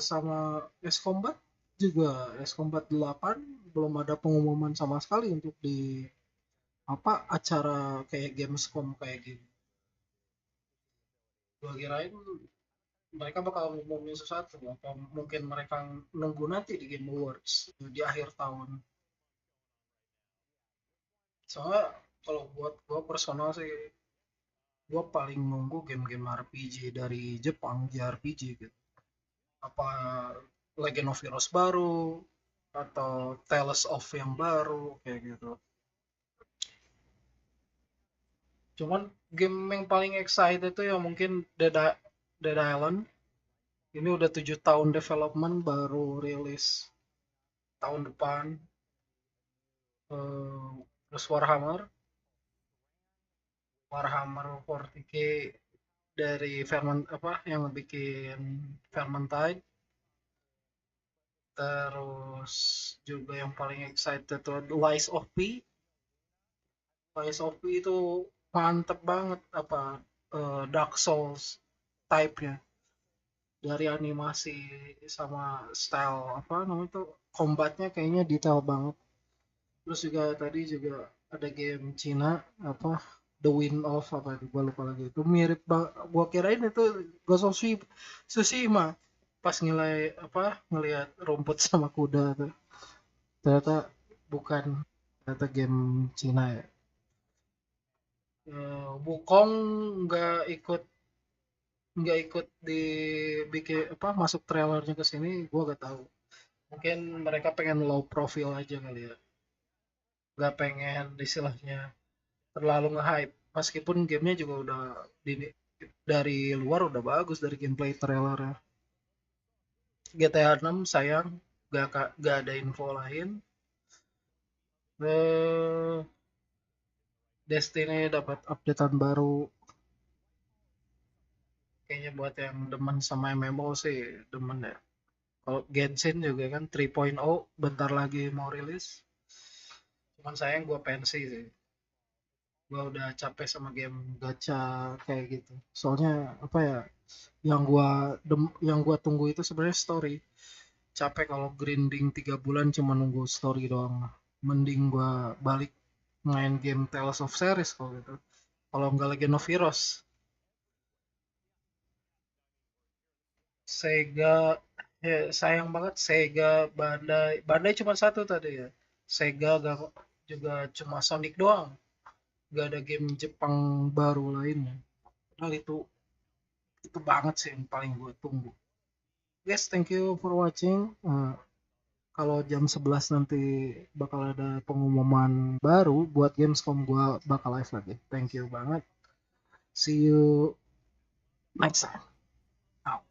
Sama S-Combat juga, S-Combat 8 belum ada pengumuman sama sekali untuk di acara kayak Gamescom kayak gitu. Gue kirain mereka bakal ngumumin sesuatu atau mungkin mereka nunggu nanti di Game Awards di akhir tahun. Soalnya kalau buat gue personal sih, gue paling nunggu game-game RPG dari Jepang, JRPG gitu. Apa Legend of Heroes baru atau Tales of yang baru kayak gitu. Cuman game yang paling excited itu ya mungkin Dead Island. Ini udah 7 tahun development, baru rilis tahun depan. Terus Warhammer 40K dari yang bikin Vermintide. Terus juga yang paling excited itu Lies of P. Lies of P itu mantep banget Dark Souls type-nya. dari animasi sama style apa namanya itu combatnya kayaknya detail banget. Terus juga tadi juga ada game Cina apa The Wind of apa itu gua lupa lagi itu mirip gua kirain itu Ghost of Tsushima pas ngelihat rumput sama kuda tuh ternyata bukan, ternyata game Cina ya. Wukong nggak ikut dibikin apa masuk trailernya ke sini, gua gak tahu, mungkin mereka pengen low profile aja kali ya, nggak pengen istilahnya terlalu nge-hype meskipun gamenya juga udah dari luar udah bagus dari gameplay trailernya. GTA 6 sayang gak ada info lain. Destiny dapat updatean baru, kayaknya buat yang demen sama MMO sih demen ya. Kalau Genshin juga kan 3.0 bentar lagi mau rilis, cuman sayang gue pensi sih, gue udah capek sama game gacha kayak gitu. Soalnya apa ya, yang gua tunggu itu sebenarnya story. Capek kalau grinding 3 bulan cuma nunggu story doang. Mending gua balik main game Tales of Series kalau gitu. Kalau nggak Legend of Heroes. Sega ya sayang banget Sega Bandai cuma satu tadi ya. Sega juga cuma Sonic doang. Gak ada game Jepang baru lainnya. Padahal itu banget sih yang paling gue tunggu. Guys, thank you for watching. Kalau jam 11 nanti bakal ada pengumuman baru buat Gamescom, gue bakal live lagi. Thank you banget. See you next time. Out.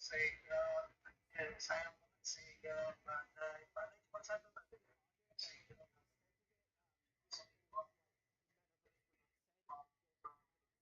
Say